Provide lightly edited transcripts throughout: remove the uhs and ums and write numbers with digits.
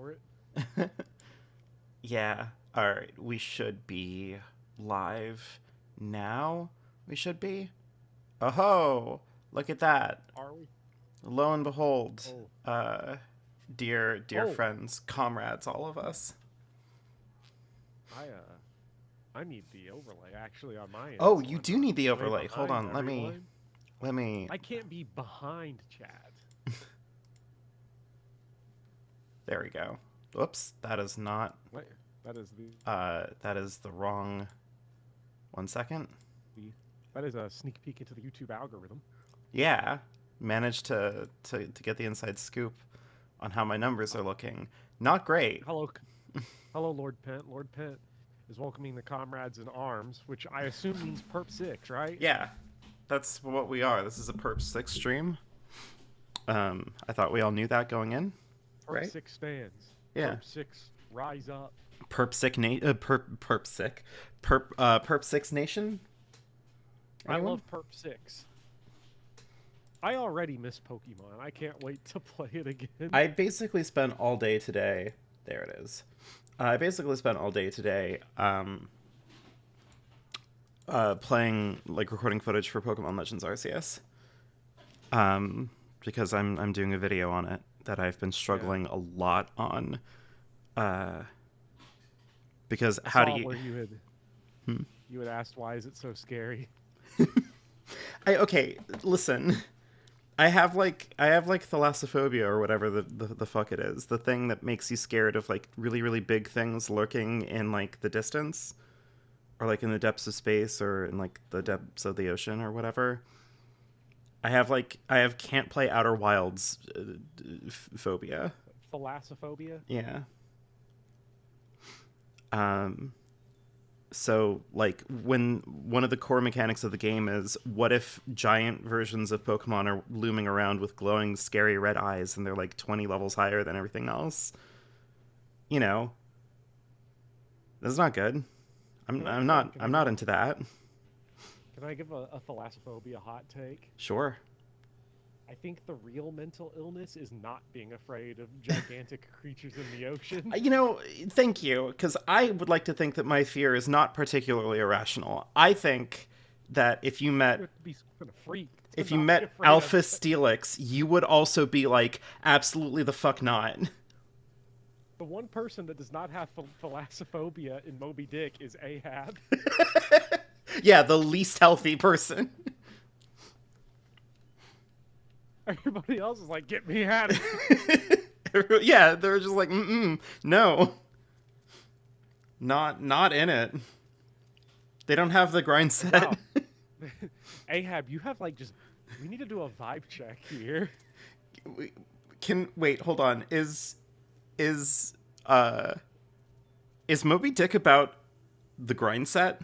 for it. Yeah. All right. We should be live now. We should be. Oh, look at that. Are we? Lo and behold, Oh, uh, dear oh, friends, comrades, all of us. I I need the overlay actually on my end, Oh, so you I'm do not need the way overlay. Hold behind on. everyone. Let me. I can't be behind Chad. There we go. Whoops. That is not. What? That is That is the wrong. 1 second. the that is a sneak peek into the YouTube algorithm. Yeah. Managed to get the inside scoop on how my numbers are looking. Not great. Hello, hello, Lord Pent. Lord Pent is welcoming the comrades in arms, which I assume means Perp 6, right? Yeah. That's what we are. This is a Perp 6 stream. I thought we all knew that going in. Perp Right? 6 stands. Yeah. Perp 6, rise up. Perp Perp 6 Nation? Anyone? I love Perp 6. I already miss Pokemon. I can't wait to play it again. I basically spent all day today. There it is. I basically spent all day today playing, like, recording footage for Pokemon Legends Arceus. Because I'm doing a video on it that I've been struggling a lot on. Because how do you... Where you had asked why is it so scary? Okay, listen. I have thalassophobia or whatever the fuck it is. The thing that makes you scared of like really, really big things lurking in like the distance. Or like in the depths of space or in like the depths of the ocean or whatever. I have can't play Outer Wilds phobia. Thalassophobia? Yeah. So, like, when one of the core mechanics of the game is, what if giant versions of Pokemon are looming around with glowing, scary red eyes, and they're, like, 20 levels higher than everything else? You know. That's not good. I'm not into that. Can I give a thalassophobia hot take? Sure. I think the real mental illness is not being afraid of gigantic creatures in the ocean. You know, thank you, because I would like to think that my fear is not particularly irrational. I think that if you met... You have to be kind of freaked. If you met Alpha Steelix, you would also be like, absolutely the fuck not. The one person that does not have thalassophobia in Moby Dick is Ahab. Yeah, the least healthy person. Everybody else is like, get me out of here. Yeah, they're just like, no. Not in it. They don't have the grind set. Wow. Ahab, you have like just... We need to do a vibe check here. Wait, hold on. Is Moby Dick about the grind set?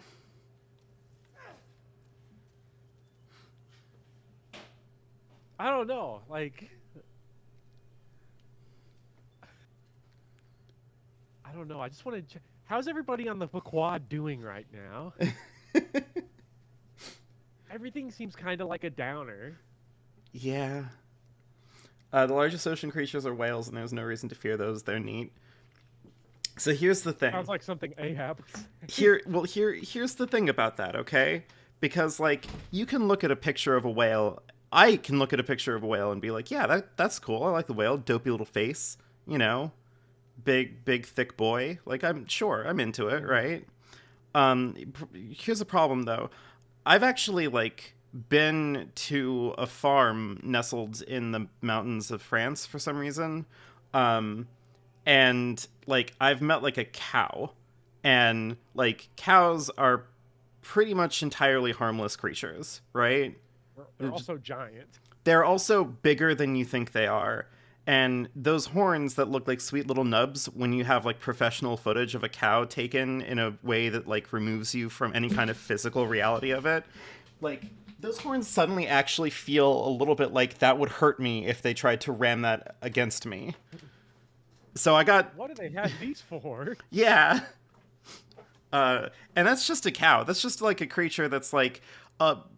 I don't know. Like, I don't know. I just want to check. How's everybody on the quad doing right now? Everything seems kind of like a downer. Yeah. The largest ocean creatures are whales, and there's no reason to fear those. They're neat. So here's the thing. Sounds like something Ahab. Here's the thing about that, okay? Because like you can look at a picture of a whale. I can look at a picture of a whale and be like, yeah, that's cool. I like the whale. Dopey little face, you know, big thick boy. Like I'm into it, right? Here's a problem though. I've actually like been to a farm nestled in the mountains of France for some reason. And like I've met like a cow, and like cows are pretty much entirely harmless creatures, right? They're also giant. They're also bigger than you think they are. And those horns that look like sweet little nubs when you have like professional footage of a cow taken in a way that like removes you from any kind of physical reality of it, like those horns suddenly actually feel a little bit like that would hurt me if they tried to ram that against me. So I got... What do they have these for? Yeah. And that's just a cow. That's just like a creature that's like,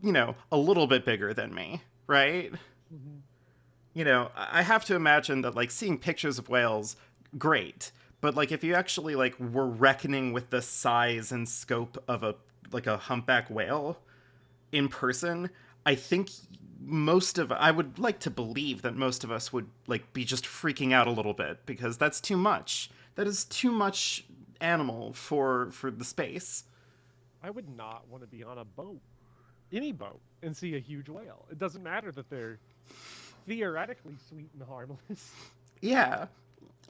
you know, a little bit bigger than me, right? Mm-hmm. You know, I have to imagine that like seeing pictures of whales great. But like if you actually like were reckoning with the size and scope of a humpback whale in person, I think I would like to believe that most of us would like be just freaking out a little bit because that's too much. That is too much animal for the space. I would not want to be on a boat, any boat, and see a huge whale. It doesn't matter that they're theoretically sweet and harmless. Yeah.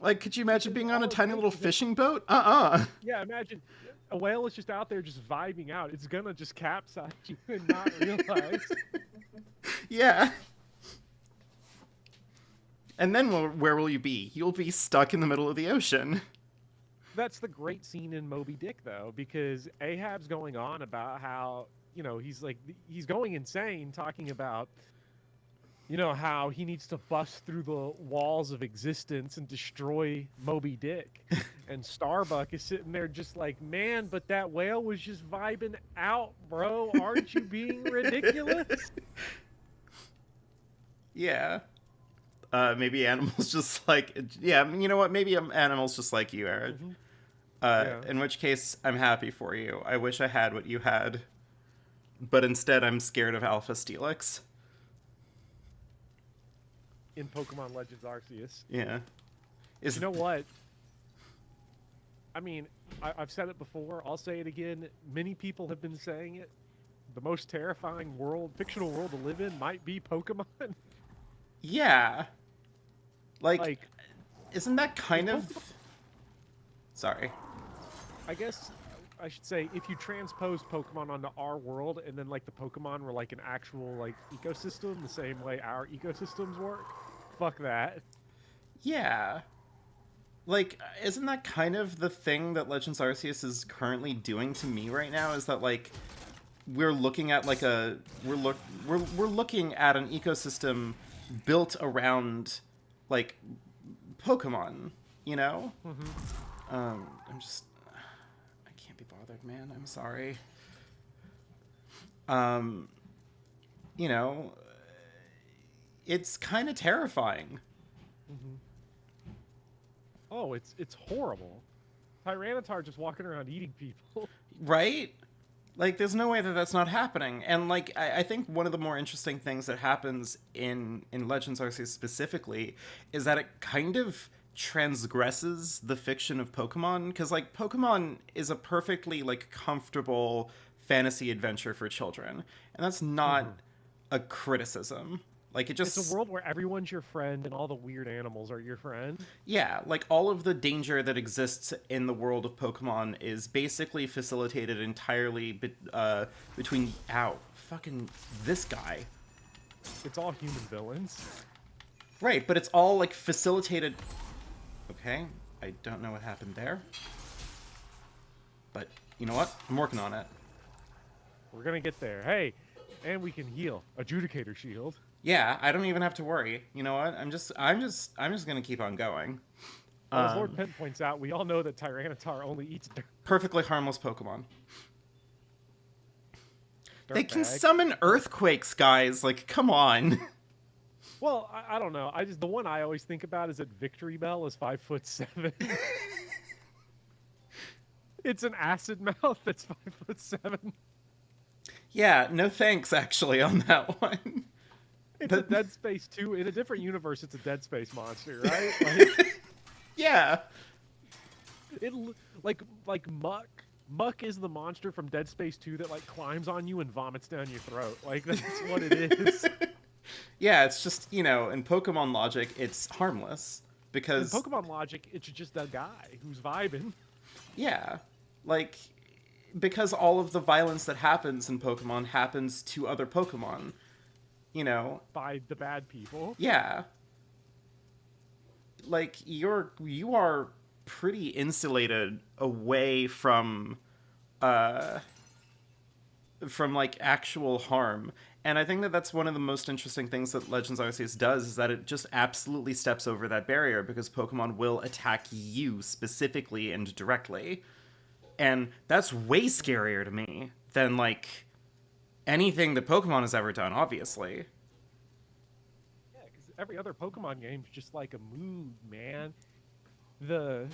Like, could you imagine Because being on a all it tiny takes little is fishing boat? Uh-uh. yeah, imagine a whale is just out there just vibing out. It's gonna just capsize you and not realize. Yeah. And then where will you be? You'll be stuck in the middle of the ocean. That's the great scene in Moby Dick, though, because Ahab's going on about how, he's going insane, talking about, how he needs to bust through the walls of existence and destroy Moby Dick. And Starbuck is sitting there just like, man, but that whale was just vibing out, bro. Aren't you being ridiculous? Yeah. Maybe animals just like... Yeah, you know what? Maybe animals just like you, Eric. Mm-hmm. Yeah. In which case, I'm happy for you. I wish I had what you had. But instead, I'm scared of Alpha Steelix. In Pokemon Legends Arceus. Yeah. You know what? I mean, I've said it before. I'll say it again. Many people have been saying it. The most terrifying fictional world to live in might be Pokemon. Yeah. Like isn't that kind of... Sorry. I guess I should say, if you transpose Pokemon onto our world, and then, like, the Pokemon were, like, an actual, like, ecosystem, the same way our ecosystems work, fuck that. Yeah. Like, isn't that kind of the thing that Legends Arceus is currently doing to me right now? Is that, like, we're looking at, like, we're looking at an ecosystem built around, like, Pokemon, you know? Mm-hmm. I can't be bothered, man. I'm sorry. You know, it's kind of terrifying. Mm-hmm. Oh, it's horrible. Tyranitar just walking around eating people. Right? Like, there's no way that that's not happening. And, like, I think one of the more interesting things that happens in Legends Arceus specifically is that it kind of transgresses the fiction of Pokemon. Because, like, Pokemon is a perfectly, like, comfortable fantasy adventure for children. And that's not a criticism. Like, it just... It's a world where everyone's your friend and all the weird animals are your friend. Yeah, like, all of the danger that exists in the world of Pokemon is basically facilitated entirely between... Ow. Fucking this guy. It's all human villains. Right, but it's all, like, facilitated... Okay, I don't know what happened there. But, you know what? I'm working on it. We're gonna get there. Hey, and we can heal. Adjudicator shield. Yeah, I don't even have to worry. You know what? I'm just gonna keep on going. Well, as Lord Penn points out, we all know that Tyranitar only eats dirt. Perfectly harmless Pokemon. They can Dirtbag. summon earthquakes, guys. Like, come on. Well, I don't know. The one I always think about is that Victory Bell is 5'7". It's an acid mouth that's 5'7". Yeah, no thanks, actually, on that one. It's a Dead Space 2. In a different universe, it's a Dead Space monster, right? Like, yeah. It like Muck. Muck is the monster from Dead Space 2 that, like, climbs on you and vomits down your throat. Like, that's what it is. Yeah, it's just, you know, in Pokemon logic, it's harmless. Because... In Pokemon logic, it's just a guy who's vibing. Yeah. Like, because all of the violence that happens in Pokemon happens to other Pokemon. You know? By the bad people. Yeah. Like, you are pretty insulated away from like, actual harm. And I think that that's one of the most interesting things that Legends Arceus does, is that it just absolutely steps over that barrier, because Pokemon will attack you specifically and directly. And that's way scarier to me than, like, anything that Pokemon has ever done, obviously. Yeah, because every other Pokemon game is just like a mood, man. The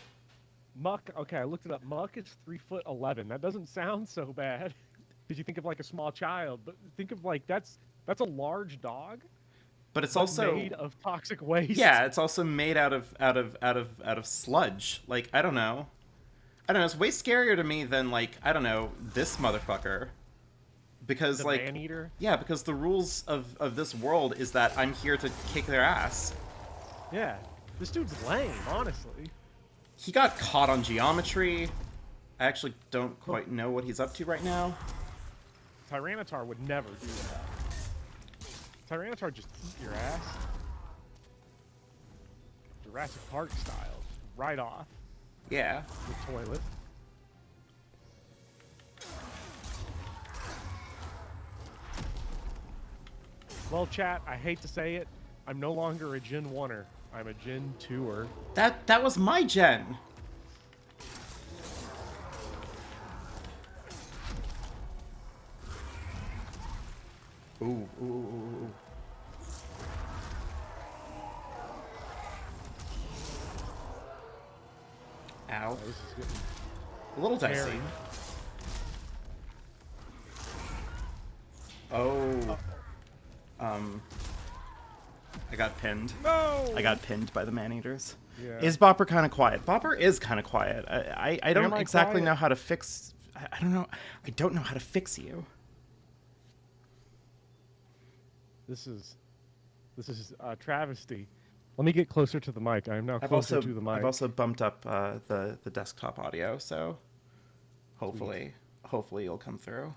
Muck. Okay, I looked it up. Muck is 3'11". That doesn't sound so bad because you think of like a small child, but think of like that's a large dog, But it's but also, made of toxic waste. yeah, it's also made out of sludge. Like, I don't know. I don't know. It's way scarier to me than, like, I don't know, this motherfucker. Because, The like, man eater. yeah, because the rules of this world is that I'm here to kick their ass. Yeah, this dude's lame, honestly. He got caught on geometry. I actually don't quite know what he's up to right now. Tyranitar would never do that. Tyranitar just eat your ass. Jurassic Park style, right off Yeah. the toilet. Well, chat, I hate to say it, I'm no longer a Gen 1er. I'm a Gen 2er. That was my gen. Ooh, ooh, ooh, ooh. Ow. Oh, this is getting A little dicey. hairy. Oh. I got pinned. No! I got pinned by the man-eaters. Yeah. Is Bopper kind of quiet? Bopper is kind of quiet. I don't Am I exactly quiet? know how to fix... I don't know. I don't know how to fix you. This is a travesty. Let me get closer to the mic. I am now closer to the mic. I've also bumped up the desktop audio, so hopefully you'll come through.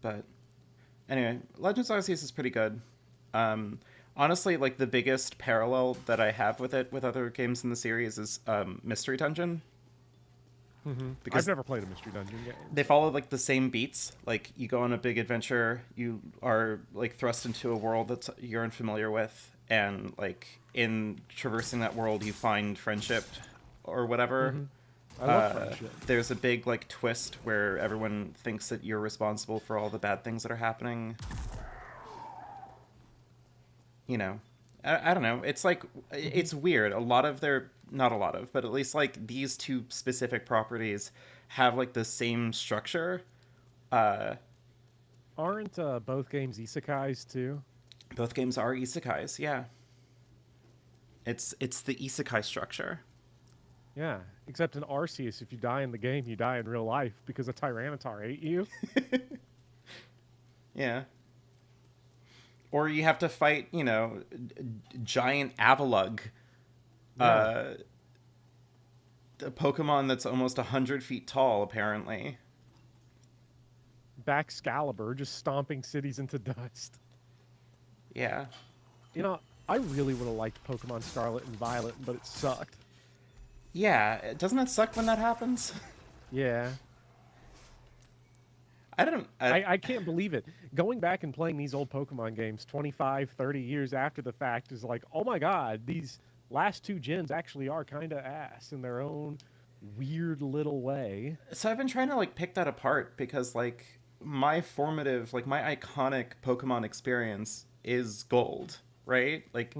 But anyway, Legends Arceus is pretty good. Honestly, like, the biggest parallel that I have with it with other games in the series is Mystery Dungeon. Because I've never played a Mystery Dungeon game. they follow, like, the same beats. Like, you go on a big adventure, you are, like, thrust into a world that you're unfamiliar with, and, like, in traversing that world, you find friendship or whatever. I love friendship. There's a big, like, twist where everyone thinks that you're responsible for all the bad things that are happening. You know, I don't know. It's like, it's weird. Not a lot of, but at least, like, these two specific properties have, like, the same structure. Aren't both games isekais too? Both games are isekais, yeah. It's the isekai structure. Yeah, except in Arceus, if you die in the game, you die in real life because a Tyranitar ate you. Yeah. Or you have to fight, you know, giant Avalugg. Yeah. A Pokemon that's almost 100 feet tall, apparently. Baxcalibur just stomping cities into dust. Yeah. You know, I really would have liked Pokemon Scarlet and Violet, but it sucked. Yeah, doesn't that suck when that happens? Yeah. I I can't believe it. Going back and playing these old Pokemon games 25, 30 years after the fact is like, oh my god, these last two gens actually are kind of ass in their own weird little way. So I've been trying to, like, pick that apart because, like, my formative, like, my iconic Pokemon experience is Gold, right? Like,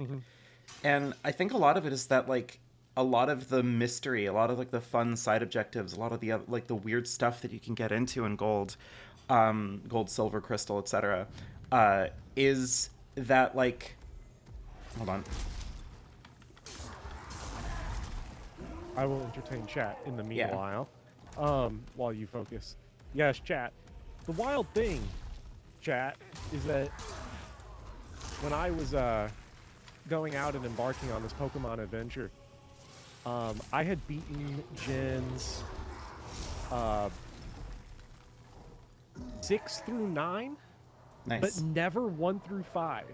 and I think a lot of it is that, like, a lot of the mystery, a lot of, like, the fun side objectives, a lot of the, like, the weird stuff that you can get into in Gold, Gold, Silver, Crystal, etc., is that, like, hold on. I will entertain chat in the meanwhile, while you focus. Yes, chat. The wild thing, chat, is that when I was going out and embarking on this Pokemon adventure, I had beaten gens 6 through 9, Nice. but never 1 through 5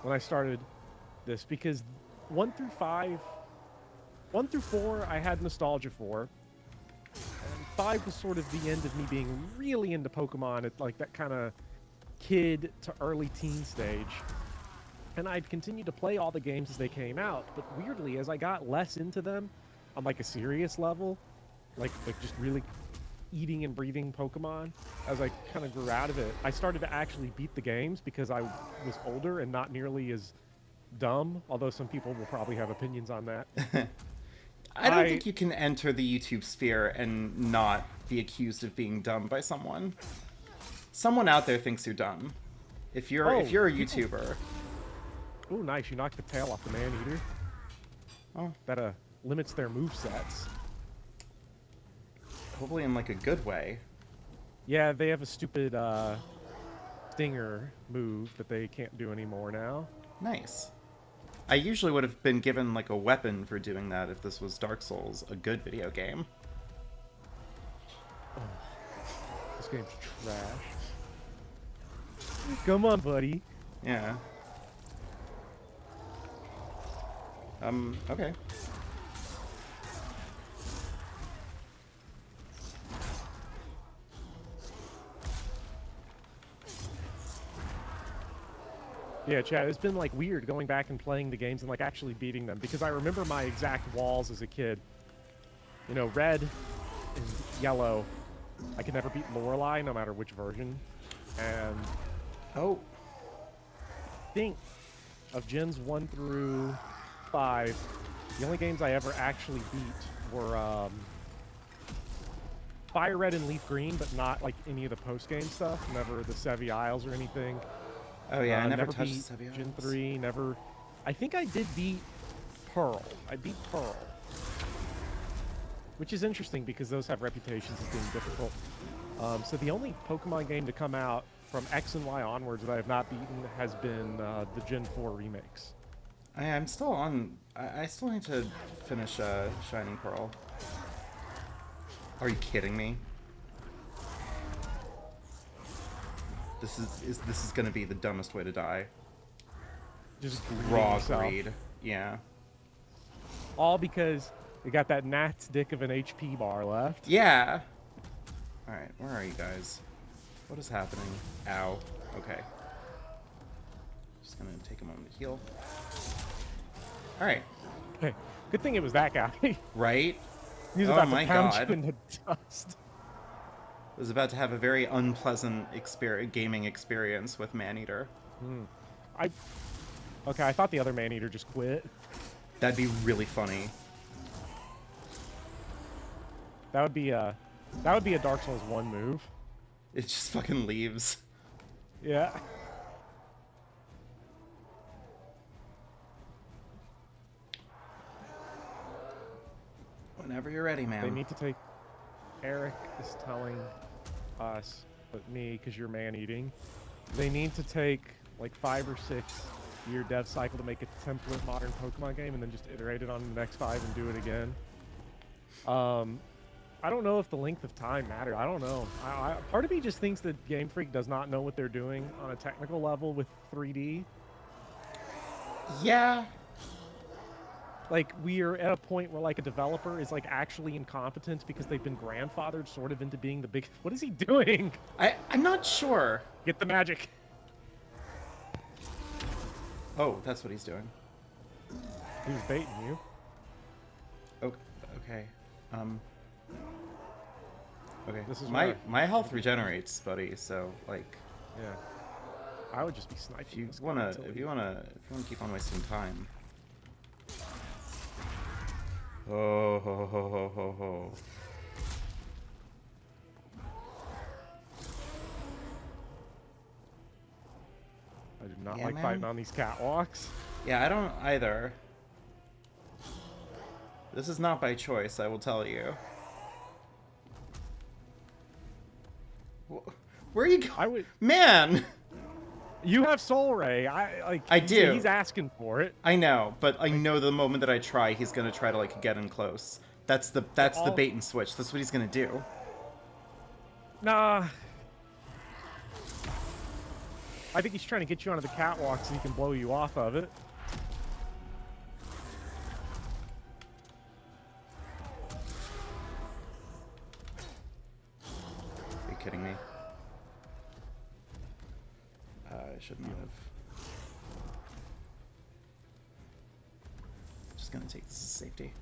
when I started this, because 1 through 5, 1 through 4 I had nostalgia for, and 5 was sort of the end of me being really into Pokemon at, like, that kind of kid to early teen stage. And I'd continue to play all the games as they came out, but weirdly, as I got less into them on, like, a serious level, like just really eating and breathing Pokemon, as I kind of grew out of it, I started to actually beat the games because I was older and not nearly as dumb, although some people will probably have opinions on that. I don't think you can enter the YouTube sphere and not be accused of being dumb by someone. Someone out there thinks you're dumb. If you're a YouTuber. Oh, nice! You knocked the tail off the man-eater. Oh, That limits their move sets. hopefully in like a good way. Yeah, they have a stupid stinger move that they can't do anymore now. Nice. I usually would have been given like a weapon for doing that if this was Dark Souls, a good video game. This game's trash. Come on, buddy. Yeah. Okay. Yeah, Chad, it's been like weird going back and playing the games and like actually beating them because I remember my exact walls as a kid. You know, red and yellow. I could never beat Lorelei no matter which version. And Oh. I think of Gens 1 through 5, the only games I ever actually beat were Fire Red and Leaf Green, but not like any of the post-game stuff. Never the Sevi Isles or anything. Oh yeah, I never touched beat Sevi Gen Isles. 3, never... I think I did beat Pearl. I beat Pearl. Which is interesting because those have reputations as being difficult. So the only Pokemon game to come out from X and Y onwards that I have not beaten has been the Gen 4 remakes. I'm still on... I still need to finish Shining Pearl. Are you kidding me? This is gonna be the dumbest way to die. Just Raw yourself. greed. Yeah. All because they got that gnat's dick of an HP bar left. Yeah. Alright, where are you guys? What is happening? Ow. Okay. Just gonna take a moment to heal. Alright. Hey, good thing it was that guy. Right? He was Oh about my to pound God. you in the dust. I was about to have a very unpleasant gaming experience with Maneater. Okay, I thought the other man-eater just quit. That'd be really funny. That would be a Dark Souls 1 move. It just fucking leaves. Yeah. Whenever you're ready, man. They need to take... Eric is telling us, but me, because you're man-eating, they need to take like 5 or 6 year dev cycle to make a template modern Pokemon game and then just iterate it on the next 5 and do it again. I don't know if the length of time mattered. I don't know. Part of me just thinks that Game Freak does not know what they're doing on a technical level with 3D. Yeah. Like, we are at a point where, like, a developer is, like, actually incompetent because they've been grandfathered sort of into being the big... What is he doing? I'm not sure. Get the magic. Oh, that's what he's doing. He was baiting you. Okay. Okay. This is my health regenerates, buddy. So like, Yeah. I would just be sniping. if you this guy wanna until he- keep on wasting time. Oh ho ho ho ho ho. I do not Yeah, like man. fighting on these catwalks. Yeah, I don't either. This is not by choice, I will tell you. Where are you going? I would. Man! You have Soul Ray. I do. He's asking for it. I know, but I know the moment that I try, he's gonna try to like get in close. That's the bait and switch. That's what he's gonna do. Nah. I think he's trying to get you onto the catwalk so he can blow you off of it. Are you kidding me? I shouldn't have. Just gonna take this as safety.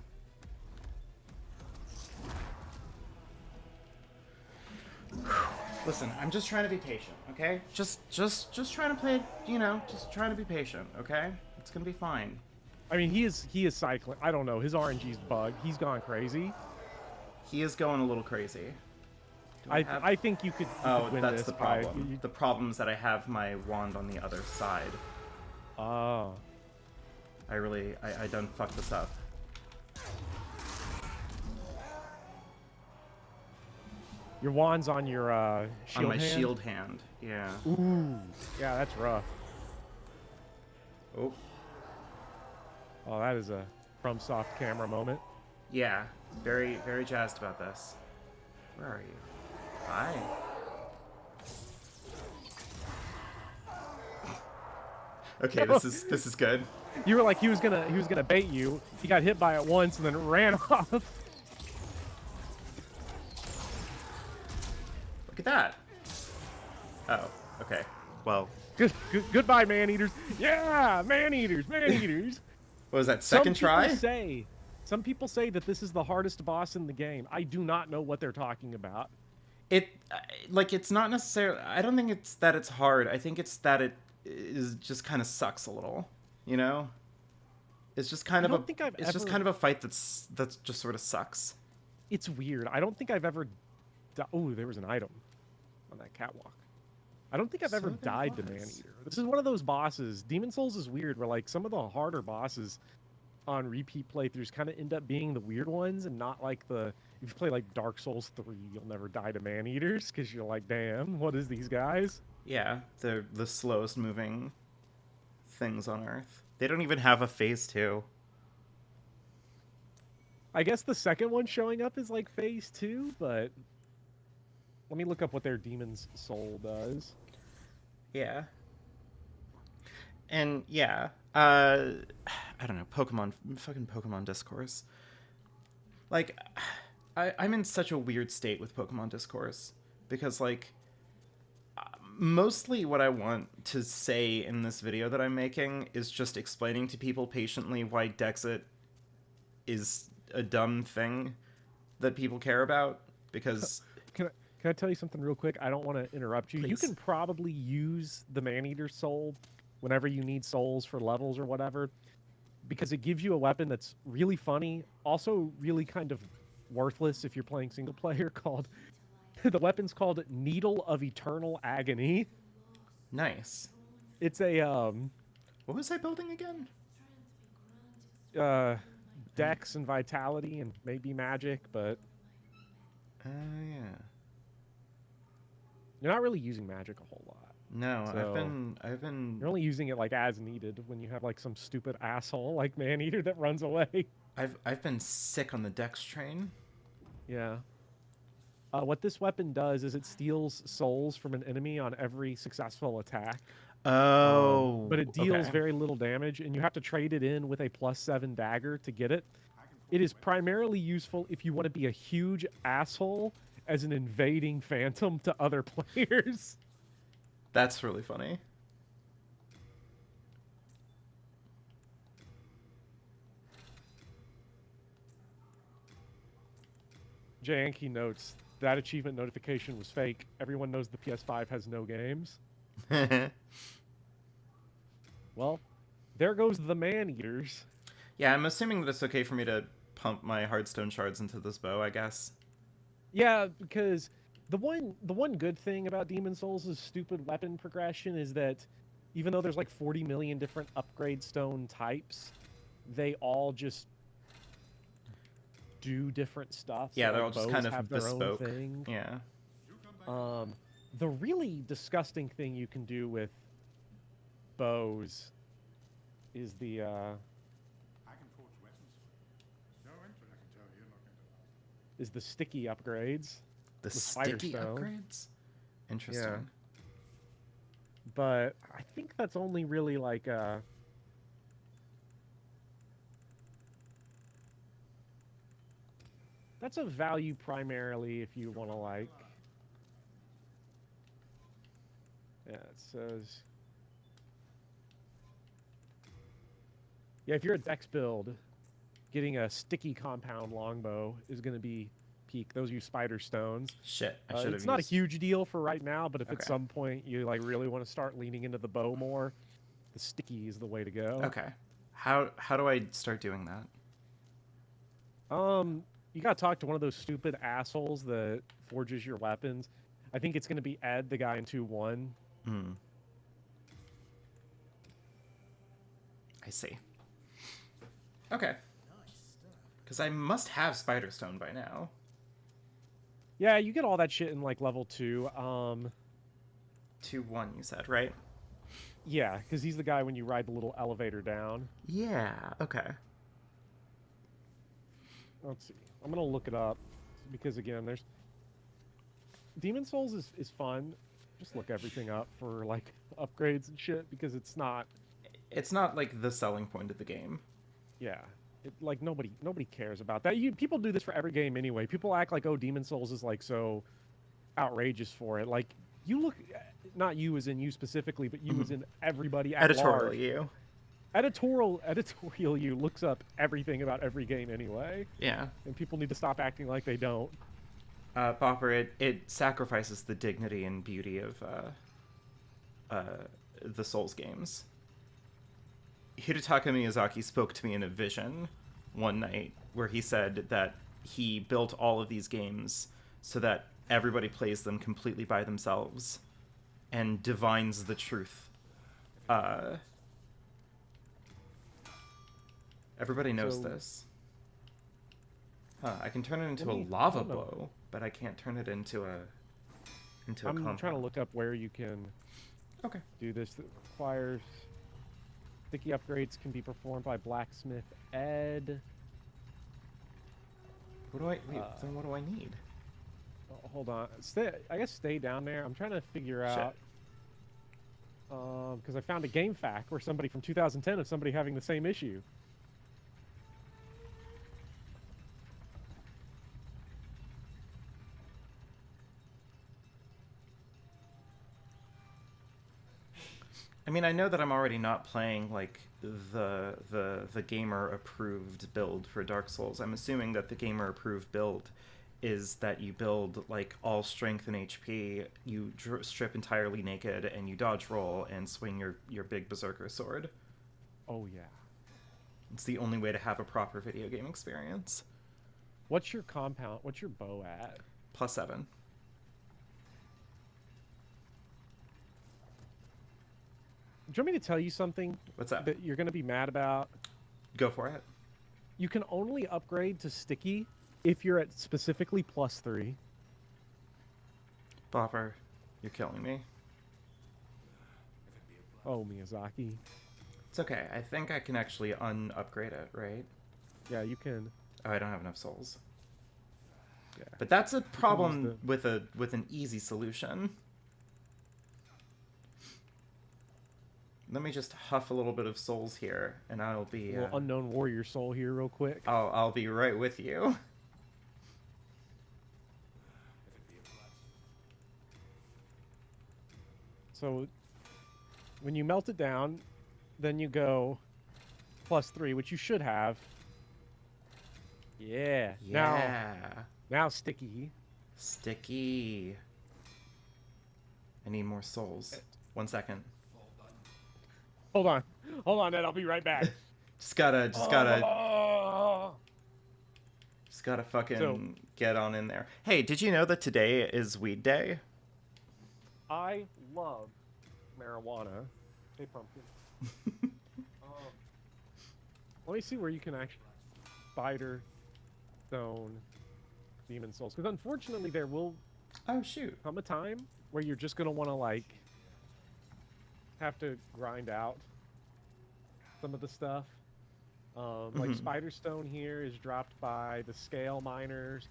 Listen, I'm just trying to be patient, okay? Just trying to play, you know, just trying to be patient, okay? It's gonna be fine. I mean, he is cycling. I don't know. His RNG's bugged. He's gone crazy. He is going a little crazy. I think you could win that's this the problem. The problem is that I have my wand on the other side. Oh. I done fucked this up. Your wand's on your shield on my hand? shield hand, yeah. Ooh. Yeah, that's rough. Oh. Oh, that is a FromSoft camera moment. Yeah, very, very jazzed about this. Where are you? Hi. Okay, this is good. You were like he was gonna bait you. He got hit by it once and then ran off. Look at that. Oh, okay. Well, Goodbye, man-eaters. Yeah, man-eaters, man-eaters. what was that, second try? Some people say that this is the hardest boss in the game. I do not know what they're talking about. It's not necessarily... I don't think it's that it's hard. I think it's that it is just kind of sucks a little, you know? It's just kind of just kind of a fight that's just sort of sucks. It's weird. I don't think I've ever... Oh, there was an item on that catwalk. I don't think I've ever died to Man-Eater. This is one of those bosses. Demon Souls is weird, where like some of the harder bosses on repeat playthroughs kind of end up being the weird ones and not like the... If you play like Dark Souls 3, you'll never die to Man-Eaters because you're like, damn, what is these guys? Yeah, they're the slowest moving things on Earth. They don't even have a phase 2. I guess the second one showing up is like phase 2, but let me look up what their Demon's Soul does. Yeah. And yeah, I don't know, fucking Pokemon Discourse. Like, I'm in such a weird state with Pokemon Discourse because, like, mostly what I want to say in this video that I'm making is just explaining to people patiently why Dexit is a dumb thing that people care about, because... Can I tell you something real quick? I don't want to interrupt you. Please. You can probably use the Man-Eater Soul whenever you need souls for levels or whatever, because it gives you a weapon that's really funny, also really kind of worthless if you're playing single player, called... The weapon's called Needle of Eternal Agony. Nice. It's a, What was I building again? Dex and Vitality and maybe Magic, but... Yeah. You're not really using Magic a whole lot. No, So- I've been... You're only using it, like, as needed when you have, like, some stupid asshole like Man-Eater that runs away. I've been sick on the Dex train. Yeah. What this weapon does is it steals souls from an enemy on every successful attack. Oh. But it deals okay. very little damage, and you have to trade it in with a +7 dagger to get it. It is primarily useful if you want to be a huge asshole as an invading phantom to other players. That's really funny. Janky notes, that achievement notification was fake. Everyone knows the PS5 has no games. Well, there goes the Man-Eaters. Yeah, I'm assuming that it's okay for me to pump my Hearthstone shards into this bow, I guess. Yeah, because the one good thing about Demon Souls' stupid weapon progression is that even though there's like 40 million different upgrade stone types, they all just do different stuff. Yeah, so, they're like, all just bows kind of have their bespoke. own thing. Yeah. The really disgusting thing you can do with bows is the I can forge weapons. No entry, I can tell you. Not going to is the sticky upgrades. The Spider sticky Stone. upgrades? Interesting. Yeah. But I think that's only really like that's a value primarily if you want to like... Yeah, it says... Yeah, if you're a Dex build, getting a sticky compound longbow is going to be peak. Those use spider stones. Shit, I should have It's not a used... huge deal for right now, but if at Okay. some point you like really want to start leaning into the bow more, the sticky is the way to go. Okay. How do I start doing that? You gotta talk to one of those stupid assholes that forges your weapons. I think it's gonna be Ed, the guy in 2-1. Hmm. I see. Okay. Because I must have Spider Stone by now. Yeah, you get all that shit in like level 2. 2-1, you said, right? Yeah, because he's the guy when you ride the little elevator down. Yeah, okay. Let's see. I'm gonna look it up because again, there's Demon Souls is fun. Just look everything up for like upgrades and shit because it's not. It's not like the selling point of the game. Yeah, like nobody cares about that. People do this for every game anyway. People act like, oh, Demon Souls is like so outrageous for it. Like you look, not you as in you specifically, but you as in everybody at Editorial large. you. Editorial you looks up everything about every game anyway. Yeah. And people need to stop acting like they don't. Bopper, it sacrifices the dignity and beauty of the Souls games. Hidetaka Miyazaki spoke to me in a vision one night where he said that he built all of these games so that everybody plays them completely by themselves and divines the truth. Everybody knows this. I can turn it into a lava blow, but I can't turn it into a compound. I'm trying to look up where you can do this. That requires sticky upgrades can be performed by Blacksmith Ed. Then what do I need? Oh, hold on. I guess stay down there. I'm trying to figure out. Because I found a game fact where somebody from 2010 of somebody having the same issue. I mean, I know that I'm already not playing like the gamer approved build for Dark Souls. I'm assuming that the gamer approved build is that you build like all strength and HP, you strip entirely naked, and you dodge roll and swing your big berserker sword. Oh yeah. It's the only way to have a proper video game experience. What's your bow at? +7. Do you want me to tell you something? What's that? That you're going to be mad about? Go for it. You can only upgrade to sticky if you're at specifically +3. Bopper, you're killing me. Oh, Miyazaki. It's okay. I think I can actually un-upgrade it, right? Yeah, you can. Oh, I don't have enough souls. Yeah. But that's a problem with an easy solution. Let me just huff a little bit of souls here, and I'll be unknown warrior soul here, real quick. I'll be right with you. So, when you melt it down, then you go +3, which you should have. Yeah. Yeah. Now sticky. Sticky. I need more souls. 1 second. Hold on, Ed. I'll be right back. Just gotta fucking get on in there. Hey, did you know that today is Weed Day? I love marijuana. Hey, pumpkin. Let me see where you can actually Spider Stone Demon Souls, because unfortunately there will come a time where you're just gonna want to like have to grind out some of the stuff. Like Spider Stone here is dropped by the Scale Miners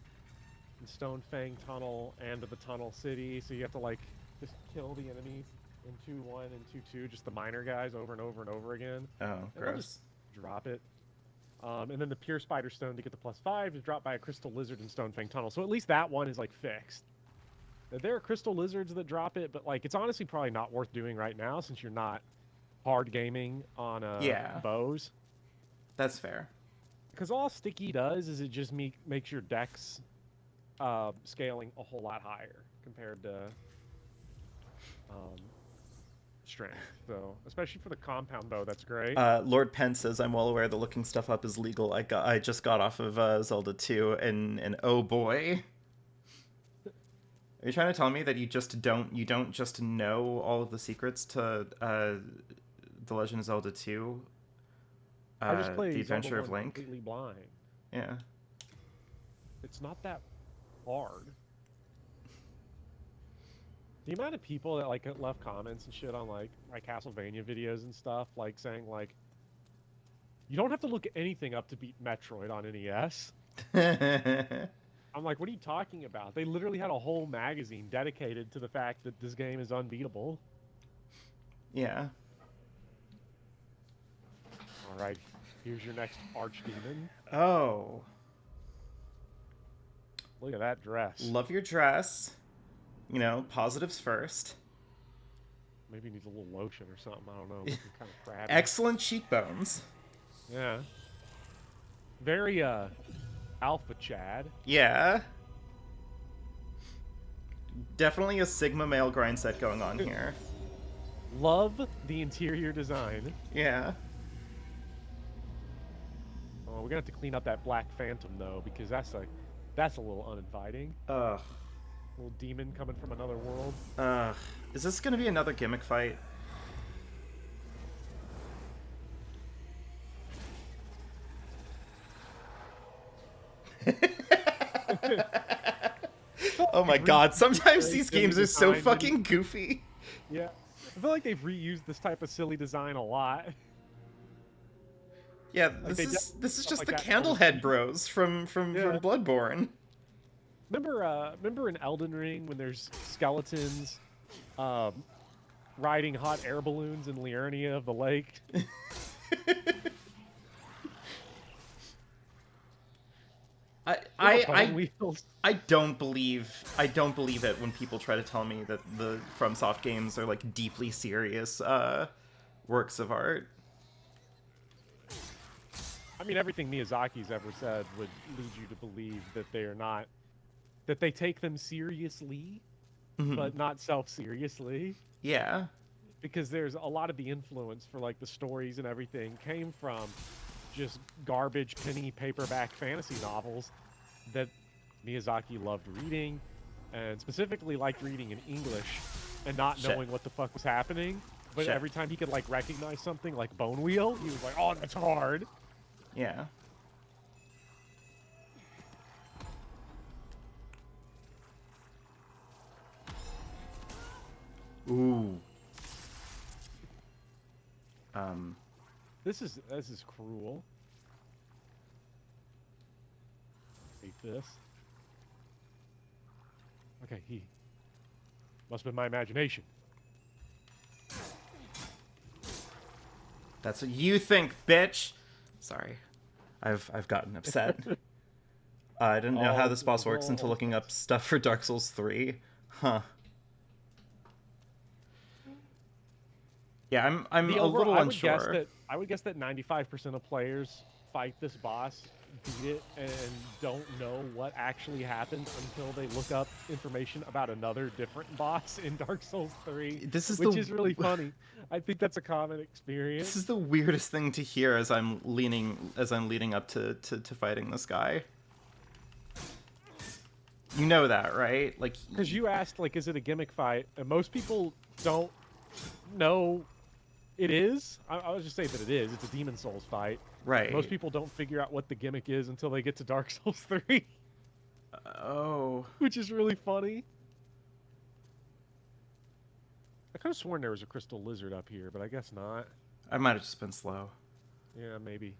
in Stone Fang Tunnel and the Tunnel City, so you have to like just kill the enemies in 2-1 and 2-2, just the miner guys over and over and over again. Oh, gross. Just drop it. And then the Pure Spider Stone to get the +5 is dropped by a Crystal Lizard in Stone Fang Tunnel, so at least that one is like fixed. There are crystal lizards that drop it, but like it's honestly probably not worth doing right now since you're not hard gaming on bows. That's fair. Because all sticky does is it just makes your dex scaling a whole lot higher compared to strength, though, especially for the compound bow. That's great. Lord Penn says, "I'm well aware that looking stuff up is legal. I just got off of Zelda 2, and oh boy." Are you trying to tell me that you don't just know all of the secrets to The Legend of Zelda 2? I just play The Adventure Zelda of 1 Link? completely blind. Yeah. It's not that hard. The amount of people that like left comments and shit on like my Castlevania videos and stuff, like saying like, you don't have to look anything up to beat Metroid on NES. I'm like, what are you talking about? They literally had a whole magazine dedicated to the fact that this game is unbeatable. Yeah. All right, here's your next archdemon. Oh. Look at that dress. Love your dress. You know, positives first. Maybe needs a little lotion or something. I don't know. Looking kind of crabby. Excellent cheekbones. Yeah. Very alpha Chad. Yeah. Definitely a Sigma male grind set going on here. Love the interior design. Yeah. Oh, we're gonna have to clean up that Black Phantom though, because that's a little uninviting. Ugh. Little demon coming from another world. Is this gonna be another gimmick fight? Oh my god, sometimes these games are so fucking goofy. Yeah. I feel like they've reused this type of silly design a lot. Yeah, Like this is just like the that Candlehead Bros from Bloodborne. Remember in Elden Ring when there's skeletons riding hot air balloons in Liurnia of the lake? I don't believe it when people try to tell me that the FromSoft games are like deeply serious works of art. I mean, everything Miyazaki's ever said would lead you to believe that they are not, that they take them seriously, but not self-seriously. Yeah. Because there's a lot of the influence for like the stories and everything came from just garbage penny paperback fantasy novels that Miyazaki loved reading, and specifically liked reading in English and not knowing what the fuck was happening. But every time he could like recognize something like Bone Wheel, he was like, "Oh, that's hard." Yeah. Ooh. This is cruel. Hate this. Okay, he must have been my imagination. That's what you think, bitch. Sorry. I've gotten upset. I didn't know how this boss works until looking up stuff for Dark Souls 3. Huh. Yeah, I'm a little unsure. I would guess that 95% of players fight this boss, beat it, and don't know what actually happened until they look up information about another different boss in Dark Souls 3. Which is really funny. I think that's a common experience. This is the weirdest thing to hear as I'm leading up to fighting this guy. You know that, right? Like, because you asked, like, is it a gimmick fight? And most people don't know it is. I'll just say that it is. It's a Demon Souls fight. Right. Most people don't figure out what the gimmick is until they get to Dark Souls 3. Oh. Which is really funny. I could have sworn there was a crystal lizard up here, but I guess not. I might have just been slow. Yeah, maybe.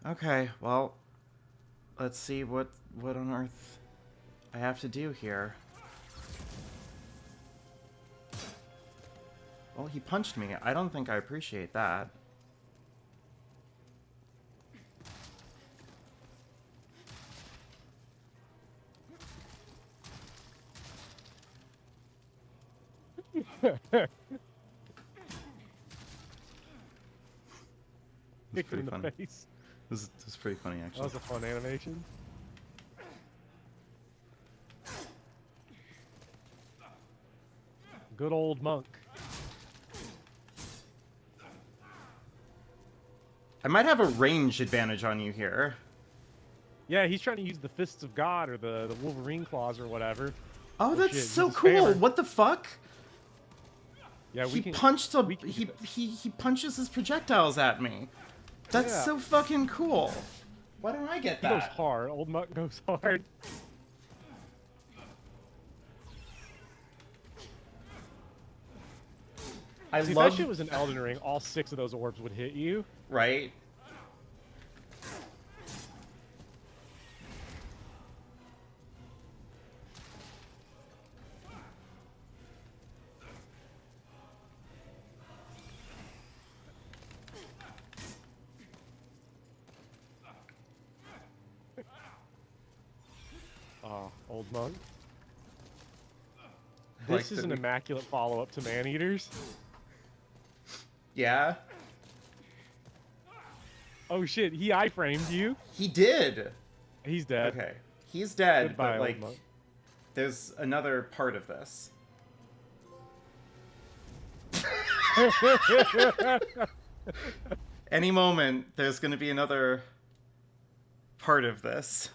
Okay, well, let's see what on earth I have to do here. Well, he punched me. I don't think I appreciate that. Kicked him in the funny. face. This is pretty funny, actually. That was a fun animation. Good old monk. I might have a range advantage on you here. Yeah, he's trying to use the Fists of God or the Wolverine Claws or whatever. Oh, that's shit, so use his cool. hammer. What the fuck? Yeah, He punched a we can he get this. he punches his projectiles at me. That's Yeah. so fucking cool. Why don't I get He goes that? hard. Old Muck goes hard. I See, if love that shit was an Elden Ring, all 6 of those orbs would hit you. right. Oh, Old Monk. Like This is the- an immaculate follow-up to Man-Eaters. Yeah, Oh shit, he iframed you. he did. He's dead. Okay, he's dead, Goodbye, but Old like, Monk. there's another part of this. Any moment, there's gonna be another part of this.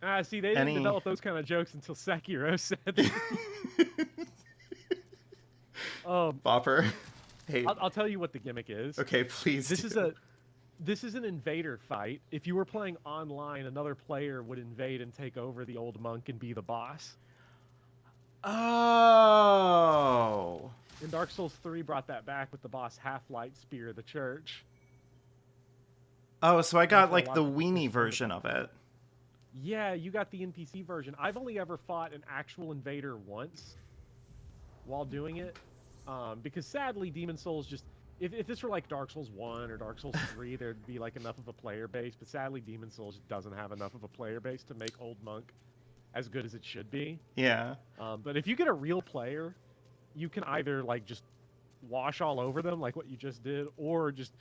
Ah, see, they didn't Any- develop those kind of jokes until Sekiro said them. Bopper. Hey. I'll tell you what the gimmick is. Okay, please. This do. is an invader fight. If you were playing online, another player would invade and take over the old monk and be the boss. Oh. And Dark Souls 3 brought that back with the boss Half-Light Spear of the Church. Oh, so I That's got a like lot the of weenie different- version of it. Yeah, you got the NPC version. I've only ever fought an actual invader once while doing it. Because sadly, Demon Souls just... If this were like Dark Souls 1 or Dark Souls 3, there'd be like enough of a player base. But sadly, Demon Souls doesn't have enough of a player base to make Old Monk as good as it should be. Yeah. But if you get a real player, you can either like just wash all over them like what you just did, or just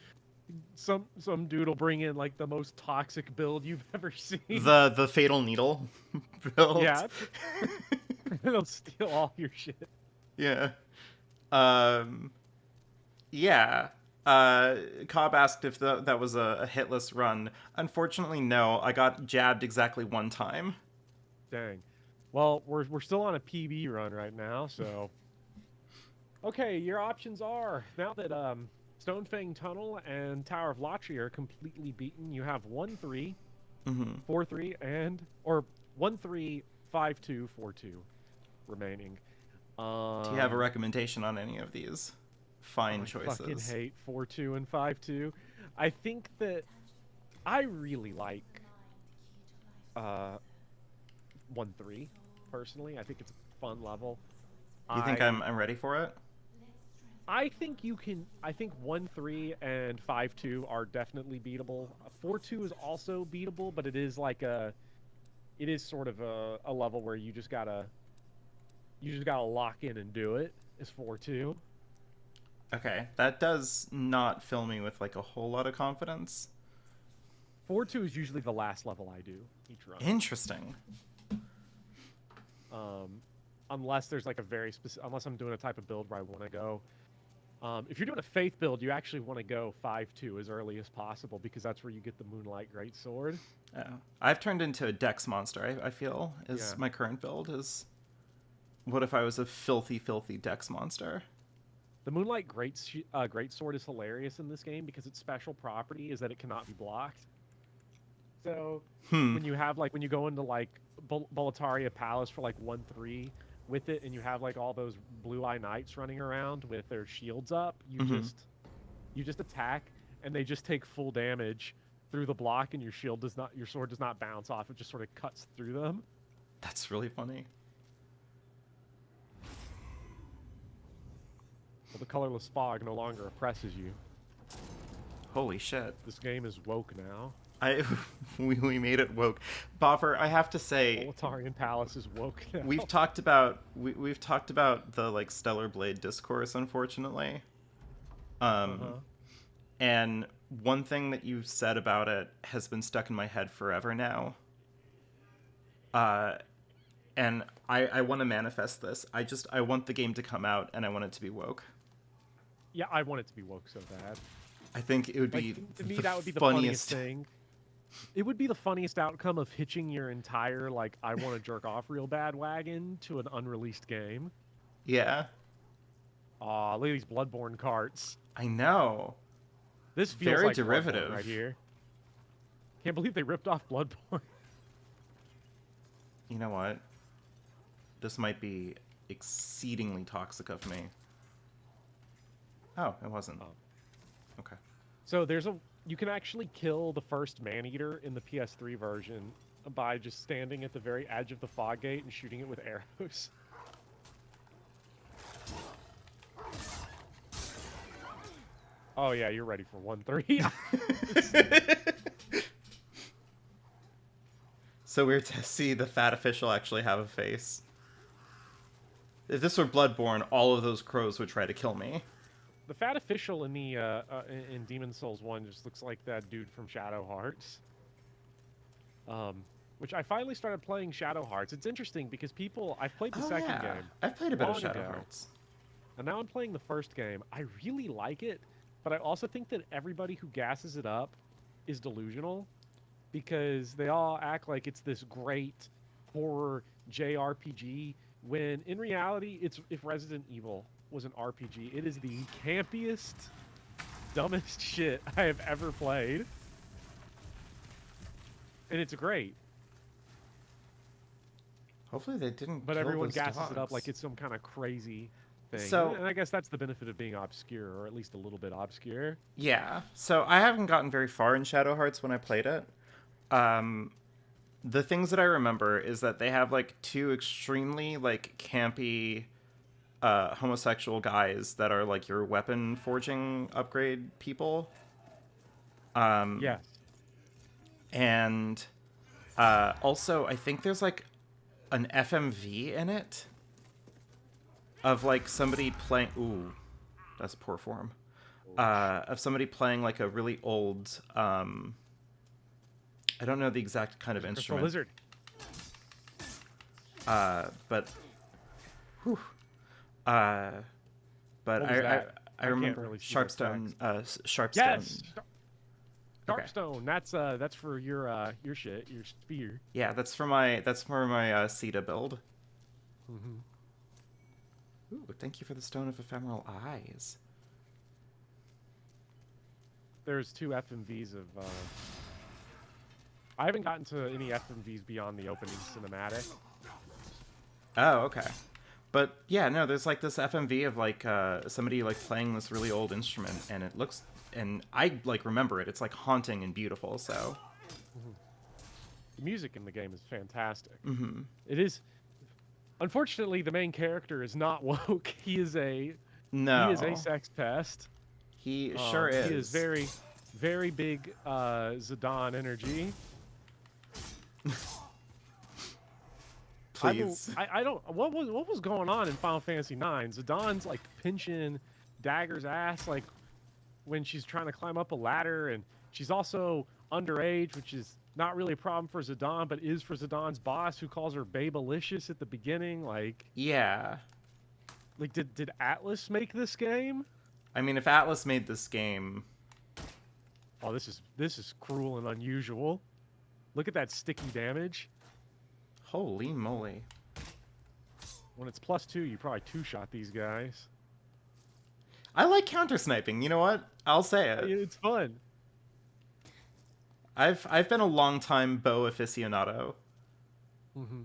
some dude will bring in like the most toxic build you've ever seen. The Fatal Needle build. Yeah. They'll steal all your shit. Yeah. Yeah. Cobb asked if that was a hitless run. Unfortunately, no. I got jabbed exactly one time. Dang. Well, we're still on a PB run right now, so. Okay, your options are now that Stonefang Tunnel and Tower of Latria are completely beaten. You have 1-3, Mm-hmm. 4-3, or 1-3, 5-2, 4-2 remaining. Do you have a recommendation on any of these fine choices? I fucking hate 4-2 and 5-2. I think that I really like 1-3 personally. I think it's a fun level. You think I'm ready for it? I think you can. I think 1-3 and 5-2 are definitely beatable. 4-2 is also beatable, but it is like it is sort of a level where you just gotta lock in and do it. Is 4-2. Okay, that does not fill me with like a whole lot of confidence. 4-2 is usually the last level I do each run. Interesting. Unless there's like a very specific, unless I'm doing a type of build where I want to go. If you're doing a faith build, you actually want to go 5-2 as early as possible because that's where you get the Moonlight Greatsword. Oh. I've turned into a Dex monster. I feel is Yeah. my current build is. What if I was a filthy Dex monster? The Moonlight Greatsword is hilarious in this game because its special property is that it cannot be blocked. So when you have like when you go into like Boletaria Palace for like 1-3 with it, and you have like all those Blue Eye Knights running around with their shields up, you just attack, and they just take full damage through the block, and your sword does not bounce off. It just sort of cuts through them. That's really funny. Well, the colorless fog no longer oppresses you. Holy shit. This game is woke now. We made it woke. Bopper, I have to say, Boletarian Palace is woke now. we've talked about the like Stellar Blade discourse, unfortunately. And one thing that you said about it has been stuck in my head forever now. And I want to manifest this. I want the game to come out, and I want it to be woke. Yeah, I want it to be woke so bad. I think it would Like, be to me, the that would be the funniest. funniest thing. It would be the funniest outcome of hitching your entire, like, I want to jerk off real bad wagon to an unreleased game. Yeah, Aw, look at these Bloodborne carts. I know. This feels Very like Bloodborne derivative. right here. Can't believe they ripped off Bloodborne. You know what? This might be exceedingly toxic of me. Oh, it wasn't. Oh. Okay. So you can actually kill the first man-eater in the PS3 version by just standing at the very edge of the fog gate and shooting it with arrows. Oh yeah, you're ready for 1-3. So weird to see the fat official actually have a face. If this were Bloodborne, all of those crows would try to kill me. The fat official in the in Demon Souls 1 just looks like that dude from Shadow Hearts. Which I finally started playing Shadow Hearts. It's interesting because I've played the second game. I've played a bit of long Shadow ago. Hearts. And now I'm playing the first game. I really like it, but I also think that everybody who gasses it up is delusional because they all act like it's this great horror JRPG when in reality, if Resident Evil was an RPG, it is the campiest, dumbest shit I have ever played. And it's great. Hopefully they didn't. But kill everyone those gasses it up dogs. like it's some kind of crazy thing. So- and I guess that's the benefit of being obscure, or at least a little bit obscure. Yeah. So I haven't gotten very far in Shadow Hearts when I played it. The things that I remember is that they have like two extremely like campy homosexual guys that are like your weapon forging upgrade people. Yes. And also I think there's like an FMV in it of like somebody playing. Ooh, that's poor form. Of somebody playing like a really old. I don't know the exact kind of Crystal instrument. Lizard. But. Whew. But What was I that? I can't remember really see those Sharpstone. Sharpstone. Yes. Okay. Sharpstone. That's for your shit, your spear. Yeah, that's for my Sita build. Mm-hmm. Ooh, thank you for the Stone of Ephemeral Eyes. There's two FMVs of. I haven't gotten to any FMVs beyond the opening cinematic. Oh, okay. But yeah, no, there's like this FMV of like somebody like playing this really old instrument, and it looks, and I like remember it. It's like haunting and beautiful. So The music in the game is fantastic. mm-hmm. It is. Unfortunately, the main character is not woke. He is a sex pest. He sure is. He is very, very big Zidane energy. Please. I don't. What was going on in Final Fantasy IX? Zidane's like pinching Dagger's ass like when she's trying to climb up a ladder, and she's also underage, which is not really a problem for Zidane, but is for Zidane's boss, who calls her Babelicious at the beginning. Like Yeah. did Atlas make this game? I mean, if Atlas made this game, Oh, this is cruel and unusual. Look at that sticky damage. holy moly. When it's +2, you probably two-shot these guys. I like counter sniping. You know what? I'll say it. It's fun. I've been a long time bow aficionado. Mm-hmm.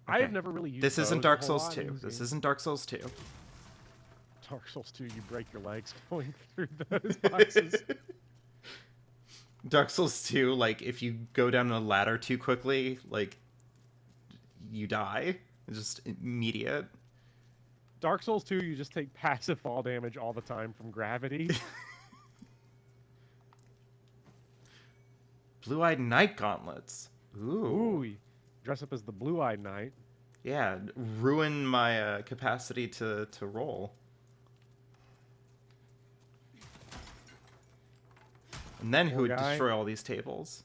I Okay. have never really used This bows isn't a Dark whole Souls lot in 2. these This games. isn't Dark Souls 2. Dark Souls 2, you break your legs going through those boxes. Dark Souls 2, like, if you go down a ladder too quickly, like, you die. It's just immediate. Dark Souls 2, you just take passive fall damage all the time from gravity. Blue-Eyed Knight Gauntlets. Ooh, you dress up as the Blue-Eyed Knight. Yeah, ruin my capacity to roll. And then who Poor would guy. destroy all these tables?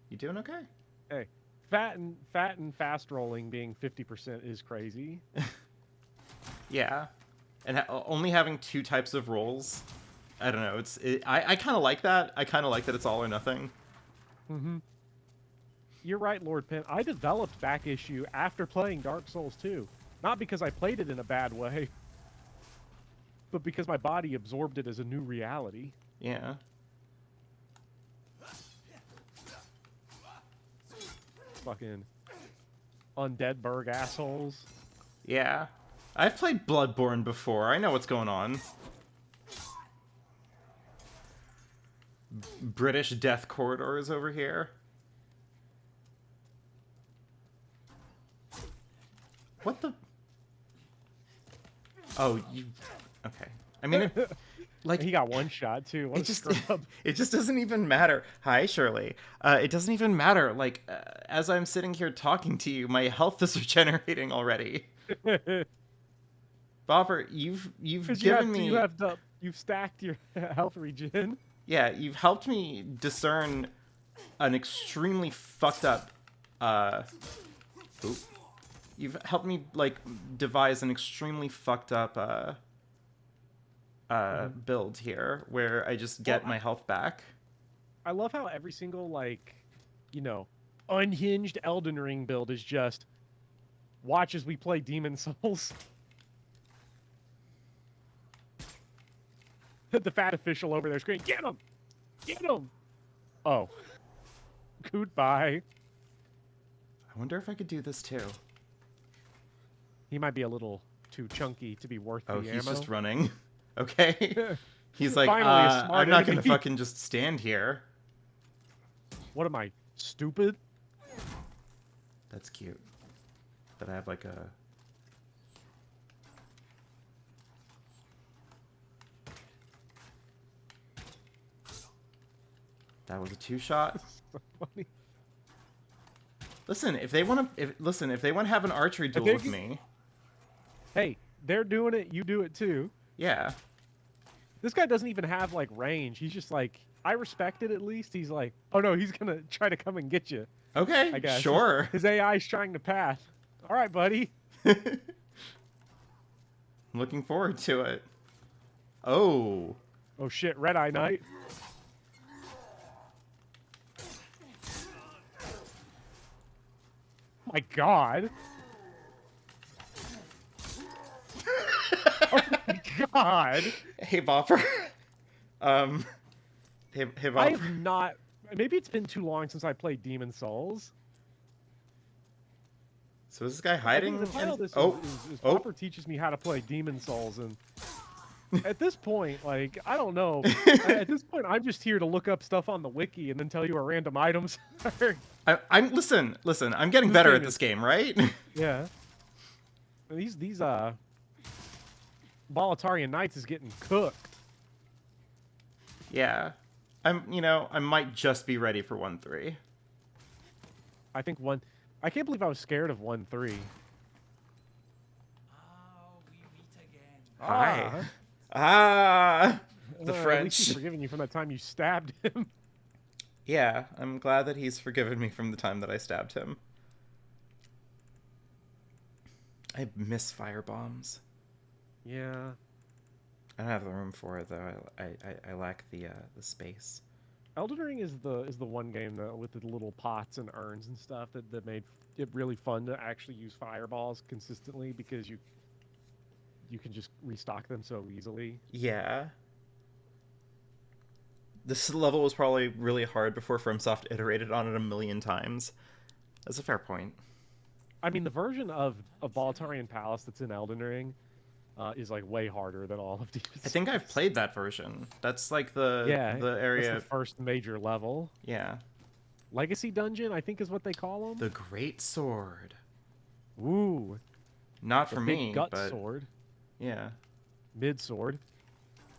You doing okay? Hey, fat and fast rolling being 50% is crazy. Yeah. and only having two types of roles. I don't know. I kind of like that. I kind of like that it's all or nothing. Mm-hmm. You're right, Lord Pin. I developed back issue after playing Dark Souls 2. Not because I played it in a bad way, but because my body absorbed it as a new reality. Yeah. Fucking undead Berg assholes. Yeah. I've played Bloodborne before. I know what's going on. British death corridors over here. What the? Oh, you... Okay. I mean, like... He got one shot, too. What a scrub. It just doesn't even matter. Hi, Shirley. It doesn't even matter. Like, as I'm sitting here talking to you, my health is regenerating already. Bopper, you've given me... You've stacked your health regen. Yeah, you've helped me discern an extremely fucked up... Oop. You've helped me, like, devise an extremely fucked up, build here, where I just get my health back. I love how every single, like, you know, unhinged Elden Ring build is just, watch as we play Demon Souls. The fat official over there screaming, get him! Get him! Oh. Goodbye. I wonder if I could do this too. He might be a little too chunky to be worth the ammo. Oh, he's just running. Okay. He's like, Finally, I'm not gonna fucking just stand here. What am I, stupid? That's cute. But I have like a... That was a two-shot. So funny. Listen, if they want to have an archery duel with me... Hey, they're doing it, you do it too. Yeah. This guy doesn't even have, like, range. He's just like, I respect it at least. He's like, oh no, he's gonna try to come and get you. Okay, I guess. sure. His AI's trying to path. All right, buddy. I'm looking forward to it. Oh. Oh shit, Red Eye Knight. My God. Oh my God. Hey, Bopper. Hey, Bopper. I have not. Maybe it's been too long since I played Demon Souls. So is this guy hiding? The title of this Oh, is Bopper teaches me how to play Demon Souls, and at this point, like, I don't know. At this point, I'm just here to look up stuff on the wiki and then tell you where random items are. I'm listen. I'm getting better at this game, right? Yeah. These Bolatarian Knights is getting cooked. Yeah. I might just be ready for 1-3. I think I can't believe I was scared of 1-3. Oh, we meet again. Hi. Ah, the At French. least he's forgiven you from that time you stabbed him. Yeah, I'm glad that he's forgiven me from the time that I stabbed him. I miss fire bombs. Yeah. I don't have the room for it though. I lack the space. Elden Ring is the one game that, with the little pots and urns and stuff that made it really fun to actually use fireballs consistently, because you can just restock them so easily. Yeah. This level was probably really hard before FromSoft iterated on it a million times. That's a fair point. I mean, the version of Bolatarian Palace that's in Elden Ring is like way harder than all of these. I think I've played that version. That's like the area. That's the first major level. Yeah. Legacy Dungeon, I think, is what they call them. The Great Sword. Ooh. Not The for big me, gut but sword. yeah. Mid sword.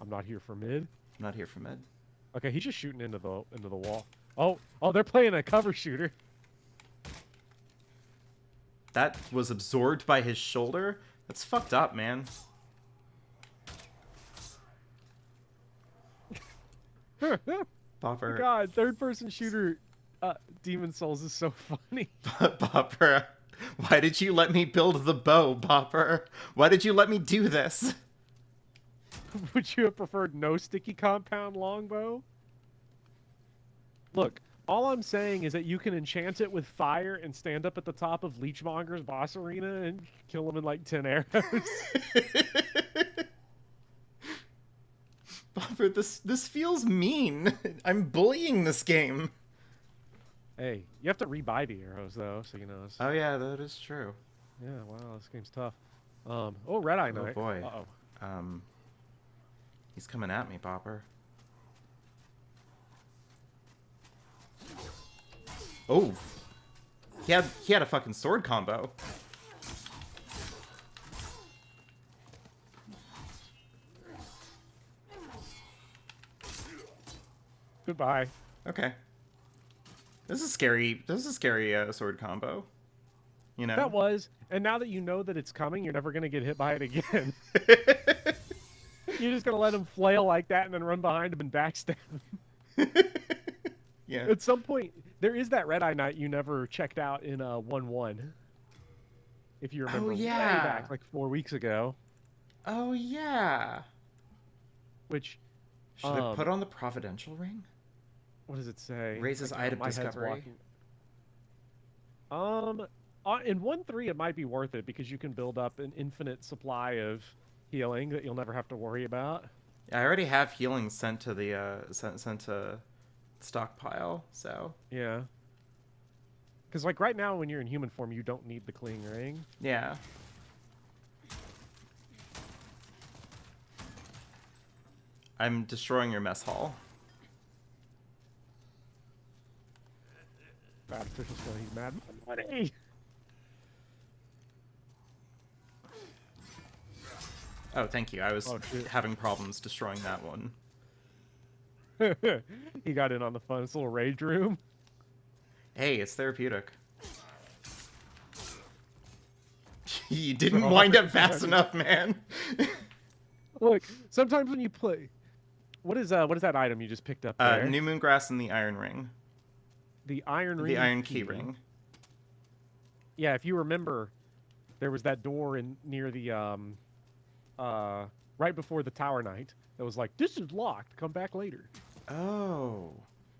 I'm not here for mid. I'm not here for mid. Okay, he's just shooting into the wall. Oh, they're playing a cover shooter. That was absorbed by his shoulder? That's fucked up, man. Bopper. God, third-person shooter Demon Souls is so funny. Bopper, why did you let me build the bow, Bopper? Why did you let me do this? Would you have preferred no sticky compound longbow? Look, all I'm saying is that you can enchant it with fire and stand up at the top of Leechmonger's boss arena and kill him in like 10 arrows. Bopper, this feels mean. I'm bullying this game. Hey, you have to rebuy the arrows though, so you know. Oh yeah, that is true. Yeah, wow, this game's tough. Oh, Red Eye Knight. Oh boy. Uh-oh. He's coming at me, Bopper. Oh, he had a fucking sword combo. Goodbye. Okay. This is scary. This is a scary sword combo. You know. That was, and now that you know that it's coming, you're never gonna get hit by it again. You're just gonna let him flail like that and then run behind him and backstab him. Yeah. At some point, there is that Red Eye Knight you never checked out in 1-1. If you remember, Oh, way yeah. back like 4 weeks ago. Oh yeah. Which Should I put on the Providential Ring? what does it say? Raises Like, item my head's discovery. blocking. In 1-3, it might be worth it because you can build up an infinite supply of healing that you'll never have to worry about. Yeah, I already have healing sent to the sent to stockpile, so Yeah. Because like right now, when you're in human form, you don't need the Cling Ring. yeah. I'm destroying your mess hall. Bad official still, he's mad. Money. Oh, thank you. I was Oh, shit. having problems destroying that one. He got in on the fun. It's a little rage room. Hey, it's therapeutic. You didn't wind up fast enough, man. Look, sometimes when you play, what is that item you just picked up there? New Moon Grass and the Iron Ring. The Iron Ring. The Iron Key Ring. Yeah, if you remember, there was that door near the right before the Tower Knight that was like, "This is locked. Come back later." Oh.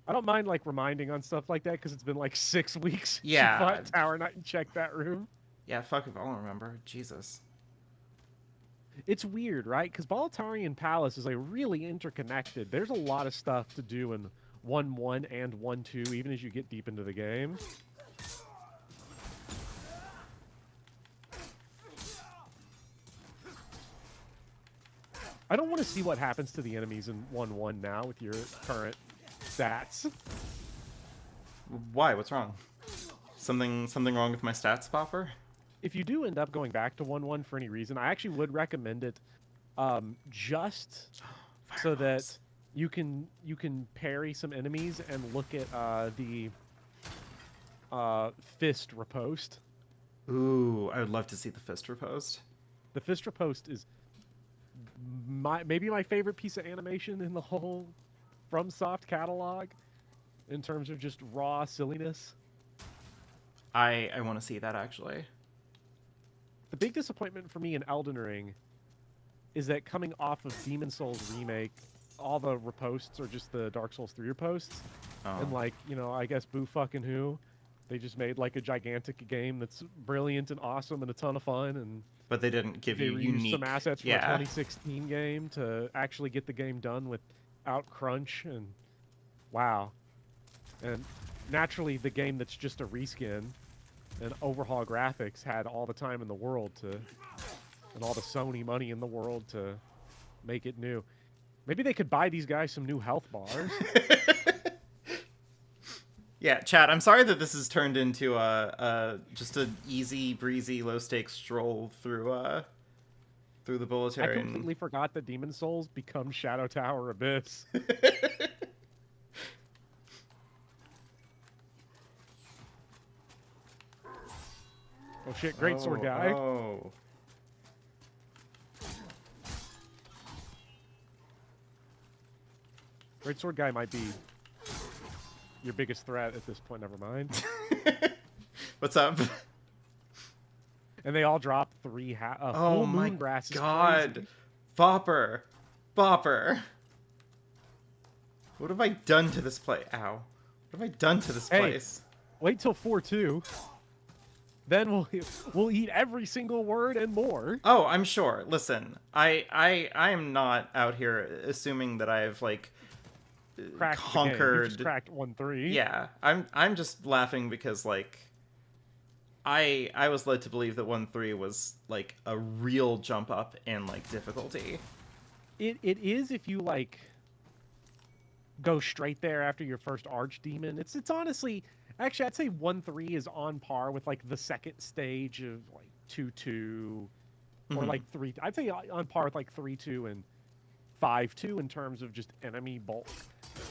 I don't mind like reminding on stuff like that because it's been like 6 weeks. since Yeah. you fought Tower Knight and checked that room. Yeah, fuck if I'll remember. Jesus. It's weird, right? Because Balatarian Palace is like really interconnected. There's a lot of stuff to do in 1-1 and 1-2, even as you get deep into the game. I don't want to see what happens to the enemies in 1-1 now with your current stats. Why? What's wrong? Something wrong with my stats, Bopper? If you do end up going back to 1-1 for any reason, I actually would recommend it just so that you can parry some enemies and look at the fist riposte. Ooh, I would love to see the fist riposte. The fist riposte is maybe my favorite piece of animation in the whole FromSoft catalog in terms of just raw silliness. I want to see that, actually. The big disappointment for me in Elden Ring is that coming off of Demon Souls Remake, all the ripostes are just the Dark Souls 3 ripostes. Oh. And like, you know, I guess boo fucking who. They just made like a gigantic game that's brilliant and awesome and a ton of fun, and But they didn't give they you reused unique... some assets from yeah. a 2016 game to actually get the game done without crunch, and wow. And naturally, the game that's just a reskin and overhaul graphics had all the time in the world and all the Sony money in the world to make it new. Maybe they could buy these guys some new health bars. Yeah, chat, I'm sorry that this has turned into just an easy, breezy, low-stakes stroll through the I Bulletarian. completely forgot that Demon Souls becomes Shadow Tower Abyss. Oh shit, great sword guy. Oh. Great sword guy might be your biggest threat at this point, never mind. What's up? And they all drop 3 Oh full my moon brass is god. crazy. Bopper. Bopper. What have I done to this place? Ow. What have I done to this Hey. place? Wait till 4-2. Then we'll eat every single word and more. Oh, I'm sure. Listen, I am not out here assuming that I've like Cracked the game. You conquered. just cracked 1-3. Yeah, I'm just laughing because like I was led to believe that 1-3 was like a real jump up in like difficulty. It is if you like go straight there after your first archdemon. It's honestly, actually I'd say 1-3 is on par with like the second stage of like 2-2 or like 3. I'd say on par with like 3-2 and 5-2 in terms of just enemy bulk.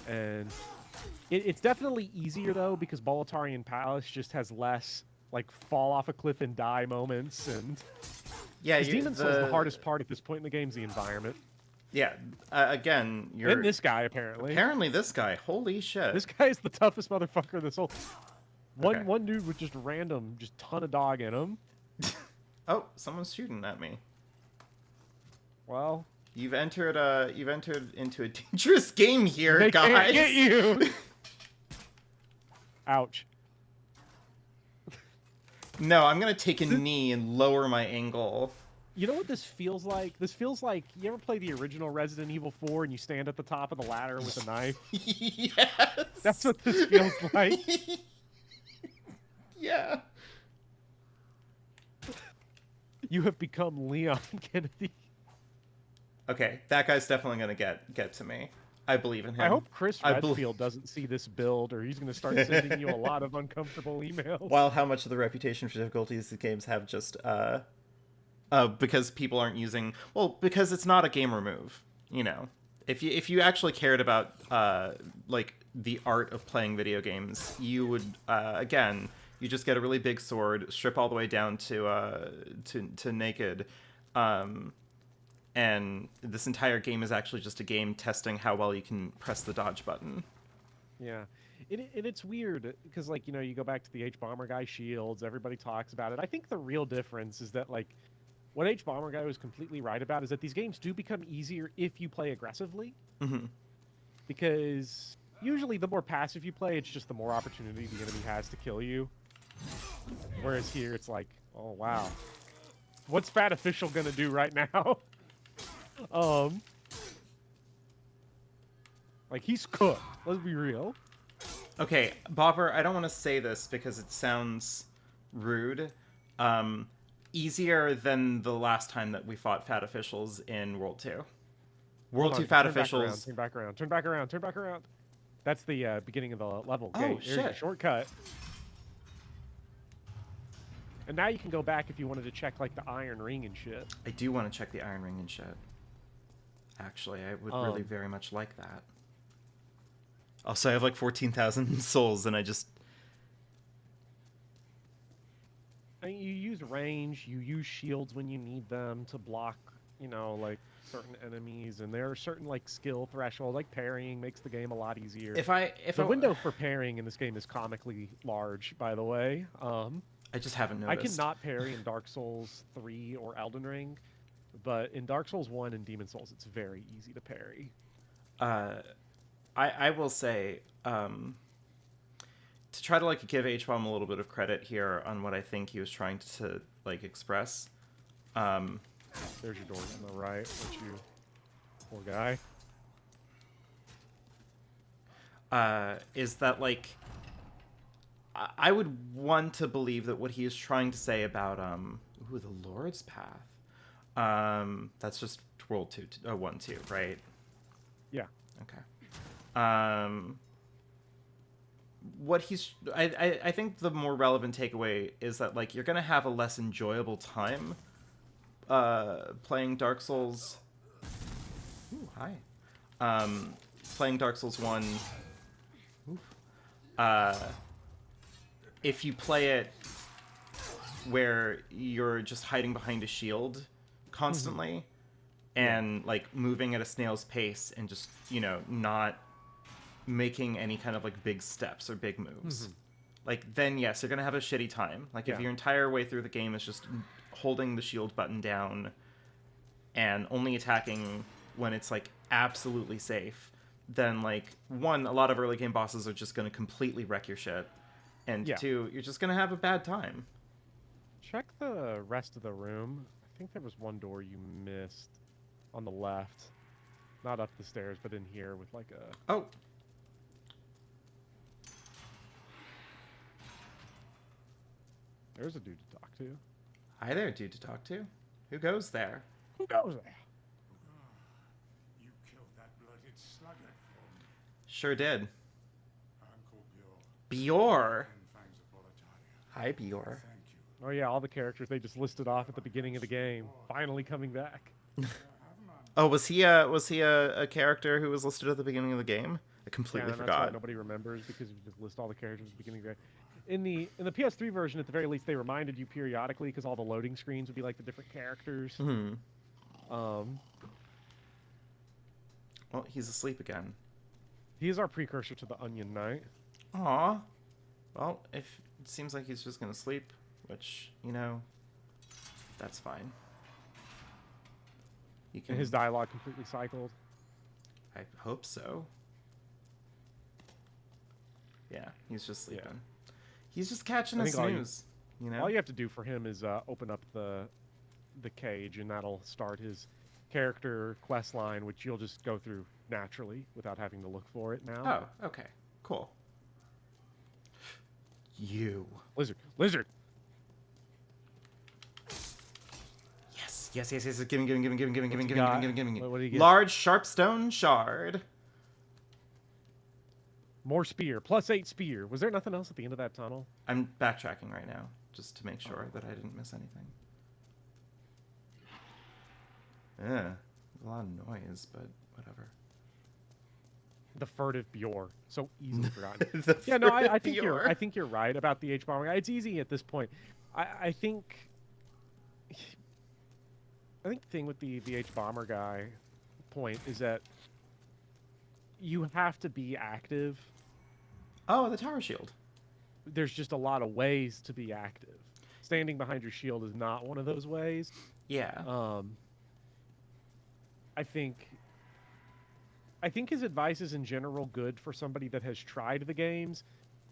And it's definitely easier though because Boletarian Palace just has less like fall off a cliff and die moments, and Yeah, Demon Souls the hardest part at this point in the game is the environment. Yeah, again, you're And this guy apparently. apparently this guy. Holy shit! This guy is the toughest motherfucker in this whole. Okay. One dude with just random, just ton of dog in him. Oh, someone's shooting at me. Well, You've entered into a dangerous game here, they guys. can't get you. Ouch. No, I'm gonna take a knee and lower my angle. You know what this feels like? This feels like, you ever play the original Resident Evil 4 and you stand at the top of the ladder with a knife? Yes. That's what this feels like. Yeah. You have become Leon Kennedy. Okay, that guy's definitely gonna get to me. I believe in him. I hope Chris I bel- Redfield doesn't see this build, or he's going to start sending you a lot of uncomfortable emails. While how much of the reputation for difficulties the games have just because people aren't using, well, because it's not a gamer move, you know. If you actually cared about like the art of playing video games, you would again, you just get a really big sword, strip all the way down to naked, and this entire game is actually just a game testing how well you can press the dodge button. Yeah. And it's weird because, like, you know, you go back to the H-Bomber Guy shields, everybody talks about it. I think the real difference is that, like, what H-Bomber Guy was completely right about is that these games do become easier if you play aggressively. Mm-hmm. Because usually the more passive you play, it's just the more opportunity the enemy has to kill you. Whereas here, it's like, oh, wow. What's Fat Official going to do right now? Like, he's cooked. Let's be real. Okay, Bopper, I don't want to say this because it sounds rude. Easier than the last time that we fought Fat Officials in World 2. World 2 Fat Officials... Turn back around, turn back around, turn back around. That's the beginning of the level. Oh, Okay, there's your shit. shortcut. And now you can go back if you wanted to check, like, the Iron Ring and shit. I do want to check the Iron Ring and shit. Actually, I would really very much like that. Also, I have like 14,000 souls, and I just... I mean, you use range, you use shields when you need them to block, you know, like, certain enemies, and there are certain, like, skill thresholds, like parrying makes the game a lot easier. The window for parrying in this game is comically large, by the way. I just haven't I noticed. cannot parry in Dark Souls 3 or Elden Ring, but in Dark Souls 1 and Demon Souls, it's very easy to parry. I will say, to try to like give H-Bomb a little bit of credit here on what I think he was trying to like express. There's your door on the right, which you poor guy. Is that like I would want to believe that what he is trying to say about the Lord's Path. That's just World 2, 1-2, right? Yeah. Okay. What he's I think the more relevant takeaway is that like you're gonna have a less enjoyable time playing Dark Souls. Ooh, hi. Playing Dark Souls 1. If you play it where you're just hiding behind a shield constantly and like moving at a snail's pace and just, you know, not making any kind of like big steps or big moves, like then yes, you're gonna have a shitty time. Like if your entire way through the game is just holding the shield button down and only attacking when it's like absolutely safe, then like one, a lot of early game bosses are just going to completely wreck your shit, and Yeah. two, you're just going to have a bad time. Check the rest of the room. I think there was one door you missed on the left. Not up the stairs, but in here with like a... Oh, There's a dude to talk to. hi there, dude to talk to. Who goes there? Who goes there? You killed that blooded sluggard for me. Sure did. I'm called Bjorn. Bjor. Ten fangs of Boletaria. Hi, Bjor. Thank you. Oh yeah, all the characters they just listed off at the beginning of the game, finally coming back. Haven't I? Oh, was he a character who was listed at the beginning of the game? I completely Yeah, and that's why forgot. nobody remembers because you just list all the characters at the beginning of the game. In the PS3 version, at the very least, they reminded you periodically because all the loading screens would be like the different characters. Hmm. Um, Well, he's asleep again. he is our precursor to the Onion Knight. Aw. Well, if it seems like he's just gonna sleep, which, you know, that's fine. You can. And his dialogue completely cycled. I hope so. Yeah, he's just sleeping. Yeah. He's just catching I a think all you- snooze. You know. All you have to do for him is open up the cage, and that'll start his character quest line, which you'll just go through naturally without having to look for it now. Oh, okay, cool. You. Lizard. Yes, yes, yes, yes. Give me. What do you get? Large sharpstone shard. More spear. +8 spear. Was there nothing else at the end of that tunnel? I'm backtracking right now just to make sure that I didn't miss anything. Yeah, a lot of noise, but whatever. The furtive Bjor. So easily forgotten. The Yeah, no, I furtive think Bjor. I think you're right about the H-bomber guy. It's easy at this point. I think the thing with the H-bomber guy point is that you have to be active. Oh, the tower shield. There's just a lot of ways to be active. Standing behind your shield is not one of those ways. Yeah. I think his advice is in general good for somebody that has tried the games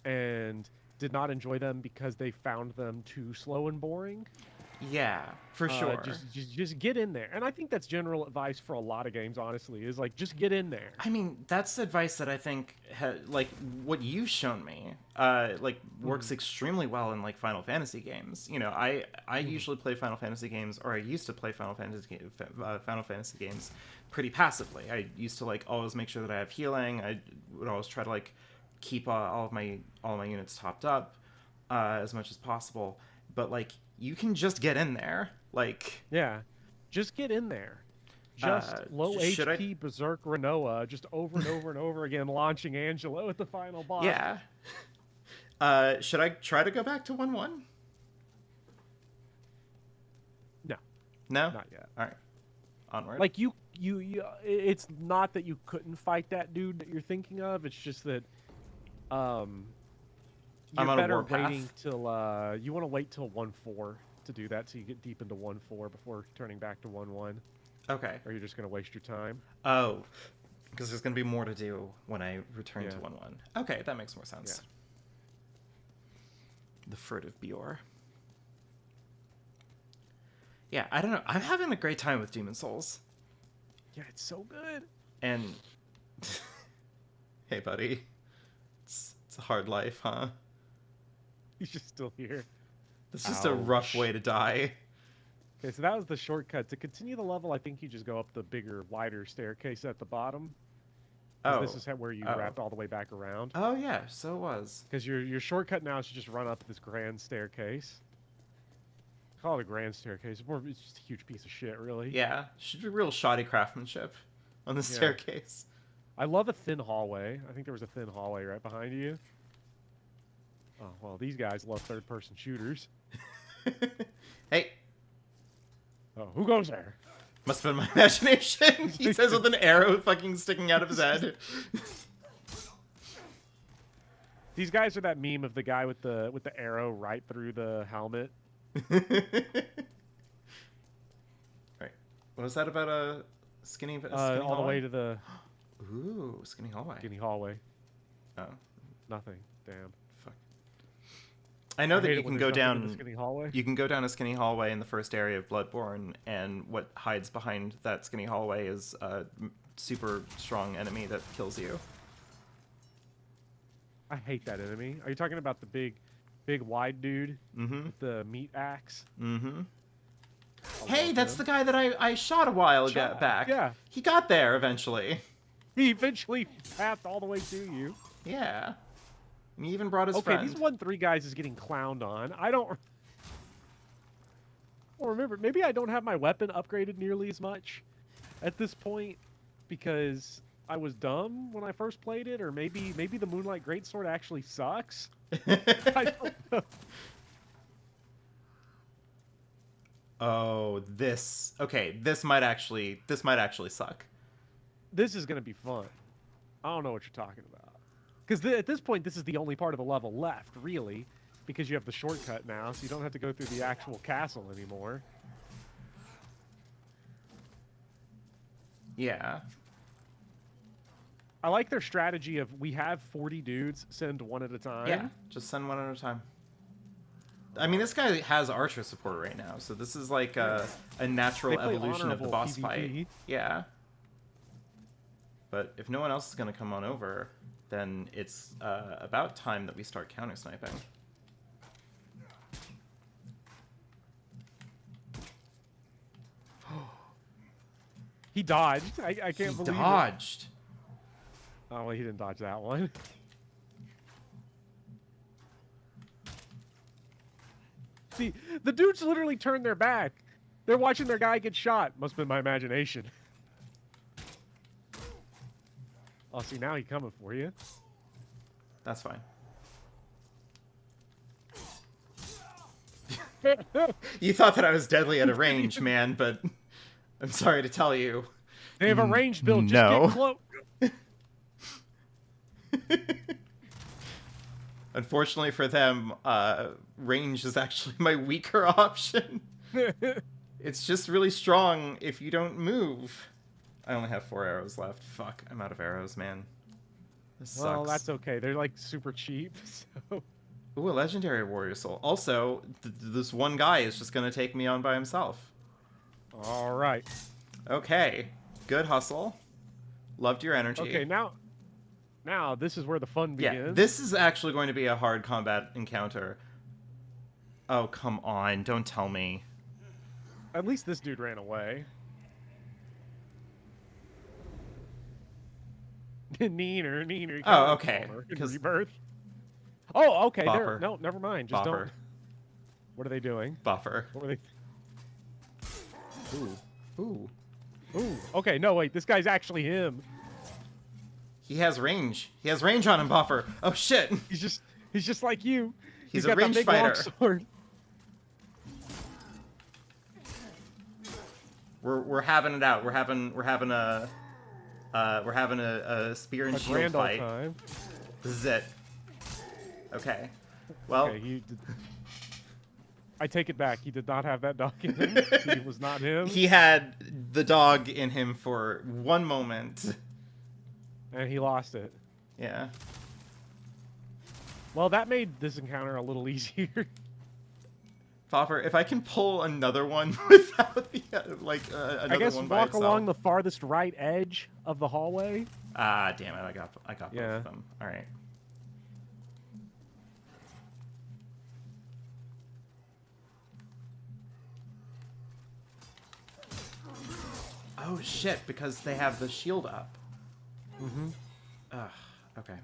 and did not enjoy them because they found them too slow and boring. Yeah, for sure. Just get in there. And I think that's general advice for a lot of games, honestly, is like, just get in there. I mean, that's advice that I think, like, what you've shown me, works extremely well in, like, Final Fantasy games. You know, I usually play Final Fantasy games, or I used to play Final Fantasy games pretty passively. I used to, like, always make sure that I have healing. I would always try to, like, keep all of my units topped up as much as possible. But, like, you can just get in there. Like, Yeah. Just get in there. Just low should I- HP Berserk Renoa, just over and over and over again, launching Angelo at the final boss. yeah. Should I try to go back to 1-1? No, No? not yet. All right. Onward. Like you, it's not that you couldn't fight that dude that you're thinking of. It's just that, I'm you're on a better warpath. waiting till you want to wait till 1-4 to do that, so you get deep into 1-4 before turning back to 1-1, Okay. or you're just gonna waste your time. Oh, because there's going to be more to do when I return to Yeah. 1-1. Okay, that makes more sense. The furtive Bjor. Yeah, I don't know. I'm having a great time with Demon Souls. Yeah, it's so good. And hey, buddy. It's a hard life, huh? He's just still here. It's just a rough Ouch. way to die. Okay, so that was the shortcut. To continue the level, I think you just go up the bigger, wider staircase at the bottom. 'Cause Oh. This is where you Oh. wrapped all the way back around. Oh, yeah, so it was. Because your shortcut now is to just run up this grand staircase. Call it a grand staircase. It's just a huge piece of shit, really. Yeah, should be real shoddy craftsmanship on the Yeah. staircase. I love a thin hallway. I think there was a thin hallway right behind you. Oh, well, these guys love third-person shooters. Hey, Oh, who goes there? must have been my imagination. He says with an arrow fucking sticking out of his head. These guys are that meme of the guy with the arrow right through the helmet. Right. What was that about Skinny all the hallway? way to the Ooh, skinny hallway. skinny hallway. Oh, Nothing. Damn. fuck. I know I that hate you it when can there's go nothing in down. the skinny hallway. You can go down a skinny hallway in the first area of Bloodborne, and what hides behind that skinny hallway is a super strong enemy that kills you. I hate that enemy. Are you talking about the big wide dude Mm-hmm. with the meat axe? Mm-hmm. I Hey, love that's him. the guy that I shot a while back. yeah. He got there eventually. He eventually pathed all the way to you. Yeah. And he even brought his Okay, friend. these 1-3 guys is getting clowned on. I don't well, remember. Maybe I don't have my weapon upgraded nearly as much at this point because I was dumb when I first played it, or maybe the Moonlight Greatsword actually sucks. I don't know. Oh, this. Okay, this might actually suck. This is gonna be fun. I don't know what you're talking about. Because at this point, this is the only part of the level left, really, because you have the shortcut now, so you don't have to go through the actual castle anymore. Yeah. I like their strategy of we have 40 dudes, send one at a time. Yeah, just send one at a time. I mean, this guy has archer support right now, so this is like a natural They play evolution of the honorable boss PvP. fight. Yeah. But if no one else is going to come on over, then it's about time that we start counter-sniping. He dodged. I can't He believe it. dodged. Oh, well, he didn't dodge that one. See, the dudes literally turned their back. They're watching their guy get shot. Must have been my imagination. Oh, see, now he's coming for you. That's fine. You thought that I was deadly at a range, man, but I'm sorry to tell you. They have a range build. Just no. get close. Unfortunately for them, range is actually my weaker option. It's just really strong if you don't move. I only have 4 arrows left. Fuck, I'm out of arrows, man. This sucks. Well, that's okay. They're like super cheap. So Ooh, a legendary warrior soul. Also, this one guy is just gonna take me on by himself. all right. Okay, good hustle. Loved your energy. Okay, now this is where the fun begins. Yeah, this is actually going to be a hard combat encounter. Oh, come on. Don't tell me. At least this dude ran away. Neener. you Oh, kinda okay, call her in 'cause- Rebirth. Oh, okay. Bopper. No, never mind. Just Bopper. don't. What are they doing? Buffer. What were they? Ooh. Ooh. Ooh. Okay. No, wait. This guy's actually him. He has range. He has range on him, Buffer. Oh, shit. He's just like you. He's a got that ranged big long fighter. sword. We're having it out. We're having a spear and A shield grand old fight. time. This is it. Okay. Well, Okay, I take it back. He did not have that dog in him. He was not him. he had the dog in him for one moment. And he lost it. Yeah. Well, that made this encounter a little easier. Bopper, if I can pull another one without the another I guess one by walk itself. along the farthest right edge of the hallway. Ah, damn it! I got both Yeah. of them. All right. Oh shit! Because they have the shield up. Mm-hmm. Ugh. Okay.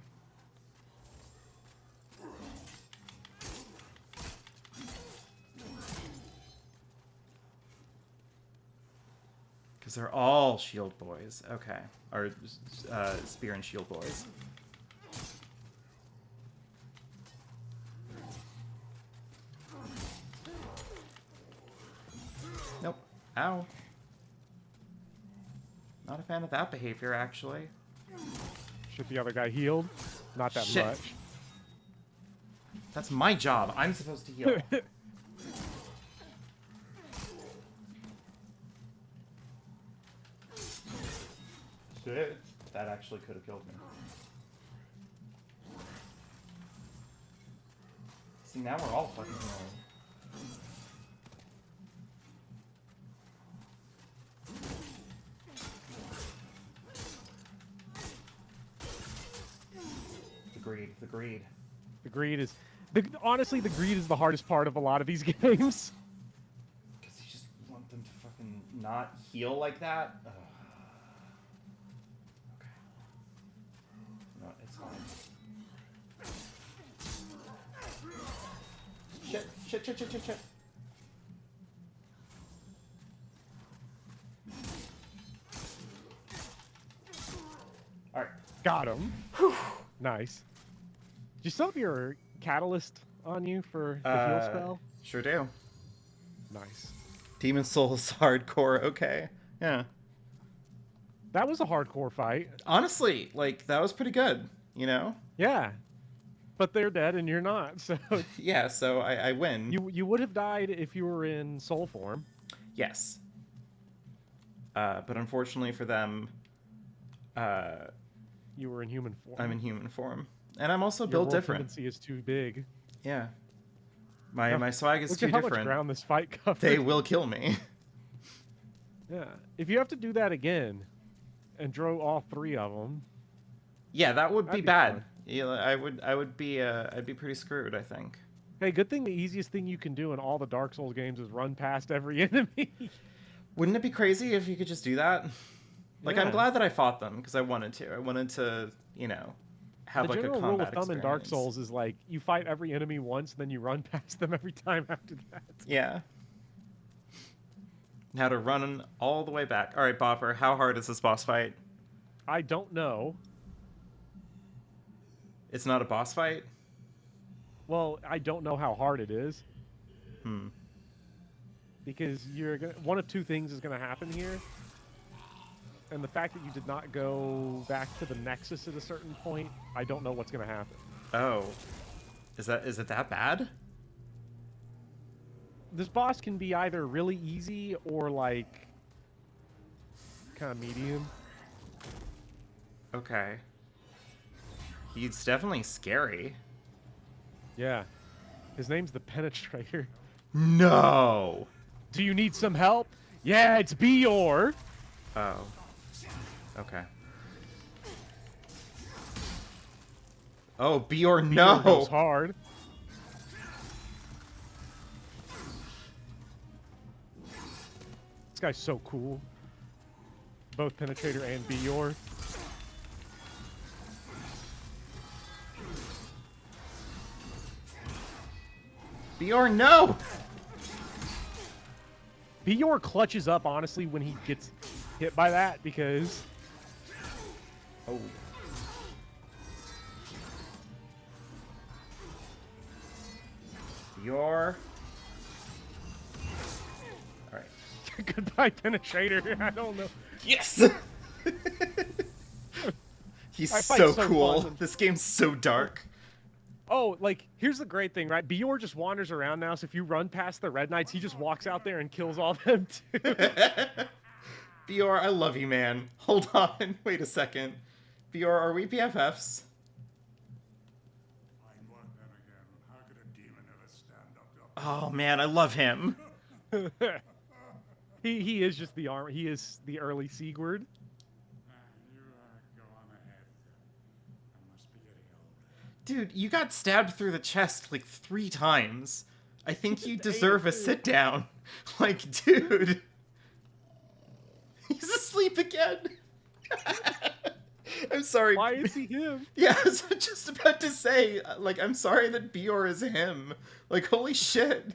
Because they're all shield boys. Okay. Or spear and shield boys. Nope. Ow. Not a fan of that behavior, actually. Should the other guy healed? Not that Shit. much. That's my job. I'm supposed to heal. That actually could have killed me. See, now we're all fucking healing. The greed. The greed is... honestly, the greed is the hardest part of a lot of these games. Because you just want them to fucking not heal like that? Ugh. Okay. No, it's fine. Shit. Alright. Got him. Nice. Do you still have your catalyst on you for the heal spell? Sure do. Nice. Demon Souls hardcore, okay. Yeah. That was a hardcore fight. Honestly, like, that was pretty good, you know? Yeah. But they're dead and you're not, so... Yeah, so I win. You would have died if you were in soul form. Yes. But unfortunately for them, You were in human form. I'm in human form. And I'm also Your built roll different. tendency is too big. Yeah. My swag is Look too at how different. much ground this fight covered. They will kill me. Yeah. If you have to do that again and draw all 3 of them... Yeah, that would That'd be be bad. fun. Yeah, I'd be pretty screwed, I think. Hey, good thing the easiest thing you can do in all the Dark Souls games is run past every enemy. Wouldn't it be crazy if you could just do that? Like, I'm Yeah. glad that I fought them because I wanted to. I wanted to, you know, have The like a general combat rule of thumb in Dark experience. Souls is like, you fight every enemy once, then you run past them every time after that. Yeah. Now to run all the way back. All right, Bopper, how hard is this boss fight? I don't know. It's not a boss fight? Well, I don't know how hard it is. Hmm. Because one of 2 things is going to happen here. And the fact that you did not go back to the Nexus at a certain point, I don't know what's going to happen. Oh. Is it that bad? This boss can be either really easy or like kind of medium. Okay. He's definitely scary. Yeah. His name's the Penetrator. No! Do you need some help? Yeah, it's Bopper. Oh. Okay. Oh, B or Bopper goes no! hard. This guy's so cool. Both Penetrator and Bopper. B or no! Bopper clutches up, honestly, when he gets hit by that, because... Oh. Your. Alright. Goodbye, Penetrator. I don't know. Yes! He's I fight so so cool. fun. This game's so dark. Oh, like, here's the great thing, right? Bopper just wanders around now, so if you run past the Red Knights, he just walks out there and kills all them, too. Bjor, I love you, man. Hold on. Wait a second. Bjor, are we BFFs? Fine one then again. How could a demon ever stand up to Oh, man, I love him. He is just the armor. He is the early Sigurd. You go on ahead. I must be getting old. Dude, you got stabbed through the chest like 3 times. I think you Just deserve a ate it. sit down. Like, dude. He's asleep again. I'm sorry. Why is he him? Yeah, I was just about to say, like, I'm sorry that Bjor is him. Like, holy shit.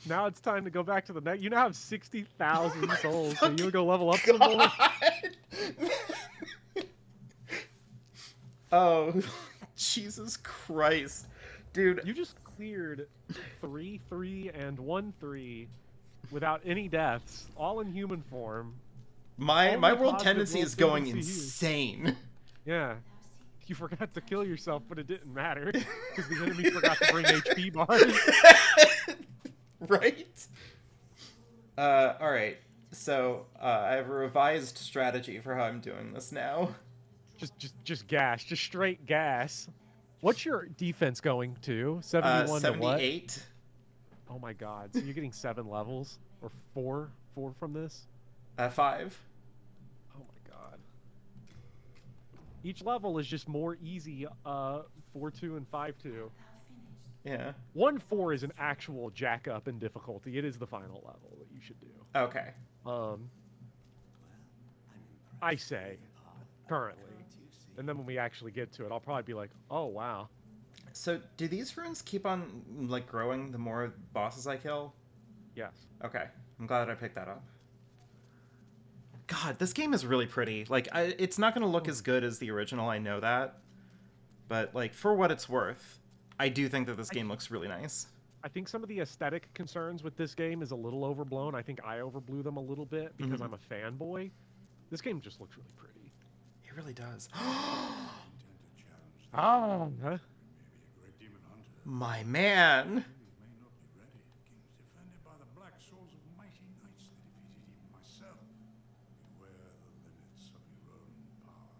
Now it's time to go back to the neck. You now have 60,000 souls, so you go level up some more. Oh, Jesus Christ. Dude, You just cleared 3, 3, and 1, 3 without any deaths, all in human form. my only world positive tendency world is going tendency here. insane. Yeah. You forgot to kill yourself, but it didn't matter because the enemy forgot to bring HP bars. Right? Alright. So I have a revised strategy for how I'm doing this now. Just gas, just straight gas. What's your defense going to? 71 to what? 78. Oh my god. So you're getting 7 levels or 4 from this? 5. Oh my god. Each level is just more easy 4-2 and 5-2. Yeah. 1-4 is an actual jack up in difficulty. It is the final level that you should do. Okay. I say currently. And then when we actually get to it, I'll probably be like, "Oh, wow." So do these runes keep on like growing the more bosses I kill? Yes. Okay. I'm glad I picked that up. God, this game is really pretty. Like, it's not going to look as good as the original, I know that. But, like, for what it's worth, I do think that this game looks really nice. I think some of the aesthetic concerns with this game is a little overblown. I think I overblew them a little bit because I'm a fanboy. This game just looks really pretty. It really does. Oh, huh? Maybe a great demon hunter. My man! May not be ready. The king's defended by the black swords of mighty knights that defeated even myself. Beware the limits of your own power.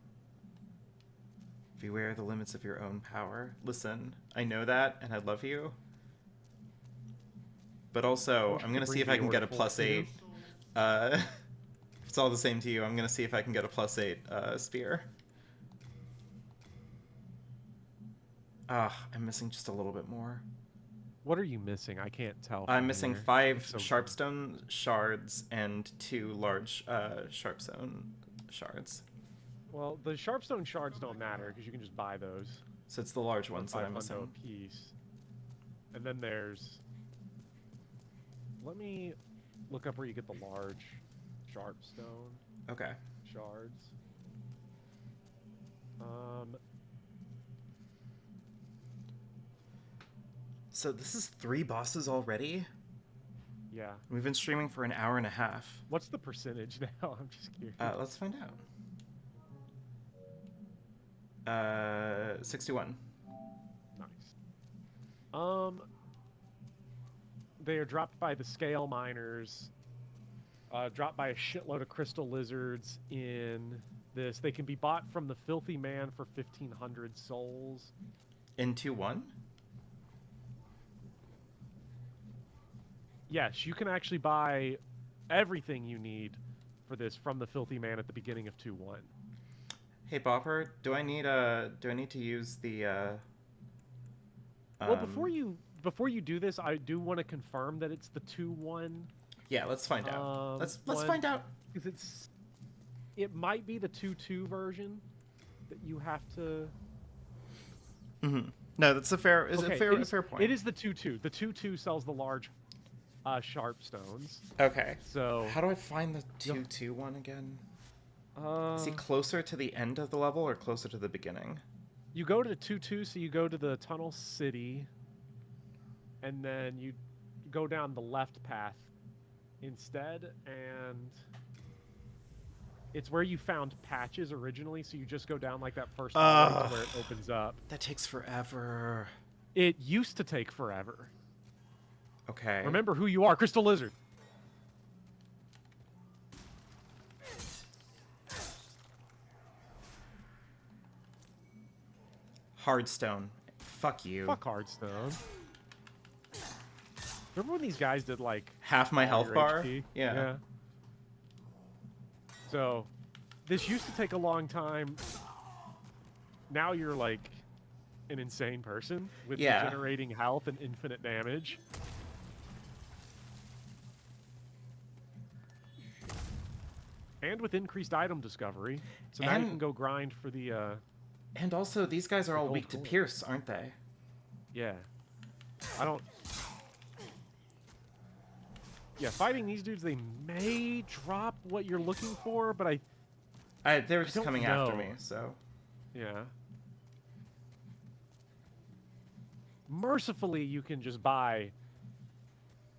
Beware the limits of your own power. Listen, I know that, and I love you. But also, I'm going to see if I can get a +8. If it's all the same to you, I'm going to see if I can get a +8 spear. I'm missing just a little bit more. What are you missing? I can't tell. I'm from missing here. 5 So- sharpstone shards and 2 large sharpstone shards. Well, the sharpstone shards don't matter because you can just buy those. So it's the large ones that I'm 500 missing. a piece. And then there's. Let me look up where you get the large sharpstone Okay. shards. So this is 3 bosses already? Yeah. We've been streaming for an hour and a half. What's the percentage now? I'm just curious. Let's find out. 61. Nice. They are dropped by the scale miners. Dropped by a shitload of crystal lizards in this. They can be bought from the filthy man for 1,500 souls. In 2-1? Yes, you can actually buy everything you need for this from the filthy man at the beginning of 2-1. Hey Bopper, do I need to use the Well, before you do this, I do want to confirm that it's the 2-1. Yeah, let's find out. Let's one, find out. because it might be the 2-2 version that you have to. No, that's a fair Okay, a fair point. It is the 2-2. The 2-2 sells the large sharp stones. Okay. So How do I find the 2-2 one again? Is he uh, closer to the end of the level or closer to the beginning? you go to 2-2, so you go to the tunnel city, and then you go down the left path instead, and it's where you found patches originally, so you just go down like that first hallway to where it opens up. That takes forever. It used to take forever. Okay. Remember who you are, Crystal Lizard. Hardstone. Fuck you. Fuck Hardstone. Remember when these guys did like Half my all health your bar? HP? Yeah. So, this used to take a long time. Now you're like an insane person with Yeah. regenerating health and infinite damage. And with increased item discovery. So now you And- can go grind for the, And also, these guys are all gold weak to coin. pierce, aren't they? yeah. I don't... Yeah, fighting these dudes, they may drop what you're looking for, but They were just don't coming after know. me, so... yeah. Mercifully, you can just buy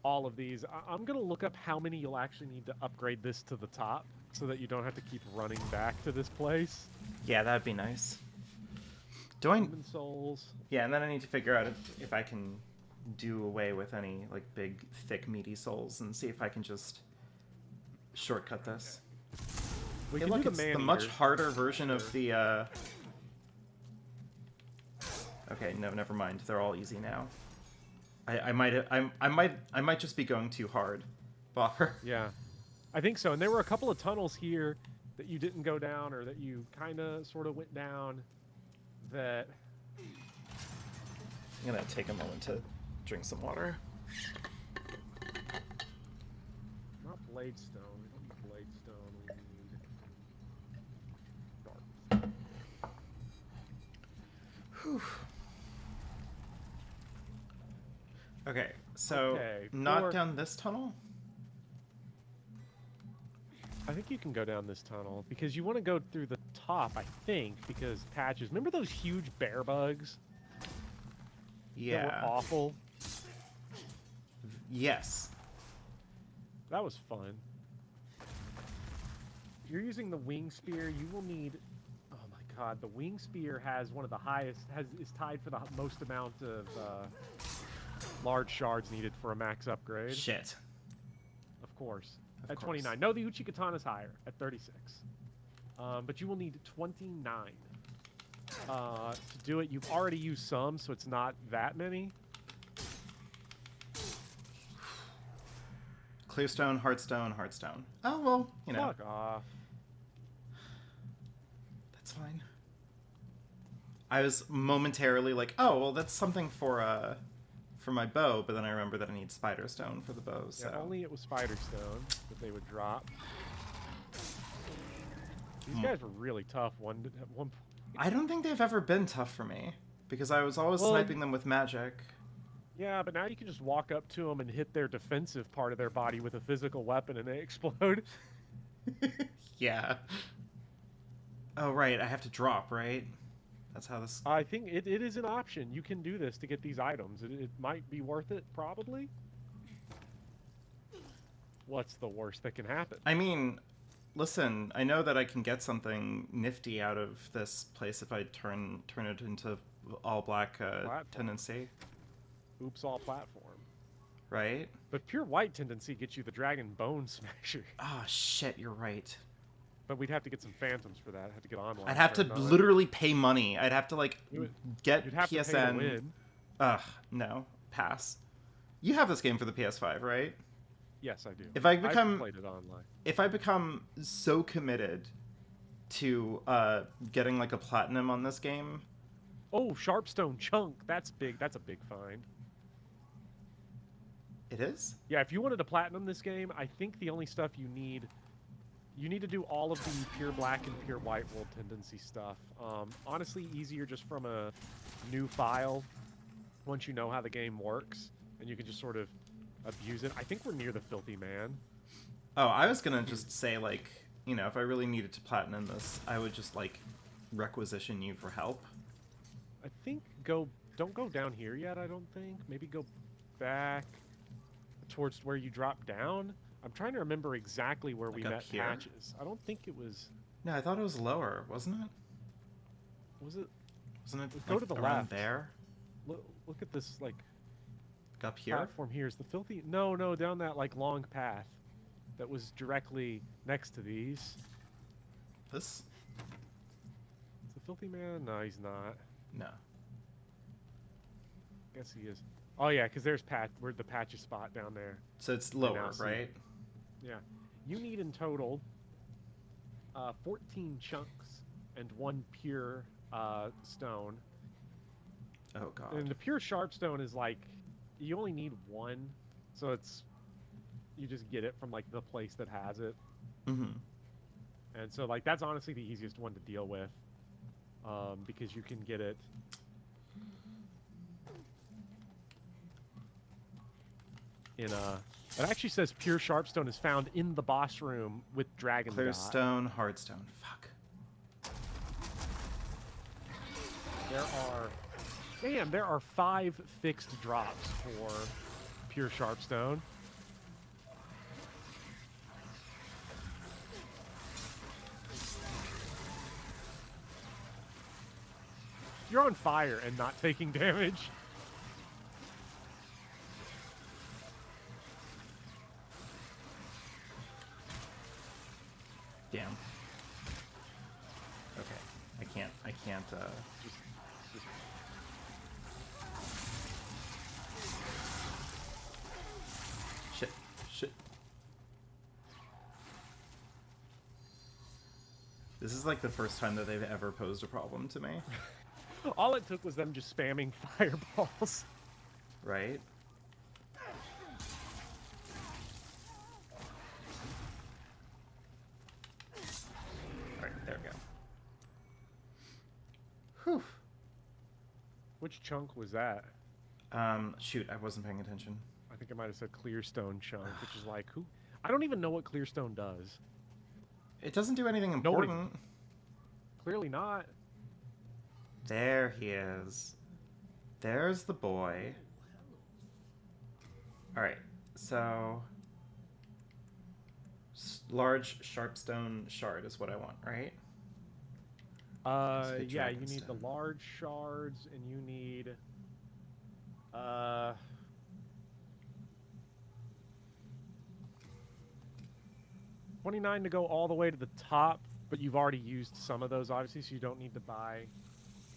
all of these. I'm going to look up how many you'll actually need to upgrade this to the top so that you don't have to keep running back to this place. Yeah, that'd be nice. Do I... Human souls. Yeah, and then I need to figure out if I can do away with any, like, big, thick, meaty souls and see if I can just shortcut this. We Hey, can look, do it's the the man much harder version of the, Okay, no, never mind. They're all easy now. I might just be going too hard, Bopper. Yeah, I think so. And there were a couple of tunnels here that you didn't go down, or that you kind of sort of went down. That I'm gonna take a moment to drink some water. not Bladestone. We don't need Bladestone. We need dark. Whew. Okay, so Okay, not for- down this tunnel? I think you can go down this tunnel because you want to go through the top. I think because patches. Remember those huge bear bugs? That Yeah. were awful. Yes. That was fun. If you're using the wing spear, you will need. Oh my god, the wing spear has one of the highest. Is tied for the most amount of large shards needed for a max upgrade. Shit. Of course. Of At course. 29. No, the Uchi Katana is higher at 36. But you will need 29 to do it. You've already used some, so it's not that many. Clearstone, Heartstone, Heartstone. Oh, well, you know, Fuck off. that's fine. I was momentarily like, oh, well, that's something for my bow, but then I remember that I need Spider Stone for the bow, so... Yeah, only it was Spider Stone that they would drop. These Hmm. guys were really tough. One. I don't think they've ever been tough for me, because I was always Well, sniping them with magic. Yeah, but now you can just walk up to them and hit their defensive part of their body with a physical weapon and they explode. Yeah. Oh, right, I have to drop, right? That's how this... I think it is an option. You can do this to get these items. It might be worth it, probably. What's the worst that can happen? I mean, listen, I know that I can get something nifty out of this place if I turn it into all black Platform. tendency, Oops, all platform. right? But pure white tendency gets you the Dragon Bone Smasher. Oh, shit, you're right. But we'd have to get some phantoms for that. I'd have to get online. I'd have to for it, not- literally pay money. I'd have to, like, You would- get You'd have to pay to PSN. win. Ugh, no. Pass. You have this game for the PS5, right? Yes, I do. If I I've become- played it online. If I become so committed to getting, like, a platinum on this game... Oh, Sharpstone Chunk. That's big. That's a big find. It is? Yeah, if you wanted to platinum this game, I think the only stuff you need to do all of the pure black and pure white world tendency stuff. Honestly, easier just from a new file once you know how the game works, and you can just sort of abuse it. I think we're near the Filthy Man. Oh, I was gonna just say, like, you know, if I really needed to platinum this, I would just, like, requisition you for help. I think don't go down here yet, I don't think. Maybe go back towards where you dropped down. I'm trying to remember exactly where we Like up met here? Patches. I don't think it was... No, I thought it was lower, wasn't it? Was it... Wasn't it Go like, to the around left. there? Look at this, like, Like up here? platform here. Is the Filthy... No, down that, like, long path that was directly next to these. This? Is the Filthy Man? No, he's not. No. Guess he is. Oh, yeah, because there's where the Patches spot down there. So it's now lower, see. right? Yeah. You need in total 14 chunks and 1 pure stone. Oh, God. And the pure sharp stone is like, you only need 1. So it's, you just get it from like the place that has it. Mm-hmm. And so like, that's honestly the easiest one to deal with. Because you can get it. It actually says pure sharpstone is found in the boss room with dragon dot. Clearstone, Hardstone. Fuck. There are 5 fixed drops for pure sharpstone. You're on fire and not taking damage. Damn. Okay. I can't, Just Shit. This is like the first time that they've ever posed a problem to me. all it took was them just spamming fireballs. Right? Alright, there we go. Whew. Which chunk was that? Shoot, I wasn't paying attention. I think I might have said Clearstone chunk, which is like who? I don't even know what Clearstone does. It doesn't do anything Nobody- important. Clearly not. There he is. There's the boy. Alright, so... large sharpstone shard is what I want, right? Let's get Yeah, you need the Dragonstone. large shards, and you need, 29 to go all the way to the top, but you've already used some of those, obviously, so you don't need to buy.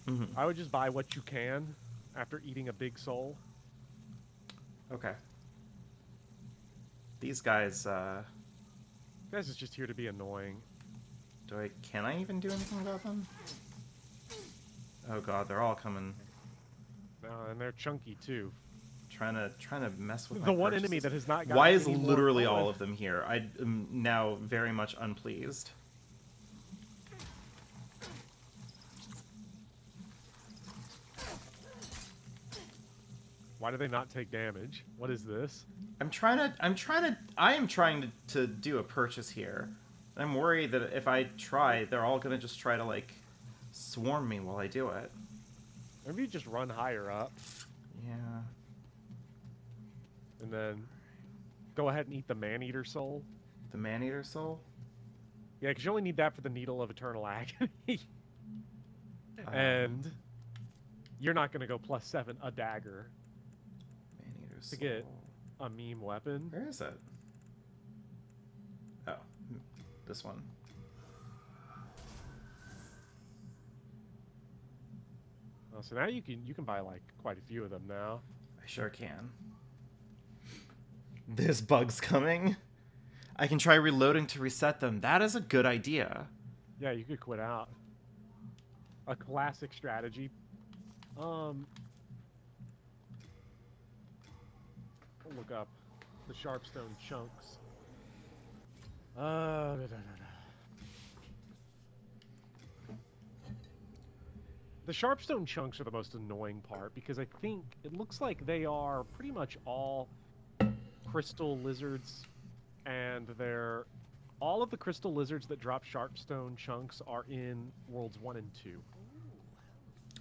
Mm-hmm. I would just buy what you can after eating a big soul. Okay. These guys, Guys is just here to be annoying. can I even do anything about them? Oh god, they're all coming. And they're chunky, too. Trying to mess with my The one enemy purchases. that has not got Why is any more literally bullet. all of them here? I am now very much unpleased. Why do they not take damage? What is this? I am trying to do a purchase here. I'm worried that if I try, they're all gonna just try to, like, swarm me while I do it. Maybe you just run higher up, Yeah. and then go ahead and eat the man-eater soul. The man-eater soul? Yeah, because you only need that for the Needle of Eternal Agony. And you're not going to go +7 a dagger Man-eater soul. to get a meme weapon. Where is it? Oh, this one. Oh, so now you can buy like quite a few of them now. I sure can. This bug's coming. I can try reloading to reset them. That is a good idea. Yeah, you could quit out. A classic strategy. We'll look up the Sharpstone chunks. The Sharpstone chunks are the most annoying part because I think it looks like they are pretty much all crystal lizards, and they're all of the crystal lizards that drop Sharpstone chunks are in worlds 1 and 2.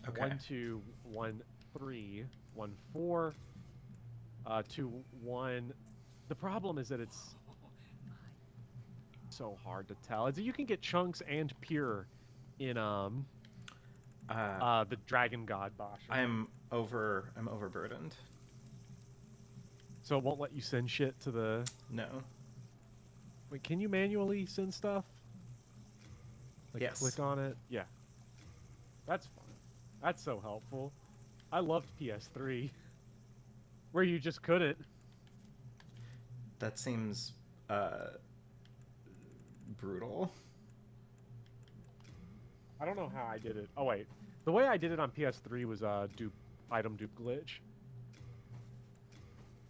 Okay. 1, 2, 1, 3, 1, 4, 2, 1. The problem is that it's so hard to tell. You can get chunks and pure in the Dragon God Bosch. I'm overburdened. So it won't let you send shit to the. No. Wait, can you manually send stuff? Like Yes. click on it. Yeah. That's fun. That's so helpful. I loved PS3, where you just couldn't. That seems brutal. I don't know how I did it. Oh wait, the way I did it on PS3 was item dupe glitch.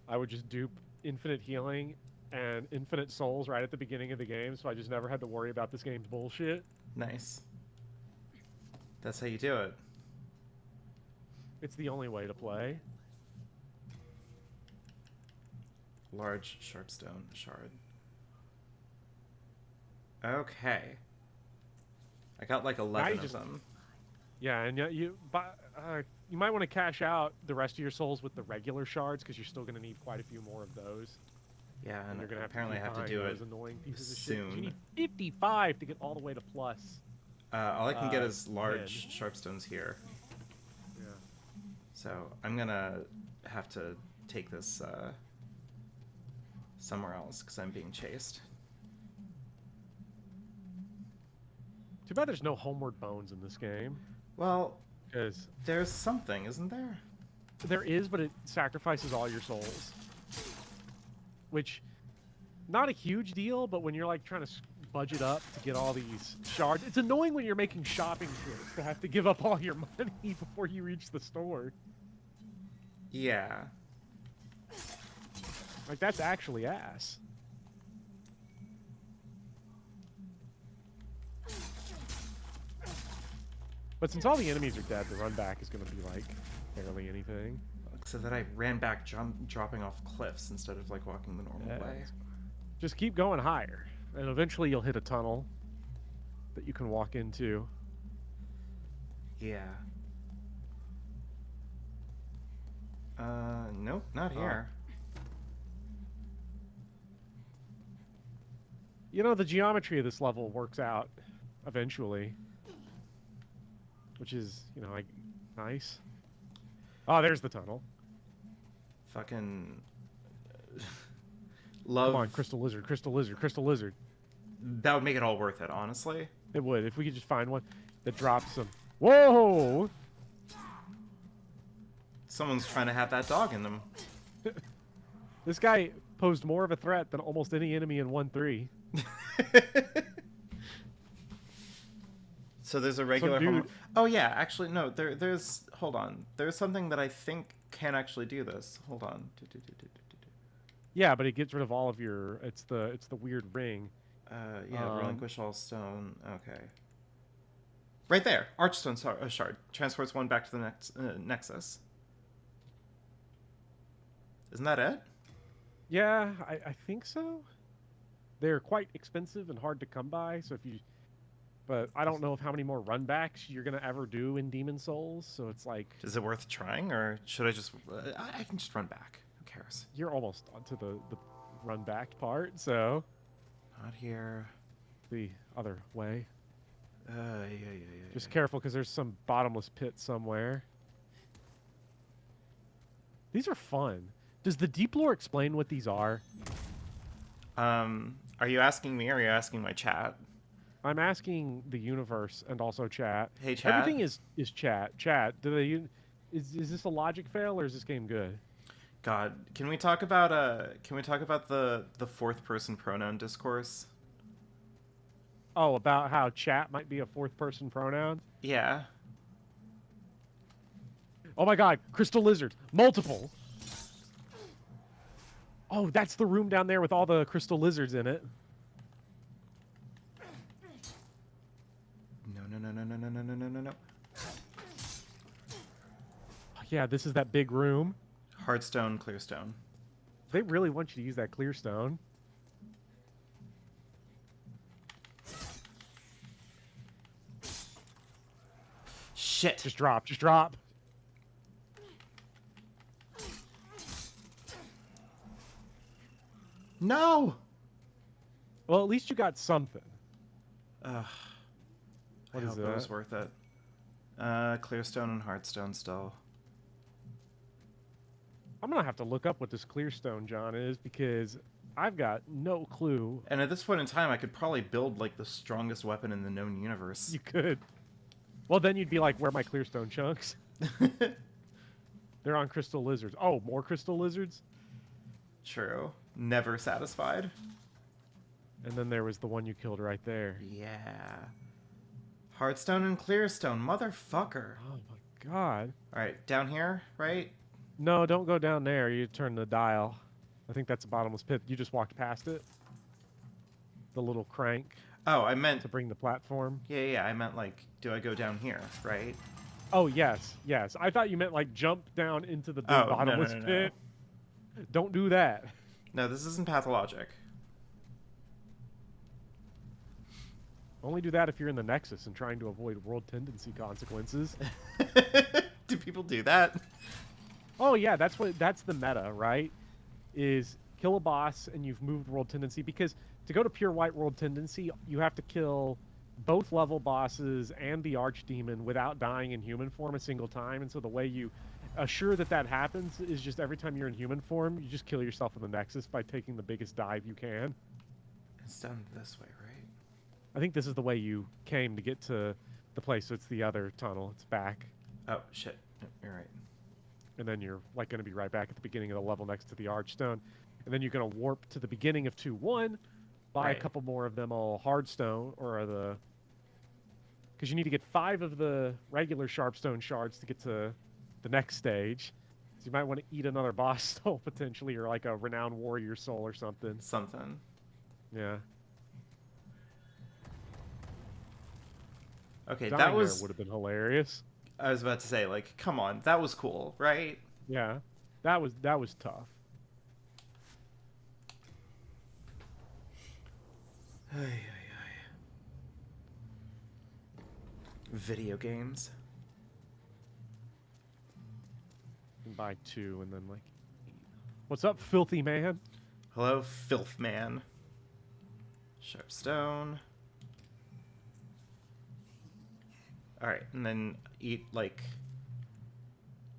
I would just dupe infinite healing and infinite souls right at the beginning of the game, so I just never had to worry about this game's bullshit. Nice. That's how you do it. It's the only way to play. Large sharpstone shard. Okay. I got like 11 of just- them. Yeah, and you might want to cash out the rest of your souls with the regular shards because you're still going to need quite a few more of those. Yeah, And and you're going to apparently I keep have to buying do those it annoying pieces of shit. 'cause soon. You need 55 to get all the way to plus. All I can get is 10. large sharpstones here. Yeah. So I'm gonna have to take this somewhere else because I'm being chased. Too bad there's no homeward bones in this game, Well, because there's something, isn't there? there is, but it sacrifices all your souls. Which, not a huge deal, but when you're like trying to budget up to get all these shards, it's annoying when you're making shopping trips to have to give up all your money before you reach the store. Yeah. Like, that's actually ass. But since all the enemies are dead, the run back is going to be like barely anything. So that I ran back dropping off cliffs instead of like walking the normal way. Just keep going higher, and eventually you'll hit a tunnel that you can walk into. Yeah. Nope, not here. You know, the geometry of this level works out eventually, which is, you know, like, nice. Oh, there's the tunnel. Fucking love. Come on, crystal lizard, crystal lizard, crystal lizard. That would make it all worth it, honestly. It would, if we could just find one that drops some. Whoa! Someone's trying to have that dog in them. This guy posed more of a threat than almost any enemy in 1-3. So there's a regular dude- home. Oh yeah, actually no. There's hold on. There's something that I think can actually do this. Hold on. Yeah, but it gets rid of all of your. It's the weird ring. Yeah, relinquish all stone. Okay. Right there, archstone shard transports one back to the next nexus. Isn't that it? Yeah, I think so. They're quite expensive and hard to come by. So if you, but I don't know of how many more runbacks you're gonna ever do in Demon Souls. So it's like, Is it worth trying, or should I just? I can just run back. Who cares? you're almost onto the run back part. So Not here. the other way. Yeah. Just careful, because there's some bottomless pit somewhere. These are fun. Does the deep lore explain what these are? Are you asking me, or are you asking my chat? I'm asking the universe and also chat. Hey, chat. Everything is chat. Chat. Do they? Is this a logic fail, or is this game good? God, can we talk about the fourth person pronoun discourse? Oh, about how chat might be a fourth person pronoun? Yeah. Oh my god, crystal lizards. Multiple. Oh, that's the room down there with all the crystal lizards in it. No. Yeah, this is that big room. Hardstone, clearstone. They really want you to use that clear stone. Shit. Just drop, just drop. No. Well, at least you got something. Ugh. What I is hope it was that? worth it. Clearstone and hardstone still. I'm gonna have to look up what this clear stone, John, is, because I've got no clue. And at this point in time, I could probably build like the strongest weapon in the known universe. You could. Well, then you'd be like, where are my clear stone chunks? They're on crystal lizards. Oh, more crystal lizards? True. Never satisfied. And then there was the one you killed right there. Yeah. Hardstone and clearstone, motherfucker. Oh my god. All right, down here, right? No, don't go down there. You turn the dial. I think that's a bottomless pit. You just walked past it. The little crank Oh, I meant. to bring the platform. Yeah. I meant like, do I go down here, right? Oh, yes. I thought you meant like jump down into the big Oh, no, bottomless no. pit. Don't do that. No, this isn't pathologic. Only do that if you're in the Nexus and trying to avoid world tendency consequences. Do people do that? Oh yeah, that's the meta, right? Is kill a boss and you've moved world tendency, because to go to pure white world tendency, you have to kill both level bosses and the archdemon without dying in human form a single time. And so the way you assure that that happens is just every time you're in human form, you just kill yourself in the Nexus by taking the biggest dive you can. It's down this way, right? I think this is the way you came to get to the place. So it's the other tunnel. It's back. Oh shit! You're right. And then you're like going to be right back at the beginning of the level next to the Archstone. And then you're going to warp to the beginning of 2-1, buy a Right. couple more of them all Hardstone, or the... Because you need to get 5 of the regular Sharpstone shards to get to the next stage. So you might want to eat another boss soul, potentially, or like a Renowned Warrior soul or something. Something. Yeah. Okay, Dying that was. there would have been hilarious. I was about to say, like, come on, that was cool, right? Yeah. That was tough. Ay, ay, ay. Video games. And buy 2 and then like... What's up, filthy man? Hello, filth man. Sharp stone. All right, and then eat like.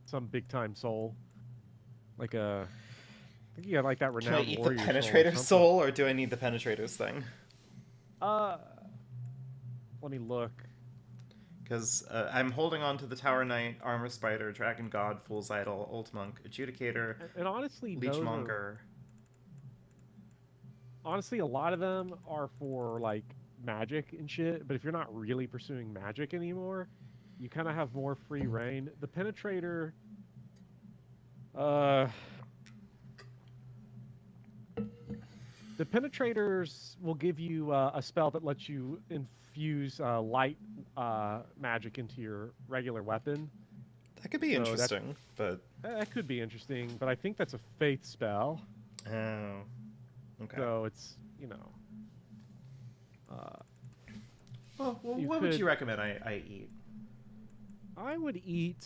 Some big time soul. Like a... I think you got like that Can I Renowned eat the Warrior soul or penetrator something. soul, or do I need the penetrators thing? Let me look. Because I'm holding on to the Tower Knight, Armor Spider, Dragon God, Fool's Idol, Old Monk, Adjudicator, And honestly, those are, Leechmonger. honestly, a lot of them are for like magic and shit. But if you're not really pursuing magic anymore, you kind of have more free reign. The penetrator, the penetrators will give you a spell that lets you infuse light magic into your regular weapon. That could be So that's- interesting, but That could be interesting, but I think that's a faith spell. oh, okay. So it's, you know. Well, you what would could- you recommend I eat? I would eat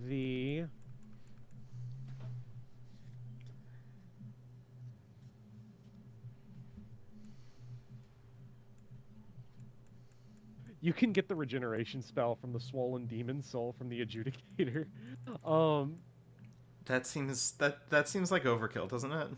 the... You can get the regeneration spell from the Swollen Demon Soul from the Adjudicator. That seems like overkill, doesn't it?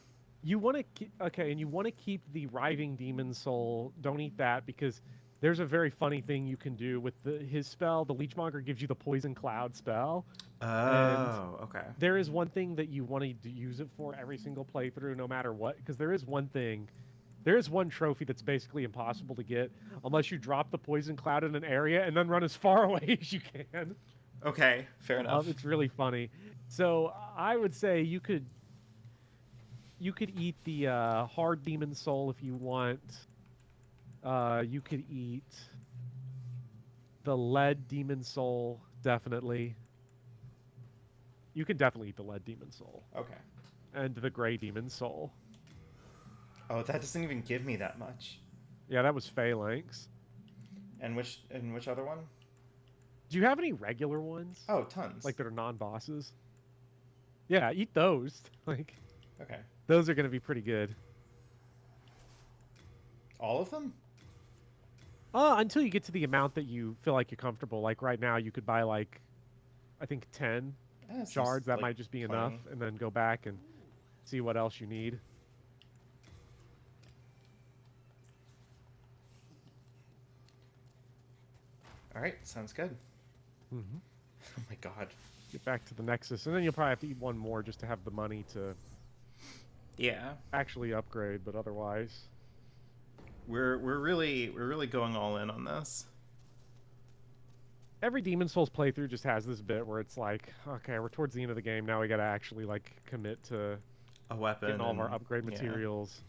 You want to okay, and you want to keep the Writhing Demon Soul. Don't eat that because there's a very funny thing you can do with his spell. The Leechmonger gives you the Poison Cloud spell. Oh, okay. There is one thing that you want to use it for every single playthrough, no matter what, because there is one trophy that's basically impossible to get unless you drop the Poison Cloud in an area and then run as far away as you can. Okay, fair enough. It's really funny. So I would say you could eat the Hard Demon Soul if you want. You could eat the Lead Demon Soul, definitely. You can definitely eat the Lead Demon Soul. Okay. And the Gray Demon Soul. Oh, that doesn't even give me that much. Yeah, that was Phalanx. And which other one? Do you have any regular ones? Oh, tons. Like that are non-bosses? Yeah, eat those. Like, Okay. those are going to be pretty good. All of them? Until you get to the amount that you feel like you're comfortable. Like right now, you could buy like, I think 10 Seems shards. That like might just be plenty. enough, and then go back and see what else you need. All right, sounds good. Mm-hmm. Oh my god. Get back to the Nexus, and then you'll probably have to eat one more just to have the money to Yeah, actually upgrade. But otherwise, we're really going all in on this. every Demon Souls playthrough just has this bit where it's like, okay, we're towards the end of the game now. We got to actually like commit to A weapon. getting all of our and- upgrade yeah. materials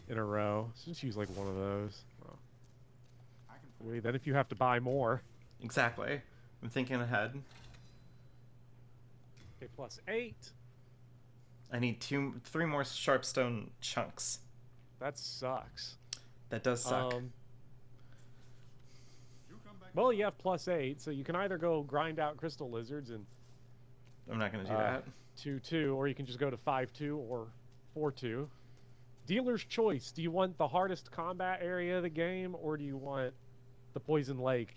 in a row. So just use like one of those. Then if you have to buy more, Exactly. I'm thinking ahead. okay, +8. I need 3 more sharpstone chunks. That sucks. That does suck. Well, you have +8, so you can either go grind out crystal lizards and I'm not gonna do that. 2-2, or you can just go to 5-2 or 4-2. Dealer's choice. Do you want the hardest combat area of the game, or do you want the Poison Lake?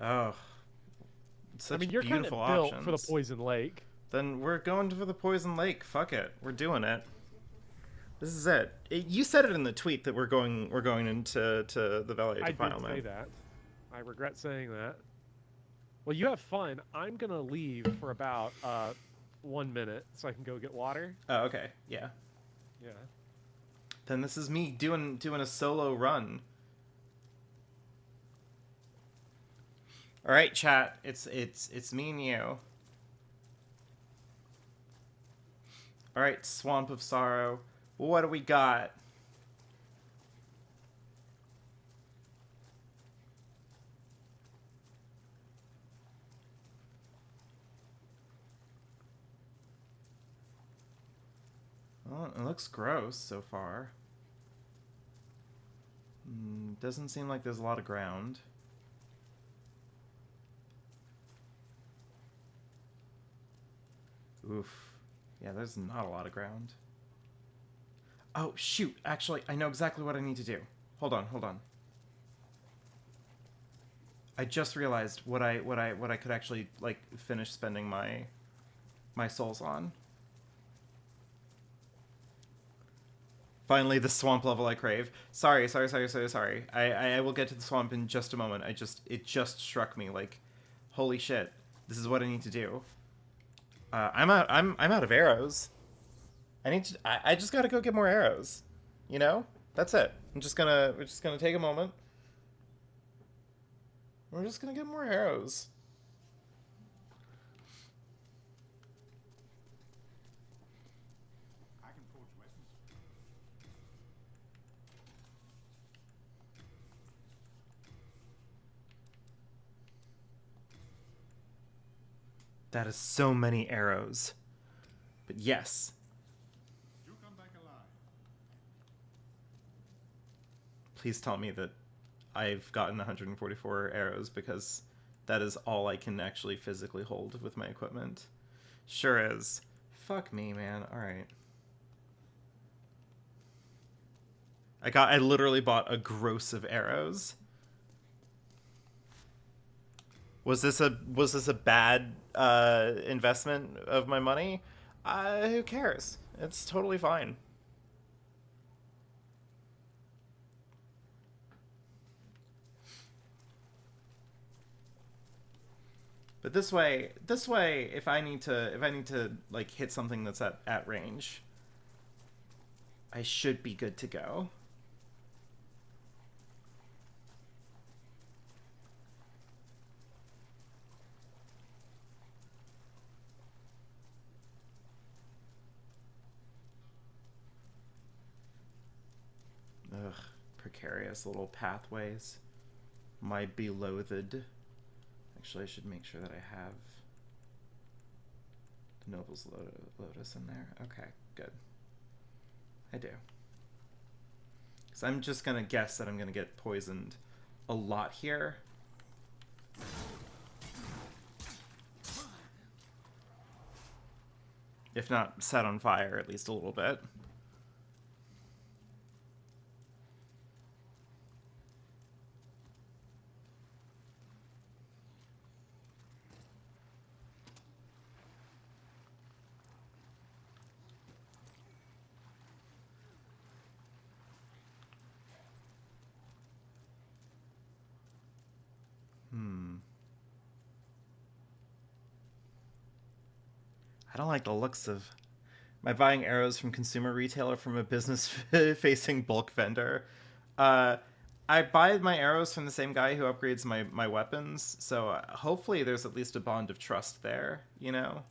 Oh, such I mean, you're kind of beautiful built options. for the Poison Lake. Then we're going for the Poison Lake. Fuck it, we're doing it. This is it. You said it in the tweet that we're going into the Valley of I did Defilement. say that. I regret saying that. Well, you have fun. I'm gonna leave for about 1 minute so I can go get water. Oh, okay. Yeah. Yeah. Then this is me doing a solo run. All right, chat. It's me and you. All right, Swamp of Sorrow. What do we got? Well, it looks gross so far. Doesn't seem like there's a lot of ground. Oof. Yeah, there's not a lot of ground. Oh, shoot. Actually, I know exactly what I need to do. Hold on. I just realized what I could actually like finish spending my souls on. Finally, the swamp level I crave. Sorry. I will get to the swamp in just a moment. It just struck me like, holy shit, this is what I need to do. I'm out of arrows. I just gotta go get more arrows. You know? That's it. We're just gonna take a moment. We're just gonna get more arrows. I can forge weapons. That is so many arrows. But yes. You come back alive. Please tell me that I've gotten 144 arrows, because that is all I can actually physically hold with my equipment. Sure is. Fuck me, man. Alright. I literally bought a gross of arrows. Was this a bad investment of my money? Who cares? It's totally fine. But this way, if I need to like hit something that's at range, I should be good to go. Ugh, precarious little pathways. My beloathed. Actually, I should make sure that I have the Noble's Lotus in there. Okay, good. I do. Because I'm just going to guess that I'm going to get poisoned a lot here. If not set on fire, at least a little bit. I don't like the looks of... Am I buying arrows from consumer retailer from a business-facing bulk vendor? I buy my arrows from the same guy who upgrades my weapons, so hopefully there's at least a bond of trust there, you know?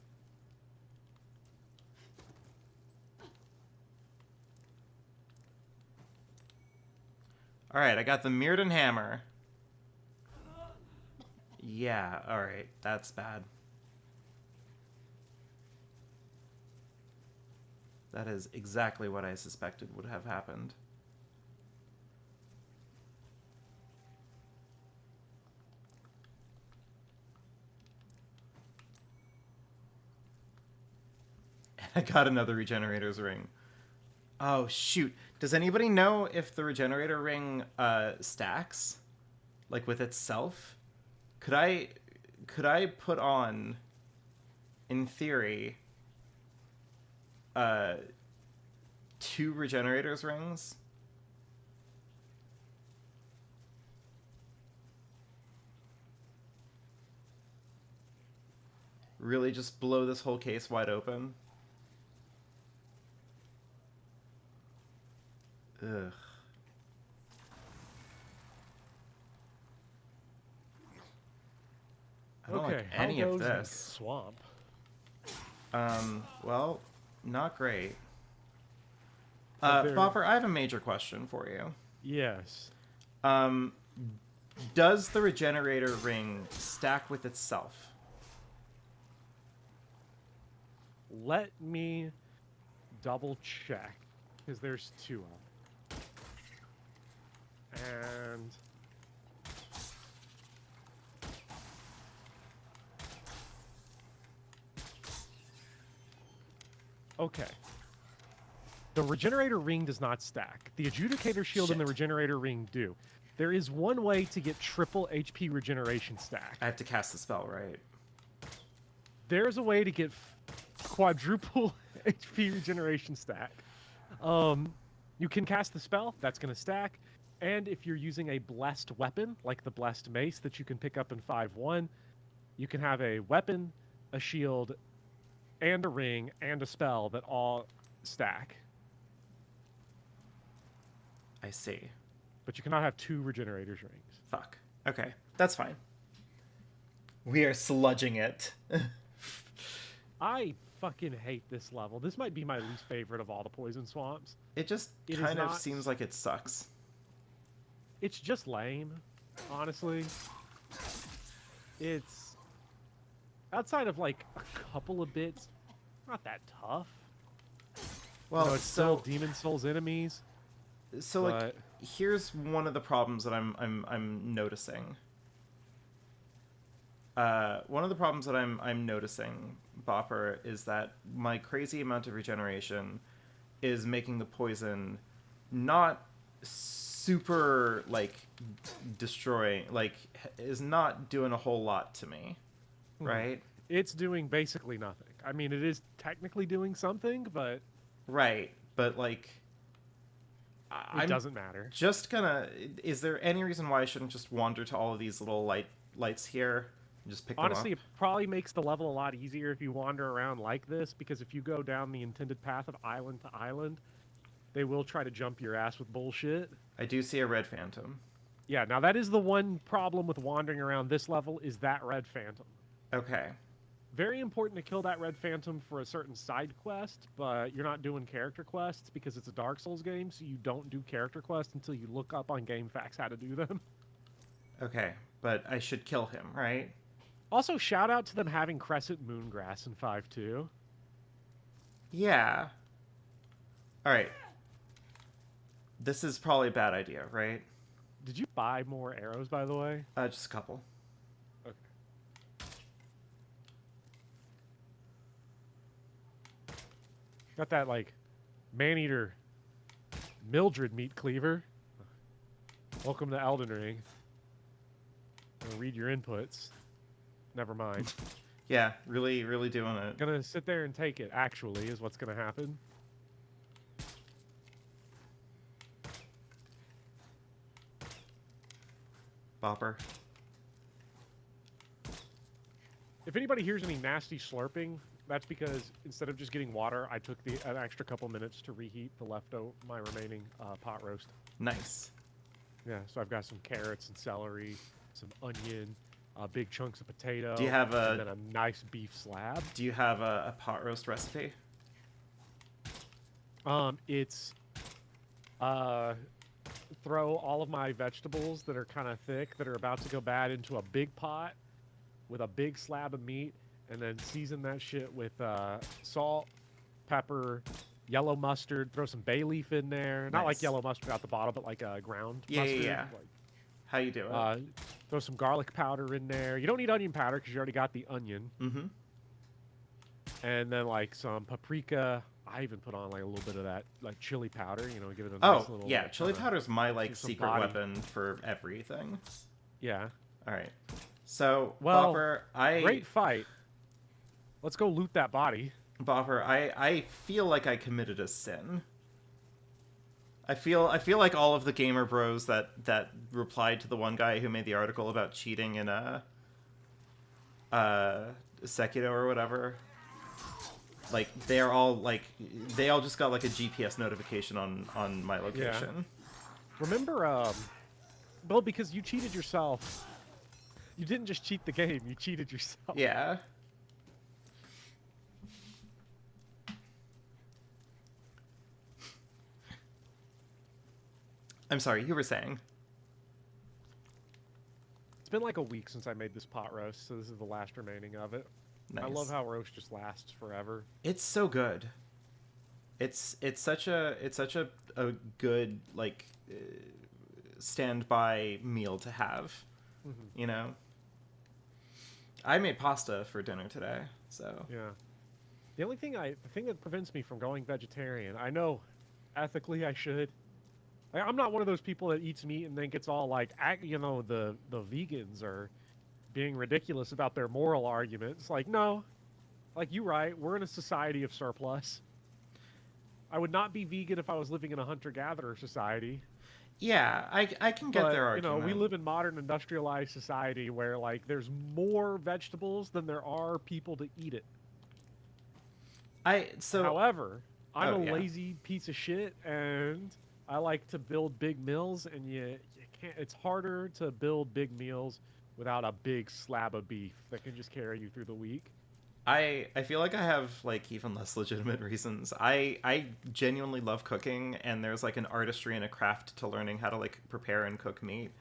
Alright, I got the Mirrodin hammer. Yeah, alright, that's bad. That is exactly what I suspected would have happened. And I got another regenerator's ring. Oh, shoot. Does anybody know if the regenerator ring stacks? Like with itself? Could I put on, in theory, 2 regenerators rings. Really just blow this whole case wide open. Ugh. I don't like how any of goes the this. swamp? Well, not great. Are there- Bopper, I have a major question for you. Yes. Does the regenerator ring stack with itself? Let me double check, because there's 2 of them. And okay. The regenerator ring does not stack. The adjudicator shield and the Shit. regenerator ring do. There is one way to get triple HP regeneration stack. I have to cast the spell, right? There's a way to get quadruple HP regeneration stack. You can cast the spell, that's going to stack. And if you're using a blessed weapon, like the blessed mace that you can pick up in 5-1, you can have a weapon, a shield, and a ring, and a spell that all stack. I see. But you cannot have 2 regenerators rings. Fuck. Okay, that's fine. We are sludging it. I fucking hate this level. This might be my least favorite of all the poison swamps. It just It is kind of not- seems like it sucks. It's just lame, honestly. It's outside of like a couple of bits, not that tough. Well, You know, it's still Demon Souls enemies. so like but- here's one of the problems that I'm noticing. One of the problems that I'm noticing, Bopper, is that my crazy amount of regeneration is making the poison not super like destroying, like is not doing a whole lot to me, right? It's doing basically nothing. I mean, it is technically doing something, but Right, but like it doesn't matter. just gonna. Is there any reason why I shouldn't just wander to all of these little lights here and just pick Honestly, them it probably makes the level a lot easier if you wander around like this, because if you go down the intended path of island to island, they will try to jump your ass with bullshit. up? I do see a red phantom. Yeah, now that is the one problem with wandering around this level, is that red phantom. Okay. Very important to kill that red phantom for a certain side quest, but you're not doing character quests because it's a Dark Souls game, so you don't do character quests until you look up on GameFAQs how to do them. Okay, but I should kill him, right? Also, shout out to them having Crescent Moongrass in 5.2. Yeah. All right. This is probably a bad idea, right? Did you buy more arrows, by the way? Just a couple. Okay. Got that, like, man-eater Mildred meat cleaver. Welcome to Elden Ring. I'm gonna read your inputs. Never mind. Yeah, really, really doing it. Gonna sit there and take it, actually, is what's gonna happen. Bopper. If anybody hears any nasty slurping, that's because instead of just getting water, I took an extra couple minutes to reheat my remaining pot roast. Nice. Yeah, so I've got some carrots and celery, some onion, big chunks of potato. Do you have and then a nice beef slab? Do you have a pot roast recipe? It's throw all of my vegetables that are kind of thick, that are about to go bad, into a big pot with a big slab of meat, and then season that shit with salt, pepper, yellow mustard. Throw some bay leaf in there. Not like Nice. yellow mustard out the bottle, but like ground Yeah, mustard. yeah. How you do it? Throw some garlic powder in there. You don't need onion powder because you already got the onion. Mm-hmm. And then like some paprika. I even put on like a little bit of that like chili powder. You know, give it a nice Oh, little. yeah. Chili powder's my like some secret body. weapon for everything. Yeah. All right. So, Well, Bopper, Great fight. Let's go loot that body. I feel like I committed a sin. I feel like all of the gamer bros that replied to the one guy who made the article about cheating in Sekiro or whatever, like they're all like they all just got like a GPS notification on my location. Remember, Bill, because you cheated yourself. You didn't just cheat the game; you cheated yourself. Yeah. I'm sorry, you were saying. It's been like a week since I made this pot roast, so this is the last remaining of it. Nice. I love how roast just lasts forever. It's so good. It's such a good like standby meal to have. Mm-hmm. You know. I made pasta for dinner today, so Yeah. The thing that prevents me from going vegetarian, I know ethically I should. I'm not one of those people that eats meat and then gets all like, the vegans are being ridiculous about their moral arguments. Like, no, like you're right. We're in a society of surplus. I would not be vegan if I was living in a hunter-gatherer society. yeah, I can get But, their argument. we live in modern industrialized society where like there's more vegetables than there are people to eat it. However, I'm Oh, a yeah. lazy piece of shit, and I like to build big meals, and you can't. It's harder to build big meals without a big slab of beef that can just carry you through the week. I feel like I have like even less legitimate reasons. I genuinely love cooking, and there's like an artistry and a craft to learning how to like prepare and cook meat,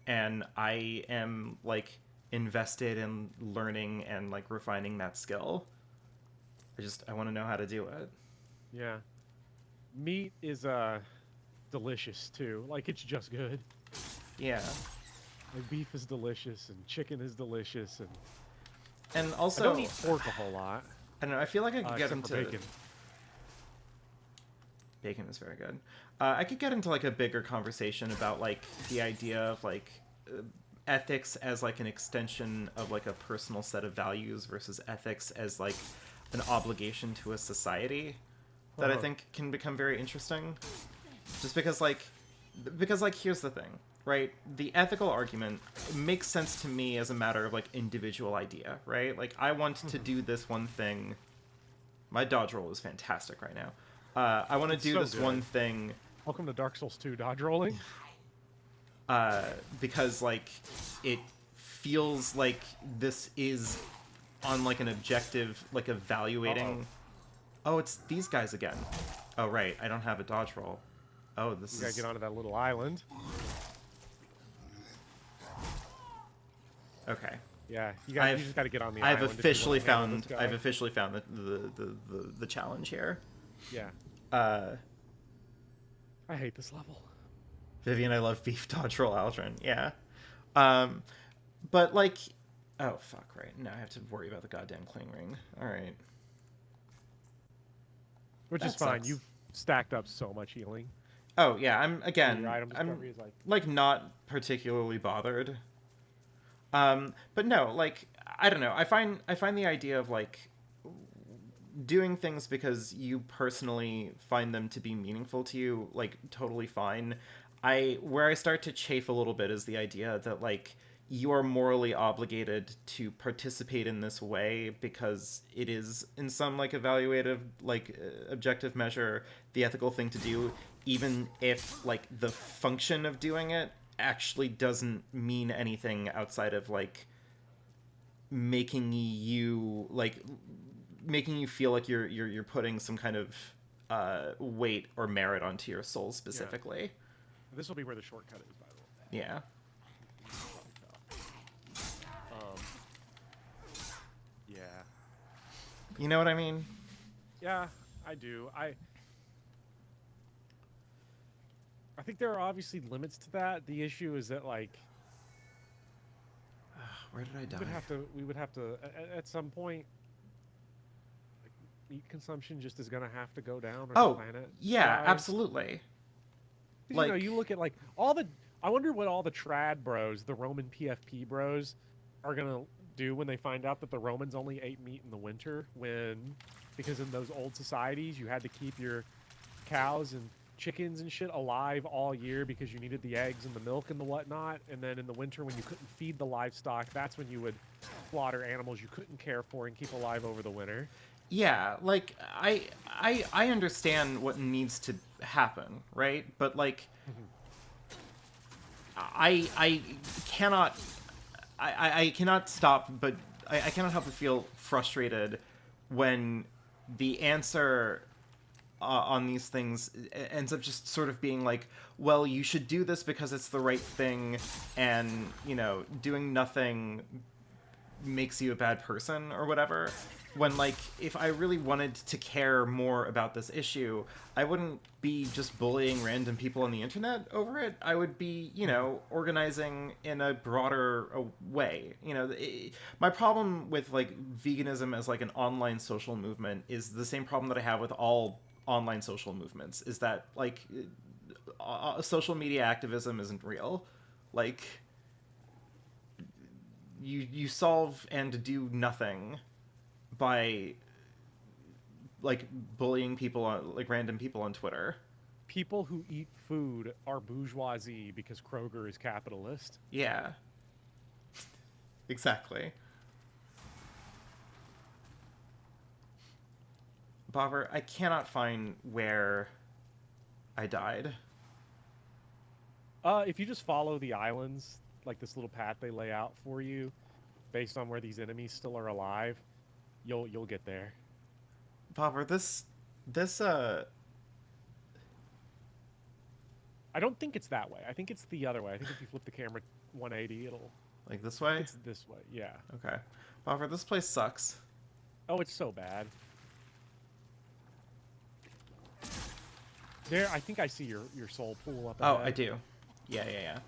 and I am like invested in learning and like refining that skill. I want to know how to do it. Yeah, meat is delicious too. Like it's just good. Yeah. Like beef is delicious, and chicken is delicious, and And I also, don't eat pork a whole lot. I don't know. I feel like I could get Except for into bacon. Bacon is very good. I could get into like a bigger conversation about like the idea of like ethics as like an extension of like a personal set of values versus ethics as like an obligation to a society that I think can become very interesting. Just because like here's the thing, right? The ethical argument makes sense to me as a matter of like individual idea, right? Like I want to do this one thing. My dodge roll is fantastic right now. I want to do so this good. one thing Welcome to Dark Souls 2 dodge rolling. because like it feels like this is on like an objective, like evaluating. Oh, it's these guys again. Oh right, I don't have a dodge roll. Oh, this You gotta is get onto that little island. okay. Yeah, you I've- just gotta get on the I've island. if you officially wanna handle this found guy. I've officially found the challenge here. Yeah. I hate this level. Vivian, I love beef dodge roll Aldrin. Yeah. But like, oh fuck, right now I have to worry about the goddamn cling ring. All right. Which That is fine. sucks. You've stacked up so much healing. Oh yeah, I'm Your item discovery is like not particularly bothered. But no, like I don't know. I find the idea of like doing things because you personally find them to be meaningful to you like totally fine. Where I start to chafe a little bit is the idea that like you are morally obligated to participate in this way because it is in some like evaluative like objective measure the ethical thing to do, even if like the function of doing it actually doesn't mean anything outside of like making you feel like you're putting some kind of weight or merit onto your soul specifically. This will be where the shortcut is, by the way. Yeah. Yeah. You know what I mean? Yeah, I do. I think there are obviously limits to that. The issue is that like Where did I die? we would have to at some point like, meat consumption just is gonna have to go down or Oh, the planet yeah, dies. absolutely. 'Cause, Like- you look at like all the I wonder what all the trad bros, the Roman PFP bros, are gonna do when they find out that the Romans only ate meat in the winter because in those old societies you had to keep your cows and chickens and shit alive all year because you needed the eggs and the milk and the whatnot. And then in the winter, when you couldn't feed the livestock, that's when you would slaughter animals you couldn't care for and keep alive over the winter. Yeah, like I understand what needs to happen, right? But like I cannot I cannot stop but I cannot help but feel frustrated when the answer on these things ends up just sort of being like, well, you should do this because it's the right thing, and you know, doing nothing makes you a bad person or whatever. When, like, if I really wanted to care more about this issue, I wouldn't be just bullying random people on the internet over it. I would be, you know, organizing in a broader way. You know, my problem with, like, veganism as, like, an online social movement is the same problem that I have with all online social movements, is that, like, social media activism isn't real. Like, you solve and do nothing by like bullying people on like random people on Twitter. People who eat food are bourgeoisie because Kroger is capitalist. Yeah. Exactly. Bopper, I cannot find where I died. If you just follow the islands, like this little path they lay out for you, based on where these enemies still are alive, you'll get there. Bopper, this I don't think it's that way. I think it's the other way. I think if you flip the camera 180, it'll. like this way? It's this way. Yeah. Okay. Bopper, this place sucks. Oh, it's so bad. There, I think I see your soul pool up Oh, ahead. I do. Yeah.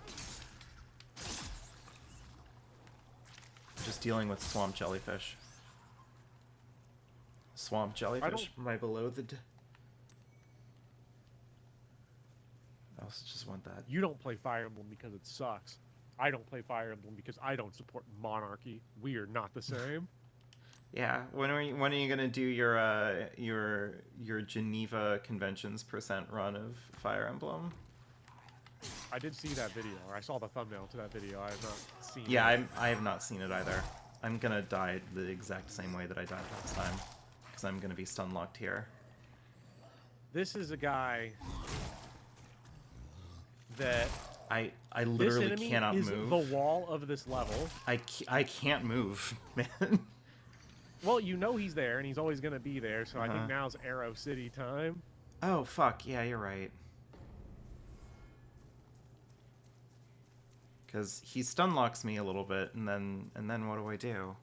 Just dealing with swamp jellyfish. Swamp jellyfish, my beloved. I also just want that. You don't play Fire Emblem because it sucks. I don't play Fire Emblem because I don't support monarchy. We are not the same. Yeah, when are you gonna do your Geneva Conventions % run of Fire Emblem? I did see that video, or I saw the thumbnail to that video. I have not seen Yeah, it. I have not seen it either. I'm gonna die the exact same way that I died last time, because I'm gonna be stun locked here. This is a guy that I this literally enemy cannot is move. the wall of this level. I can't move, man. Well, you know he's there, and he's always going to be there, so I Uh-huh. think now's Arrow City time. Oh fuck, yeah, you're right. Because he stun locks me a little bit, and then what do I do?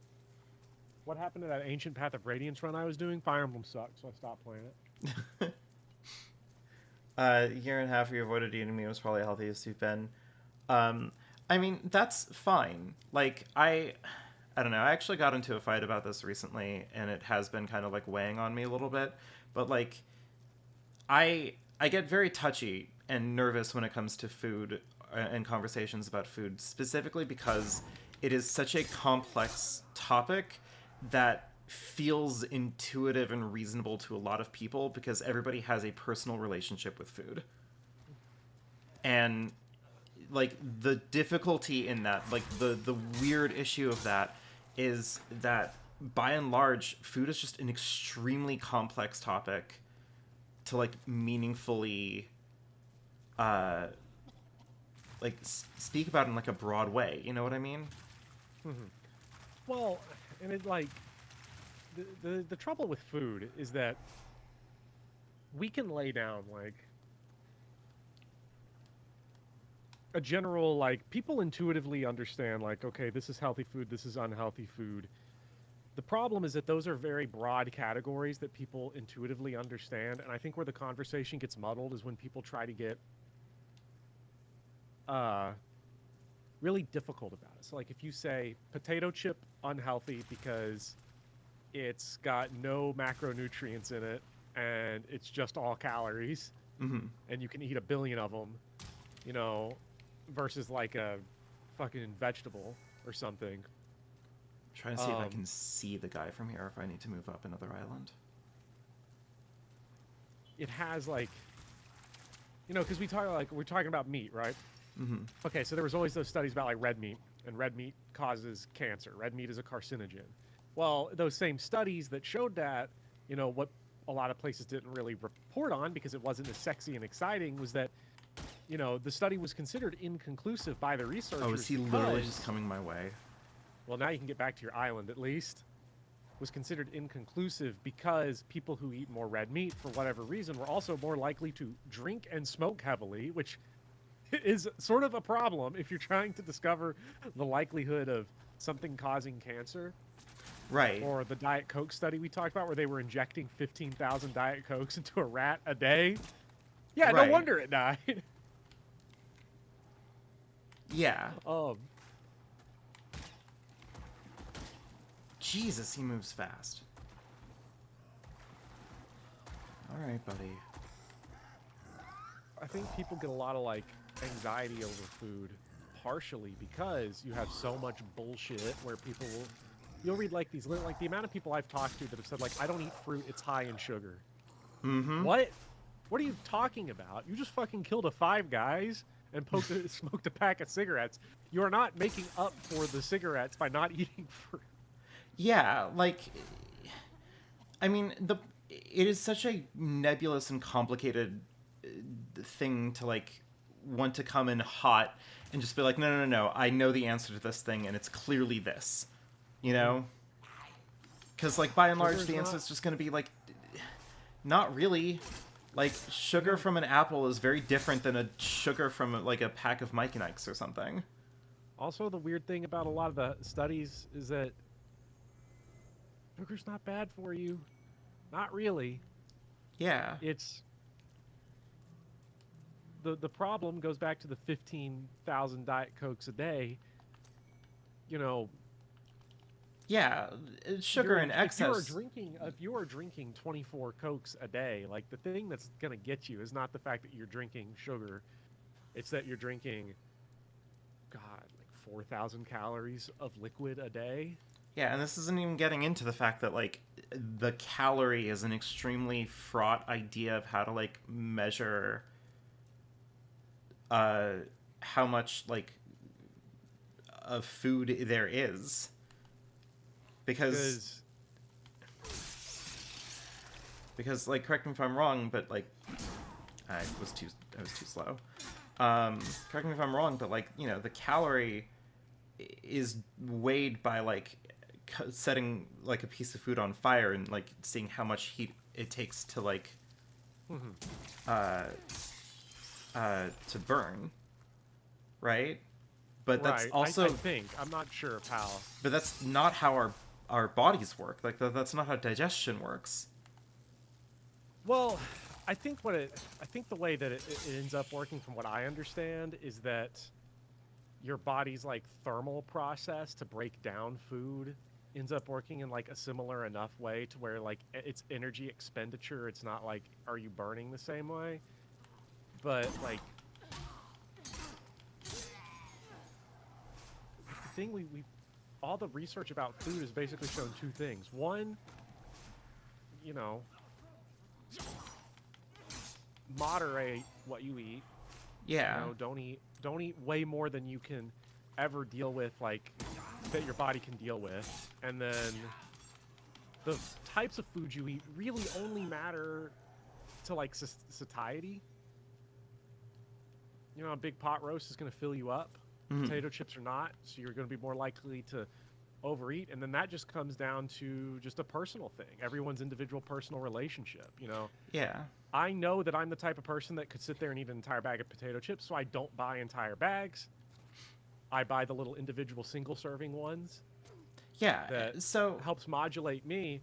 What happened to that Ancient Path of Radiance run I was doing? Fire Emblem sucked, so I stopped playing it. A year and a half you avoided eating me was probably the healthiest you've been. I mean, that's fine. Like, I don't know. I actually got into a fight about this recently, and it has been kind of like weighing on me a little bit. But like, I get very touchy and nervous when it comes to food and conversations about food, specifically because it is such a complex topic that feels intuitive and reasonable to a lot of people because everybody has a personal relationship with food. And like the difficulty in that, like the weird issue of that is that by and large food is just an extremely complex topic to like meaningfully like speak about in like a broad way, you know what I mean? Well, and it like the trouble with food is that we can lay down like a general, like, people intuitively understand, like, okay, this is healthy food, this is unhealthy food. The problem is that those are very broad categories that people intuitively understand, and I think where the conversation gets muddled is when people try to get really difficult about it. So, like, if you say potato chip unhealthy because it's got no macronutrients in it and it's just all calories, Mm-hmm. and you can eat 1 billion of them, you know, versus like a fucking vegetable or something. Trying to see if I can see the guy from here, or if I need to move up another island. It has like you know, because we're talking about meat, right? Mm-hmm. Okay, so there was always those studies about like red meat, and red meat causes cancer. Red meat is a carcinogen. Well, those same studies that showed that, you know, what a lot of places didn't really report on because it wasn't as sexy and exciting was that, you know, the study was considered inconclusive by the researchers. Oh, is he literally because- just coming my way? Well, now you can get back to your island at least. Was considered inconclusive because people who eat more red meat for whatever reason were also more likely to drink and smoke heavily, which is sort of a problem if you're trying to discover the likelihood of something causing cancer. Right. Or the Diet Coke study we talked about where they were injecting 15,000 Diet Cokes into a rat a day. Yeah, Right. no wonder it died. Yeah. um, Jesus, he moves fast. All right, buddy. I think people get a lot of like anxiety over food partially because you have so much bullshit where people will you'll read like these like the amount of people I've talked to that have said like I don't eat fruit, it's high in sugar. Mm-hmm. What are you talking about? You just fucking killed a Five Guys and smoked a pack of cigarettes. You are not making up for the cigarettes by not eating fruit. Yeah, like, I mean, it is such a nebulous and complicated thing to like want to come in hot and just be like, no, no, no, no, I know the answer to this thing, and it's clearly this, you know? Because like by and large, Sugar's the answer not- is just going to be like, not really. Like sugar from an apple is very different than a sugar from like a pack of Mike and Ike's or something. Also, the weird thing about a lot of the studies is that sugar's not bad for you. Not really. Yeah. It's the problem goes back to the 15,000 Diet Cokes a day. You know, Yeah, sugar you're- in excess. if you are drinking 24 Cokes a day, like the thing that's gonna get you is not the fact that you're drinking sugar. It's that you're drinking, God, like 4,000 calories of liquid a day. Yeah, and this isn't even getting into the fact that like the calorie is an extremely fraught idea of how to like measure how much like of food there is. Because like correct me if I'm wrong, but like I was too slow. Correct me if I'm wrong, but like, you know, the calorie is weighed by like setting like a piece of food on fire and like seeing how much heat it takes to like to burn, right? But that's Right, also I think I'm not sure of how. but that's not how our bodies work. Like that's not how digestion works. Well, I think the way that it ends up working, from what I understand, is that your body's like thermal process to break down food ends up working in like a similar enough way to where like it's energy expenditure. It's not like are you burning the same way, but like the thing we all the research about food has basically shown two things. One, you know, moderate what you eat. Yeah. You know, don't eat way more than you can ever deal with, like that your body can deal with. And then the types of food you eat really only matter to like satiety. You know, a big pot roast is going to fill you up. Potato chips are not, so you're going to be more likely to overeat. And then that just comes down to just a personal thing, everyone's individual personal relationship, you know. Yeah. I know that I'm the type of person that could sit there and eat an entire bag of potato chips, so I don't buy entire bags. I buy the little individual single-serving ones. Yeah. That So helps modulate me.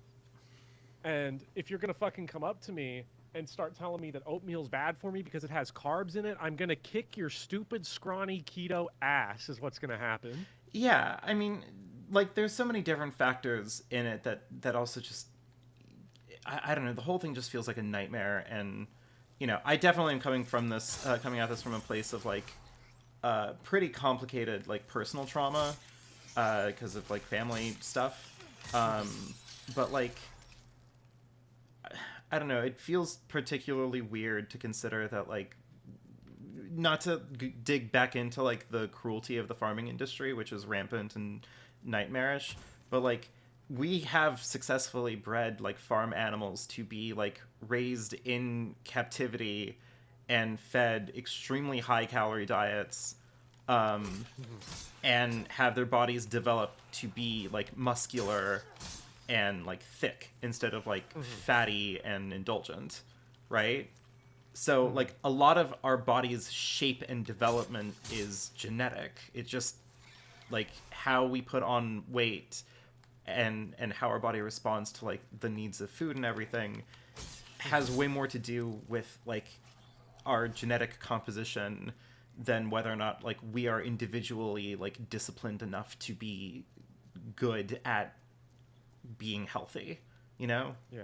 And if you're gonna fucking come up to me and start telling me that oatmeal's bad for me because it has carbs in it, I'm gonna kick your stupid, scrawny keto ass. Is what's gonna happen. yeah, I mean, like there's so many different factors in it that also just I don't know, the whole thing just feels like a nightmare. And you know, I definitely am coming at this from a place of like pretty complicated like personal trauma because of like family stuff, but like I don't know, it feels particularly weird to consider that like not to dig back into like the cruelty of the farming industry, which is rampant and nightmarish, but like we have successfully bred like farm animals to be like raised in captivity and fed extremely high calorie diets, and have their bodies develop to be like muscular and like thick instead of like fatty and indulgent, right? So like a lot of our body's shape and development is genetic. It's just like how we put on weight and how our body responds to like the needs of food and everything has way more to do with like our genetic composition than whether or not like we are individually like disciplined enough to be good at being healthy, you know? Yeah,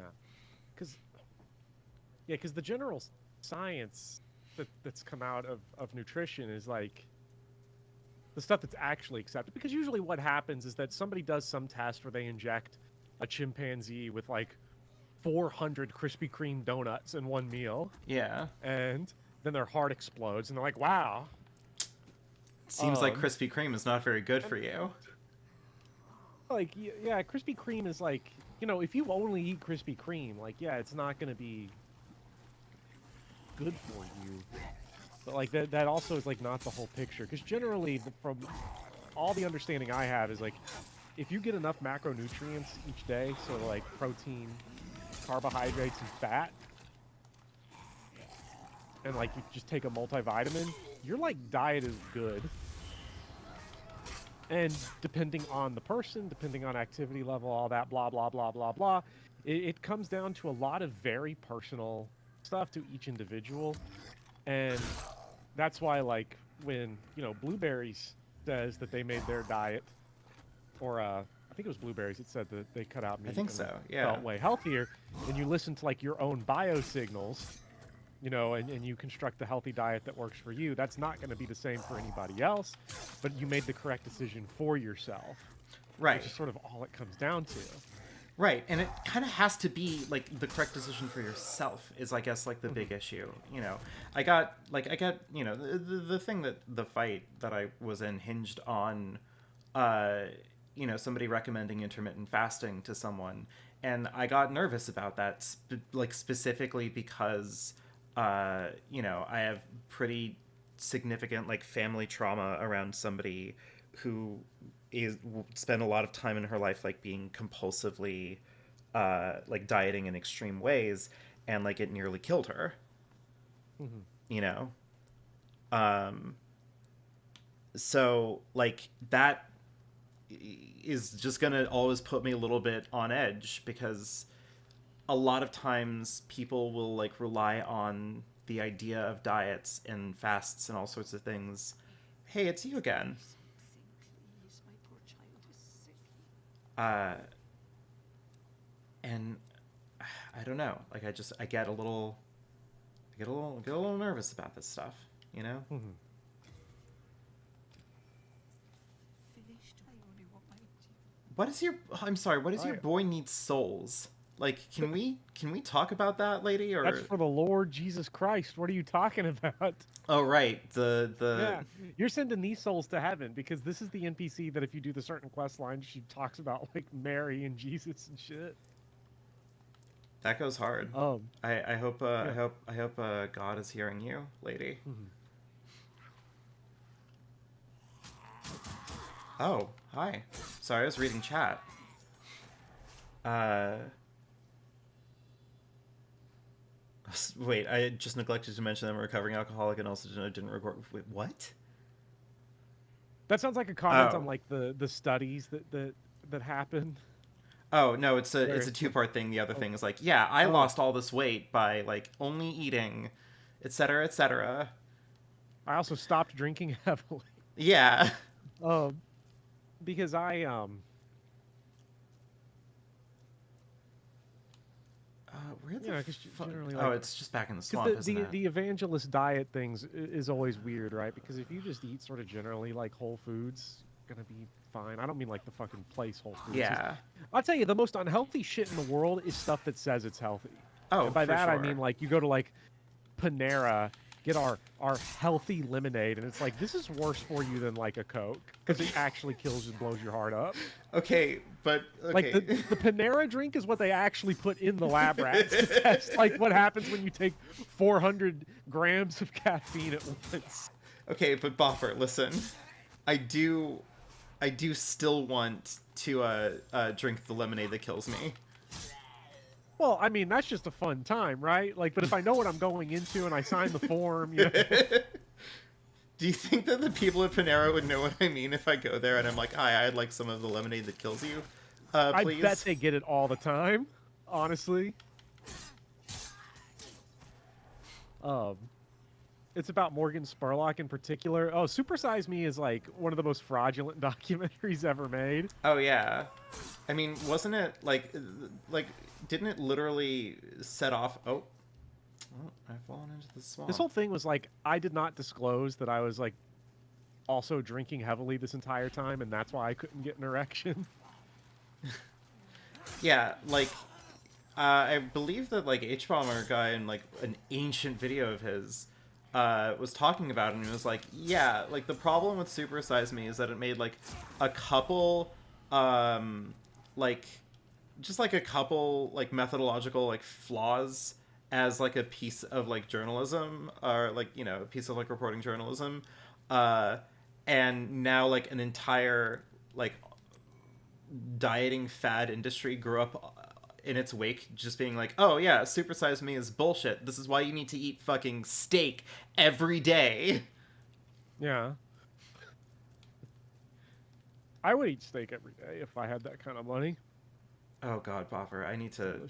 because the general science that's come out of nutrition is like the stuff that's actually accepted. Because usually what happens is that somebody does some test where they inject a chimpanzee with like 400 Krispy Kreme donuts in one meal, Yeah. and then their heart explodes, and they're like, "Wow." Seems like Krispy Kreme is not very good for you. Like, yeah, Krispy Kreme is like, if you only eat Krispy Kreme, like, yeah, it's not going to be good for you. But like that also is like not the whole picture, because generally from all the understanding I have is like if you get enough macronutrients each day, so like protein, carbohydrates, and fat, and like you just take a multivitamin, your like diet is good. And depending on the person, depending on activity level, all that blah blah blah blah blah, it comes down to a lot of very personal stuff to each individual. And that's why like when Blueberries says that they made their diet, or I think it was Blueberries, it said that they cut out meat, I think and so, yeah. felt way healthier, and you listen to like your own biosignals, and you construct the healthy diet that works for you. That's not going to be the same for anybody else, but you made the correct decision for yourself. Right. Which is sort of all it comes down to. Right, and it kind of has to be like the correct decision for yourself is, I guess, like the big issue. I got the thing that the fight that I was in hinged on, somebody recommending intermittent fasting to someone, and I got nervous about that, specifically because, I have pretty significant like family trauma around somebody who spent a lot of time in her life like being compulsively like dieting in extreme ways, and like it nearly killed her. So like that is just gonna always put me a little bit on edge, because a lot of times people will like rely on the idea of diets and fasts and all sorts of things. Hey, it's you again. Please, my poor child is sick. And I don't know. Like I get a little nervous about this stuff, Finished. I only want my tea. What is your? I'm sorry. What is your boy needs souls? Like, can we talk about that, lady? Or That's for the Lord Jesus Christ. What are you talking about? oh right, the Yeah, you're sending these souls to heaven, because this is the NPC that if you do the certain quest line, she talks about like Mary and Jesus and shit. that goes hard. I hope yeah. I hope God is hearing you, lady. Oh, hi. Sorry, I was reading chat. Wait, I just neglected to mention I'm a recovering alcoholic and also didn't record. Wait, what? That sounds like a comment Oh. on like the studies that happen. Oh no, it's Where a it's two-part thing. The other thing is like, yeah, I lost all this weight by like only eating, etc., etc. I also stopped drinking heavily. Yeah. Because I Where the Yeah, 'cause fuck? generally, Oh, like- it's just back in the 'cause swamp, the, isn't the it? the evangelist diet things is always weird, right? Because if you just eat sort of generally like whole foods, gonna be fine. I don't mean like the fucking place Whole Foods. Yeah. I'll tell you, the most unhealthy shit in the world is stuff that says it's healthy. Oh, And by for that I sure. mean like you go to like Panera, get our healthy lemonade, and it's like this is worse for you than like a Coke because it actually kills and blows your heart up. Okay, but Like okay. the Panera drink is what they actually put in the lab rats to test like what happens when you take 400 grams of caffeine at once. Okay, but Bopper, listen. I do still want to drink the lemonade that kills me. Well, I mean, that's just a fun time, right? Like, but if I know what I'm going into and I sign the form, you know. Do you think that the people at Panera would know what I mean if I go there and I'm like, hi, I'd like some of the lemonade that kills you, please? I bet they get it all the time, honestly. It's about Morgan Spurlock in particular. Oh, Super Size Me is like one of the most fraudulent documentaries ever made. Oh yeah, I mean, wasn't it like didn't it literally set off? Oh, I've fallen into the swamp. This whole thing was like I did not disclose that I was like also drinking heavily this entire time, and that's why I couldn't get an erection. Yeah, like I believe that like H-Bomber guy in like an ancient video of his was talking about it, and he was like, yeah, like the problem with Super Size Me is that it made like a couple like just like a couple like methodological like flaws as like a piece of like journalism, or like, you know, a piece of like reporting journalism, and now like an entire like dieting fad industry grew up in its wake, just being like, oh yeah, Super Size Me is bullshit, this is why you need to eat fucking steak every day. Yeah. I would eat steak every day if I had that kind of money. Oh god, Boffer, I need to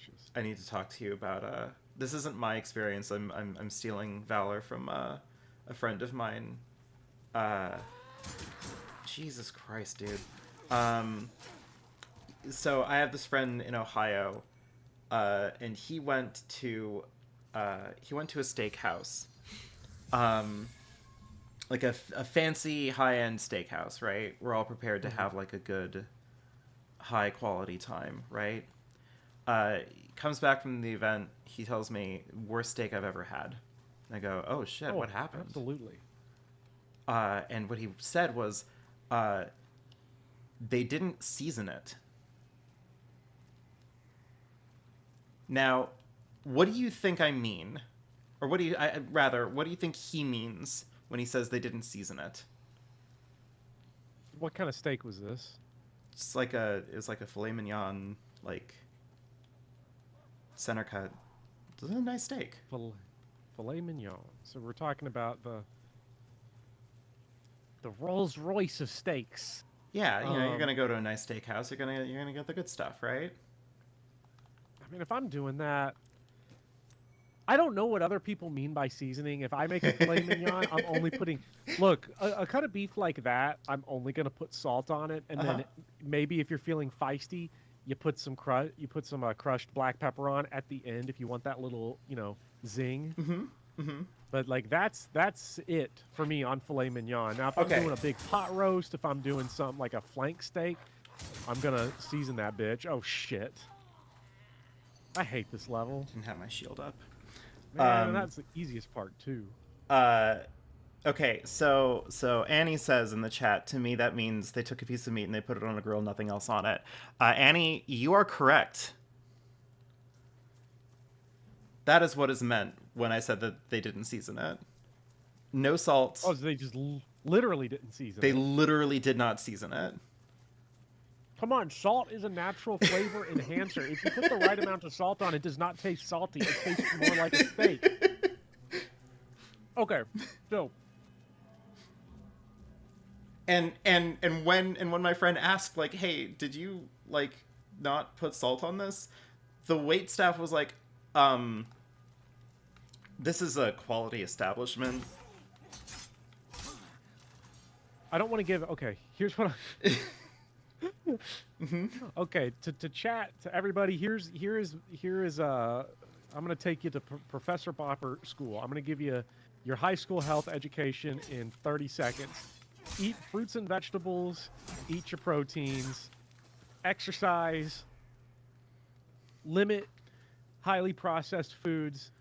talk to you about this isn't my experience. I'm stealing valor from a friend of mine. Jesus Christ, dude. So I have this friend in Ohio, and he went to a steakhouse, like a fancy high-end steakhouse, right? We're all prepared to have like a good, high quality time, right? Comes back from the event, he tells me, worst steak I've ever had. I go, oh shit, what happened? Absolutely. And what he said was, they didn't season it. Now, what do you think I mean? Or what do you think he means when he says they didn't season it? What kind of steak was this? It's like a filet mignon, like center cut. This is a nice steak. Filet mignon. So we're talking about the Rolls Royce of steaks. Yeah, you know, you're gonna go to a nice steakhouse. You're gonna get the good stuff, right? I mean, if I'm doing that, I don't know what other people mean by seasoning. If I make a filet mignon, I'm only putting... Look, a cut of beef like that, I'm only going to put salt on it. And then maybe if you're feeling feisty, you put some crushed black pepper on at the end if you want that little, you know, zing. Mm-hmm. Mm-hmm. But, like, that's it for me on filet mignon. Now, if I'm doing a big pot roast, if I'm doing something like a flank steak, I'm going to season that bitch. Oh, shit. I hate this level. Didn't have my shield up. Man, that's the easiest part too. Okay, so Annie says in the chat, to me that means they took a piece of meat and they put it on a grill, nothing else on it. Annie, you are correct. That is what is meant when I said that they didn't season it. No salt. Oh, so they just literally didn't season it. They literally did not season it. Come on, salt is a natural flavor enhancer. If you put the right amount of salt on, it does not taste salty. It tastes more like a steak. Okay, so. And when my friend asked, like, hey, did you like not put salt on this? The wait staff was like, this is a quality establishment. I don't want to give. Okay, here's what I. Okay, to chat to everybody. Here is I'm going to take you to Professor Bopper School. I'm going to give you your high school health education in 30 seconds. Eat fruits and vegetables, eat your proteins, exercise, limit highly processed foods,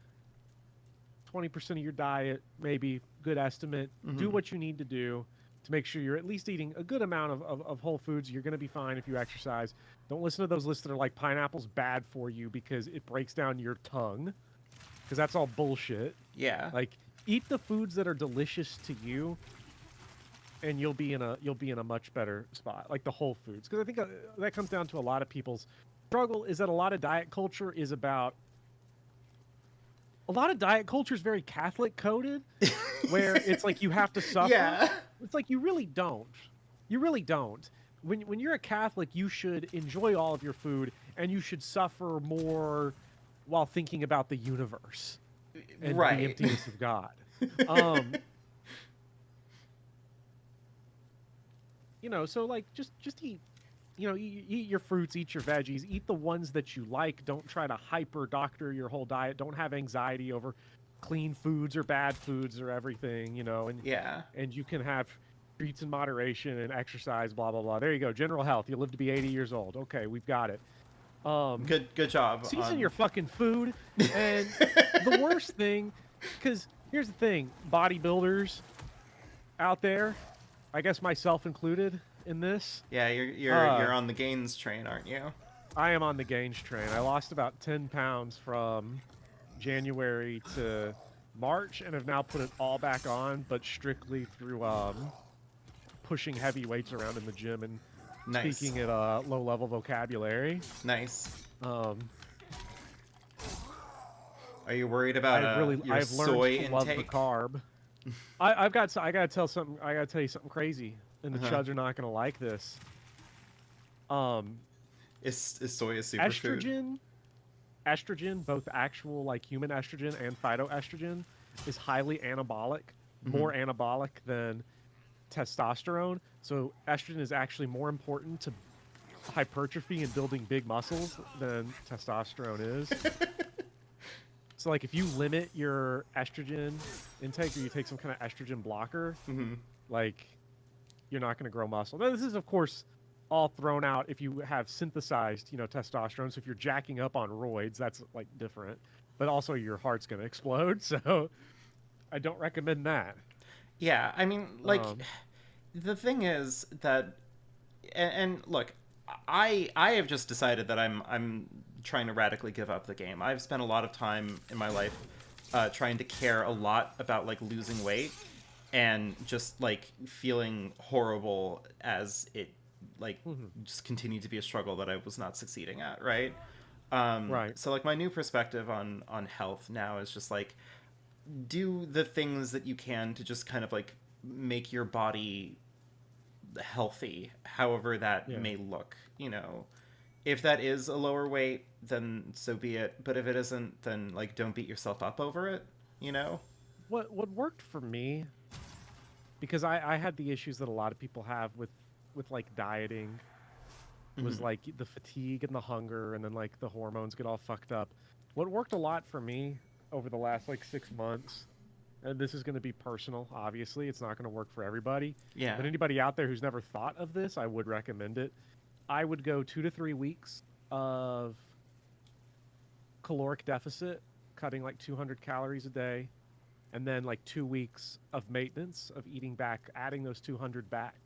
20% of your diet, maybe good estimate. Do what you need to do to make sure you're at least eating a good amount of whole foods. You're going to be fine if you exercise. Don't listen to those lists that are like pineapple's bad for you because it breaks down your tongue, because that's all bullshit. Yeah. Like, eat the foods that are delicious to you, and you'll be in a much better spot. Like the whole foods, because I think that comes down to a lot of people's struggle is that a lot of diet culture is very Catholic coded, where it's like you have to suffer. Yeah. It's like you really don't. You really don't. When you're a Catholic, you should enjoy all of your food, and you should suffer more while thinking about the universe and Right. the emptiness of God. So like just eat. Eat your fruits, eat your veggies, eat the ones that you like. Don't try to hyper doctor your whole diet. Don't have anxiety over clean foods or bad foods or everything, and Yeah. and you can have treats in moderation and exercise, blah blah blah. There you go. General health. You live to be 80 years old. Okay, we've got it. Good job. Season your fucking food. And the worst thing, because here's the thing, bodybuilders out there, I guess myself included in this, Yeah, you're on the gains train, aren't you? I am on the gains train. I lost about 10 pounds from January to March and have now put it all back on, but strictly through pushing heavy weights around in the gym and Nice. speaking at a low-level vocabulary. Nice. Um, Are you worried about your I've soy learned to love the intake? carb. I gotta tell you something crazy, and the chuds are not gonna like this. Is soy a superfood? Estrogen, both actual like human estrogen and phytoestrogen, is highly anabolic, more anabolic than testosterone. So estrogen is actually more important to hypertrophy and building big muscles than testosterone is. So like if you limit your estrogen intake or you take some kind of estrogen blocker, like you're not going to grow muscle. Now, this is of course all thrown out if you have synthesized, testosterone. So if you're jacking up on roids, that's like different. But also your heart's going to explode. So I don't recommend that. Yeah, I mean, like, the thing is that, and look, I have just decided that I'm trying to radically give up the game. I've spent a lot of time in my life trying to care a lot about like losing weight and just like feeling horrible as it like just continued to be a struggle that I was not succeeding at, right? Right. So like my new perspective on health now is just like do the things that you can to just kind of like make your body healthy, however that may look, If that is a lower weight, then so be it. But if it isn't, then like don't beat yourself up over it, What worked for me, because I had the issues that a lot of people have with like dieting, was like the fatigue and the hunger, and then like the hormones get all fucked up. What worked a lot for me over the last like 6 months, and this is going to be personal, obviously, it's not going to work for everybody. Yeah. But anybody out there who's never thought of this, I would recommend it. I would go 2 to 3 weeks of caloric deficit, cutting like 200 calories a day, and then like 2 weeks of maintenance of eating back, adding those 200 back,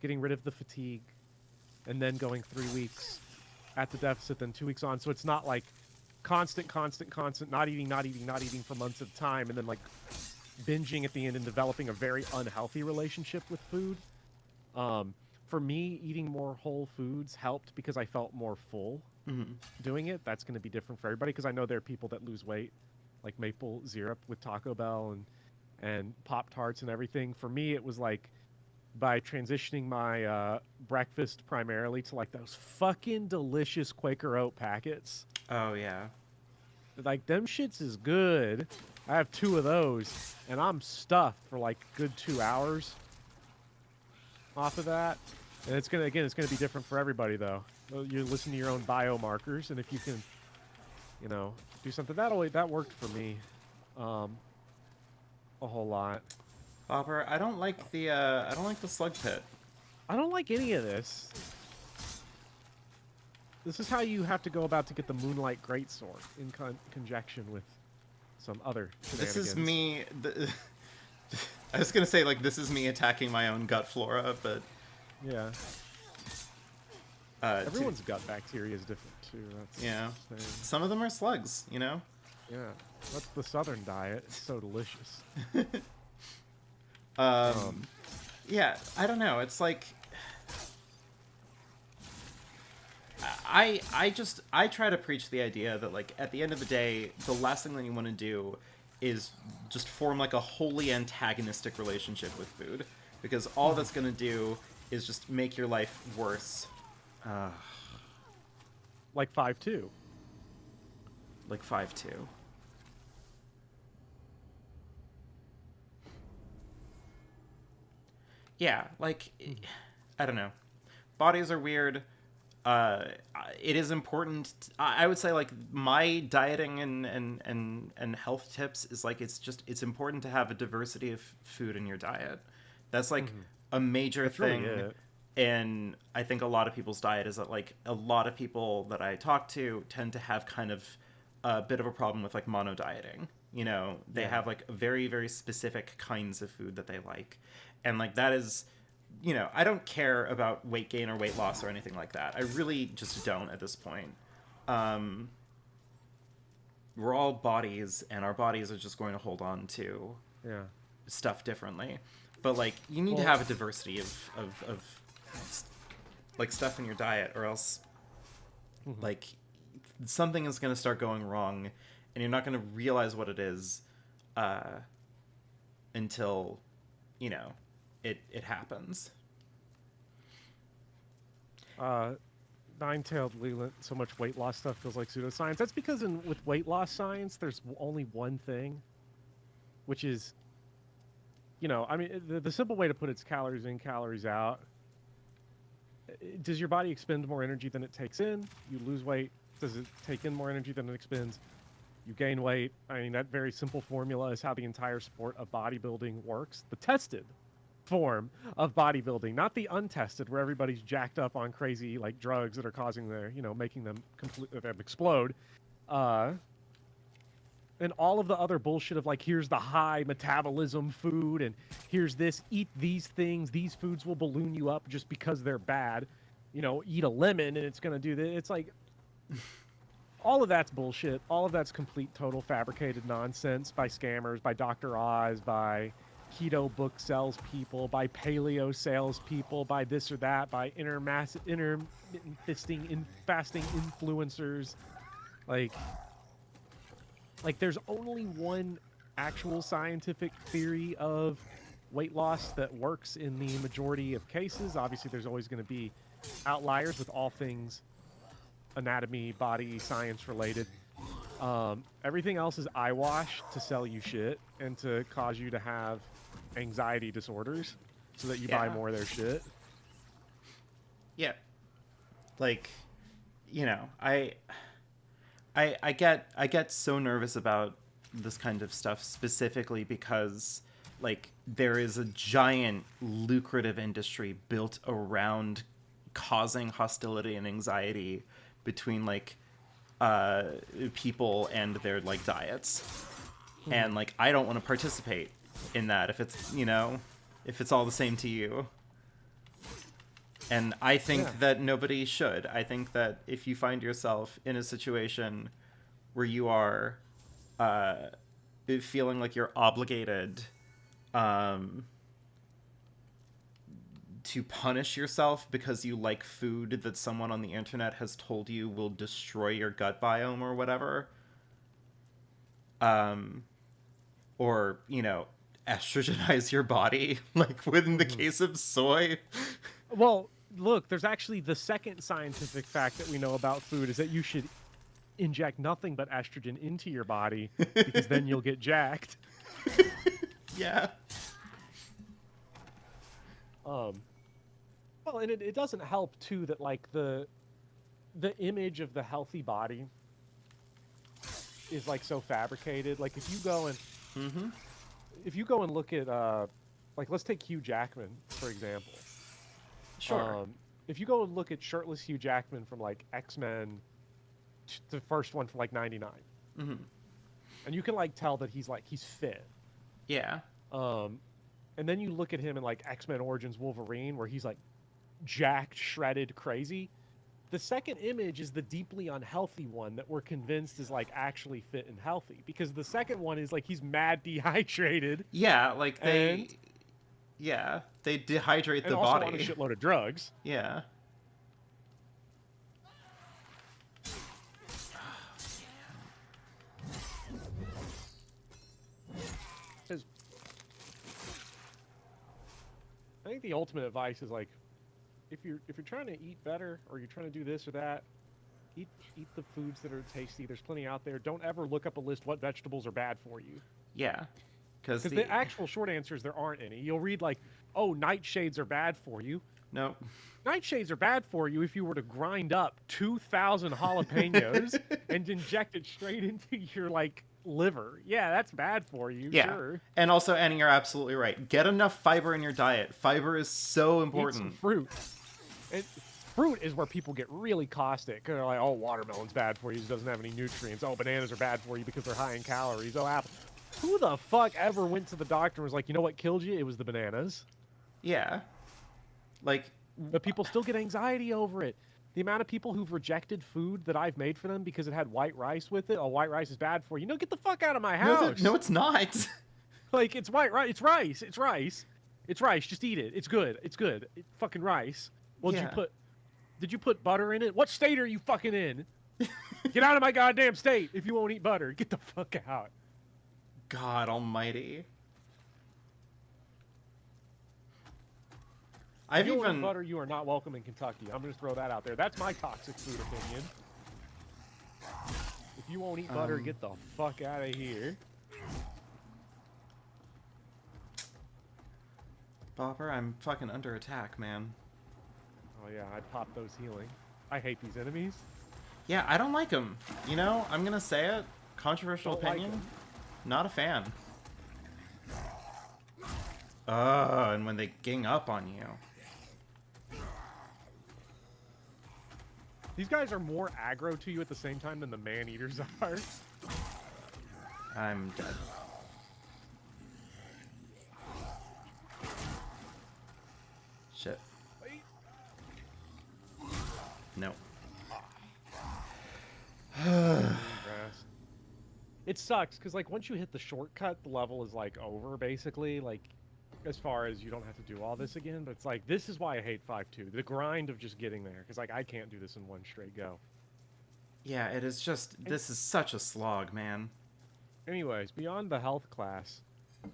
getting rid of the fatigue, and then going 3 weeks at the deficit, then 2 weeks on. So it's not like constant, not eating for months at a time, and then like binging at the end and developing a very unhealthy relationship with food. For me, eating more whole foods helped because I felt more full doing it. That's going to be different for everybody because I know there are people that lose weight, like maple syrup with Taco Bell and Pop-Tarts and everything. For me, it was like by transitioning my breakfast primarily to like those fucking delicious Quaker Oat packets. Oh, yeah. Like, them shits is good. I have 2 of those, and I'm stuffed for like good 2 hours off of that. And it's gonna be different for everybody though. You listen to your own biomarkers, and if you can, do something that worked for me, a whole lot. Bopper, I don't like the slug pit. I don't like any of this. This is how you have to go about to get the Moonlight Greatsword in conjunction with some other This shenanigans. is me. I was gonna say like this is me attacking my own gut flora, but Yeah. to- Everyone's gut bacteria is different too. That's yeah, the thing. some of them are slugs. You know. Yeah. That's the southern diet. It's so delicious. Yeah, I don't know. It's like I try to preach the idea that like at the end of the day, the last thing that you want to do is just form like a wholly antagonistic relationship with food, because all that's going to do is just make your life worse. Like 5'2". Like 5'2". Yeah, like I don't know. Bodies are weird. It is important. I would say like my dieting and health tips is like it's important to have a diversity of food in your diet. That's like a major That's thing. really it. And I think a lot of people's diet is that like a lot of people that I talk to tend to have kind of a bit of a problem with like mono dieting. You know, they Yeah. have like very, very specific kinds of food that they like. And like that is, you know, I don't care about weight gain or weight loss or anything like that. I really just don't at this point. We're all bodies, and our bodies are just going to hold on to Yeah. stuff differently. But like you need to Well- have a diversity of like stuff in your diet, or else like something is going to start going wrong, and you're not going to realize what it is until you know it happens. Nine-tailed Leland, so much weight loss stuff feels like pseudoscience. That's because with weight loss science, there's only one thing, which is, you know, I mean, the simple way to put it's calories in, calories out. Does your body expend more energy than it takes in? You lose weight. Does it take in more energy than it expends? You gain weight. I mean, that very simple formula is how the entire sport of bodybuilding works. The tested form of bodybuilding, not the untested, where everybody's jacked up on crazy like drugs that are causing their, you know, making them explode. And all of the other bullshit of like, here's the high metabolism food, and here's this, eat these things, these foods will balloon you up just because they're bad. You know, eat a lemon and it's gonna do this. It's like all of that's bullshit. All of that's complete, total fabricated nonsense by scammers, by Dr. Oz, by keto book salespeople, by paleo salespeople, by this or that, by intermittent fasting influencers. Like there's only one actual scientific theory of weight loss that works in the majority of cases. Obviously, there's always going to be outliers with all things anatomy, body, science related. Everything else is eyewash to sell you shit and to cause you to have anxiety disorders so that you buy Yeah. more of their shit. Yeah. Like, you know, I get so nervous about this kind of stuff specifically because like there is a giant lucrative industry built around causing hostility and anxiety between like people and their like diets. And like I don't want to participate in that if it's, you know, if it's all the same to you. And I think Yeah. that nobody should. I think that if you find yourself in a situation where you are feeling like you're obligated to punish yourself because you like food that someone on the internet has told you will destroy your gut biome or whatever, or, you know, estrogenize your body, like within the case of soy. Well, look, there's actually the second scientific fact that we know about food is that you should inject nothing but estrogen into your body because then you'll get jacked. Yeah. Well, and it doesn't help too that like the image of the healthy body is like so fabricated. Like if you go and look at like let's take Hugh Jackman for example. Sure. If you go and look at shirtless Hugh Jackman from like X-Men, the first one from like '99. and you can like tell that he's fit. Yeah. And then you look at him in like X-Men Origins Wolverine, where he's like jacked, shredded, crazy. The second image is the deeply unhealthy one that we're convinced is like actually fit and healthy, because the second one is like he's mad dehydrated. Yeah, like And- they dehydrate And the also body. on a shitload of drugs. Yeah. 'Cause I think the ultimate advice is like, if you're trying to eat better or you're trying to do this or that, eat the foods that are tasty. There's plenty out there. Don't ever look up a list what vegetables are bad for you. Yeah. Because Because the actual short answer is there aren't any. You'll read like, oh, nightshades are bad for you. No. Nightshades are bad for you if you were to grind up 2,000 jalapenos and inject it straight into your like liver. Yeah, that's bad for you. Yeah. Sure. And also, Annie, you're absolutely right. Get enough fiber in your diet. Fiber is so Eat important. some fruit. And fruit is where people get really caustic. They're like, oh, watermelon's bad for you. It doesn't have any nutrients. Oh, bananas are bad for you because they're high in calories. Oh, apple. Who the fuck ever went to the doctor and was like, you know what killed you? It was the bananas. Yeah. Like, But people still get anxiety over it. The amount of people who've rejected food that I've made for them because it had white rice with it. Oh, white rice is bad for you. No, get the fuck out of my house. no, it's not. Like, it's white rice. It's rice. It's rice. It's rice. Just eat it. It's good. It's good. It's fucking rice. Well, Yeah. did you put butter in it? What state are you fucking in? Get out of my goddamn state if you won't eat butter. Get the fuck out. God almighty. I've If you don't eat even... butter, you are not welcome in Kentucky. I'm going to throw that out there. That's my toxic food opinion. If you won't eat butter, get the fuck out of here. Bopper, I'm fucking under attack, man. Oh yeah, I'd pop those healing. I hate these enemies. Yeah, I don't like them. You know, I'm gonna say it. Controversial Don't like opinion. 'em. Not a fan. And when they gang up on you. These guys are more aggro to you at the same time than the man-eaters are. I'm dead. Shit. No. Grass. It sucks because like once you hit the shortcut, the level is like over basically. Like as far as you don't have to do all this again. But it's like this is why I hate 5.2. The grind of just getting there because like I can't do this in one straight go. Yeah, it is just... This is such a slog, man. Anyways, beyond the health class,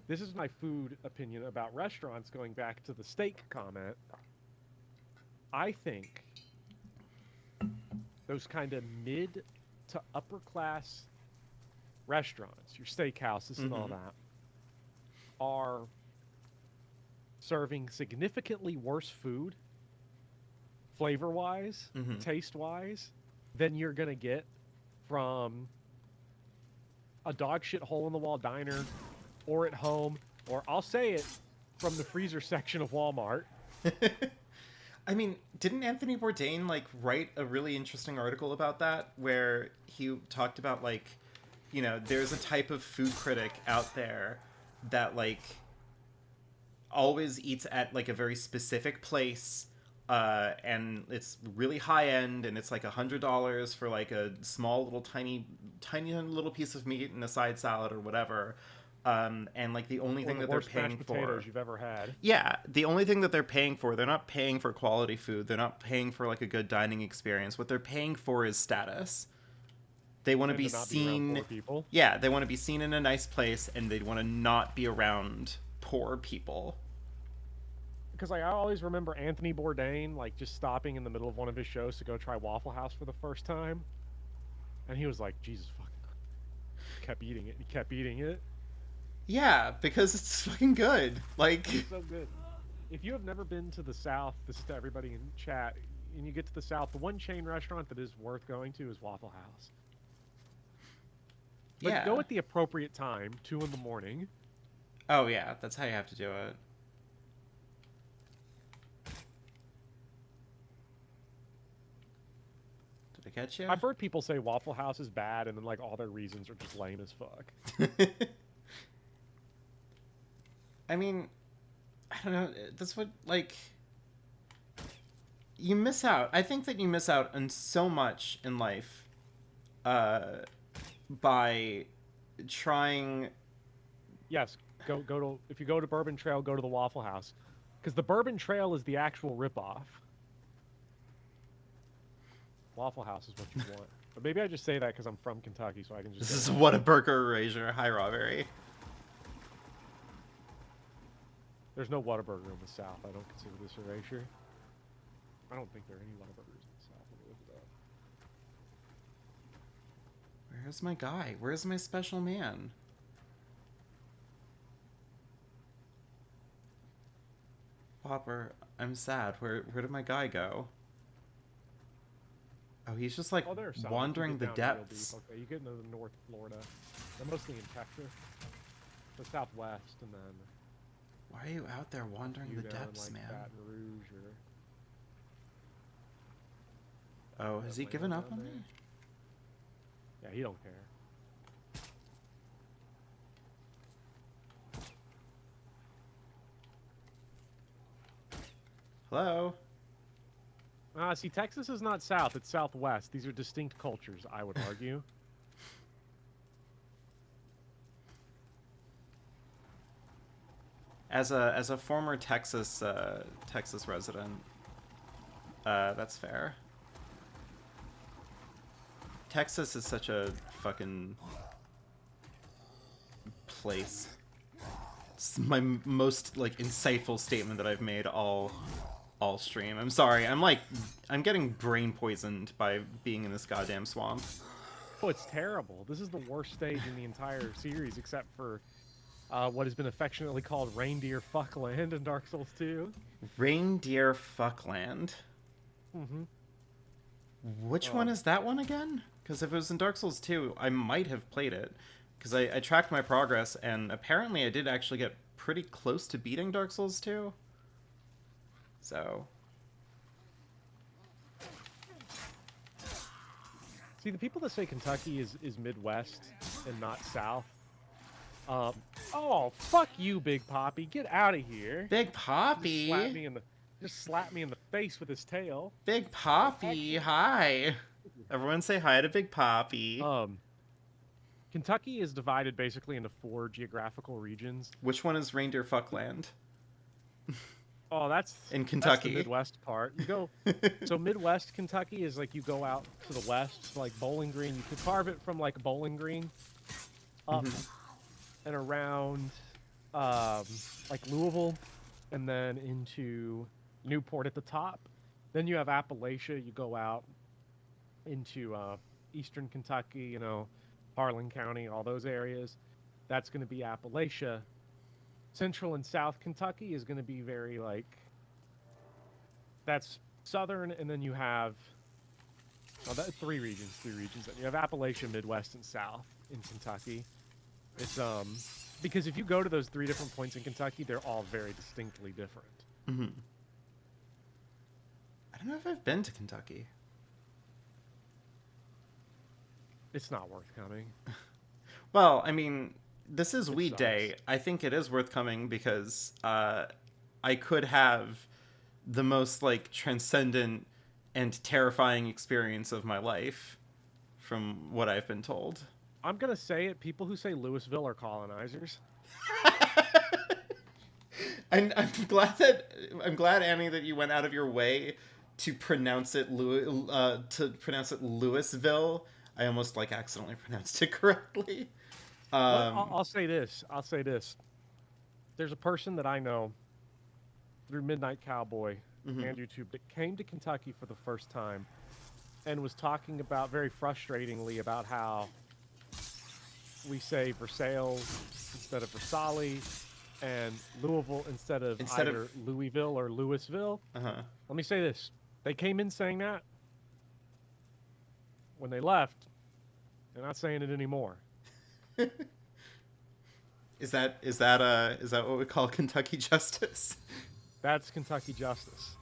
this is my food opinion about restaurants. Going back to the steak comment, I think those kind of mid to upper class restaurants, your steakhouses and all that, are serving significantly worse food, flavor-wise, taste-wise, than you're gonna get from a dog shit hole-in-the-wall diner, or at home, or I'll say it, from the freezer section of Walmart. I mean, didn't Anthony Bourdain, like, write a really interesting article about that, where he talked about, like, you know, there's a type of food critic out there that, like, always eats at, like, a very specific place, and it's really high-end, and it's, like, $100 for, like, a small little tiny little piece of meat and a side salad or whatever. And like the only thing that they're paying for, potatoes you've ever had. yeah, the only thing that they're paying for, they're not paying for quality food. They're not paying for like a good dining experience. What they're paying for is status. They want to be not be around seen. poor people. Yeah, they want to be seen in a nice place, and they want to not be around poor people. Because like, I always remember Anthony Bourdain like just stopping in the middle of one of his shows to go try Waffle House for the first time, and he was like, "Jesus fucking," kept eating it. He kept eating it. Yeah, because it's fucking good. Like, It's so good. If you have never been to the South, this is to everybody in chat, and you get to the South, the one chain restaurant that is worth going to is Waffle House. But yeah. go at the appropriate time, 2 in the morning. Oh yeah, that's how you have to do it. Did I at you. I've heard people say Waffle House is bad, and then like all their reasons are just lame as fuck. I mean, I don't know. That's what, like, you miss out. I think that you miss out on so much in life by trying. Yes, go to if you go to Bourbon Trail, go to the Waffle House, because the Bourbon Trail is the actual ripoff. Waffle House is what you want. But maybe I just say that because I'm from Kentucky, so I can just. This say is that. what a burger erasure. Hi, Robbery. There's no Whataburger in the South. I don't consider this erasure. I don't think there are any Whataburgers in the South. Let me look it up. Where's my guy? Where's my special man? Bopper, I'm sad. Where did my guy go? Oh, he's just like Oh, there are some. wandering You the get down real depths. deep. Okay, you get into the North Florida. They're mostly in Texas, the Southwest, and then Why are you out there wandering you the down in, depths, like man? Baton Rouge or Oh, has he Atlanta given up down on there. me? Yeah, he don't care. Hello? See, Texas is not South; it's Southwest. These are distinct cultures, I would argue. As a former Texas resident, that's fair. Texas is such a fucking place. It's my most like insightful statement that I've made all stream. I'm sorry. I'm getting brain poisoned by being in this goddamn swamp. Oh, it's terrible. This is the worst stage in the entire series, except for what has been affectionately called Reindeer Fuckland in Dark Souls 2. Reindeer Fuckland. Mm-hmm. Which one is that one again? Because if it was in Dark Souls 2, I might have played it. Because I tracked my progress, and apparently I did actually get pretty close to beating Dark Souls 2. So... See, the people that say Kentucky is Midwest and not South. Oh, fuck you, Big Poppy. Get out of here. Big Poppy! Just slap me in the face with his tail. Big Poppy, hi! Everyone say hi to Big Poppy. Kentucky is divided basically into 4 geographical regions. Which one is Reindeer Fuckland? Oh, that's In that's Kentucky. the Midwest part. You go so Midwest Kentucky is like you go out to the west, to like Bowling Green. You could carve it from like Bowling Green up and around like Louisville, and then into Newport at the top. Then you have Appalachia. You go out into eastern Kentucky, you know, Harlan County, all those areas. That's going to be Appalachia. Central and South Kentucky is going to be very like that's southern, and then you have three regions. Then you have Appalachia, Midwest, and South in Kentucky. It's because if you go to those 3 different points in Kentucky, they're all very distinctly different. Mm-hmm. I don't know if I've been to Kentucky. It's not worth coming. Well, I mean, this is It Weed sucks. Day. I think it is worth coming because I could have the most like transcendent and terrifying experience of my life, from what I've been told. I'm gonna say it. People who say Louisville are colonizers. I'm glad Annie that you went out of your way to pronounce it Louisville. I almost like accidentally pronounced it correctly. I'll say this. There's a person that I know through Midnight Cowboy and YouTube that came to Kentucky for the first time and was talking about very frustratingly about how we say Versailles instead of Versailles and Louisville instead of either Louisville or Louisville. Uh-huh. Let me say this. They came in saying that. When they left, they're not saying it anymore. Is that what we call Kentucky justice? That's Kentucky justice.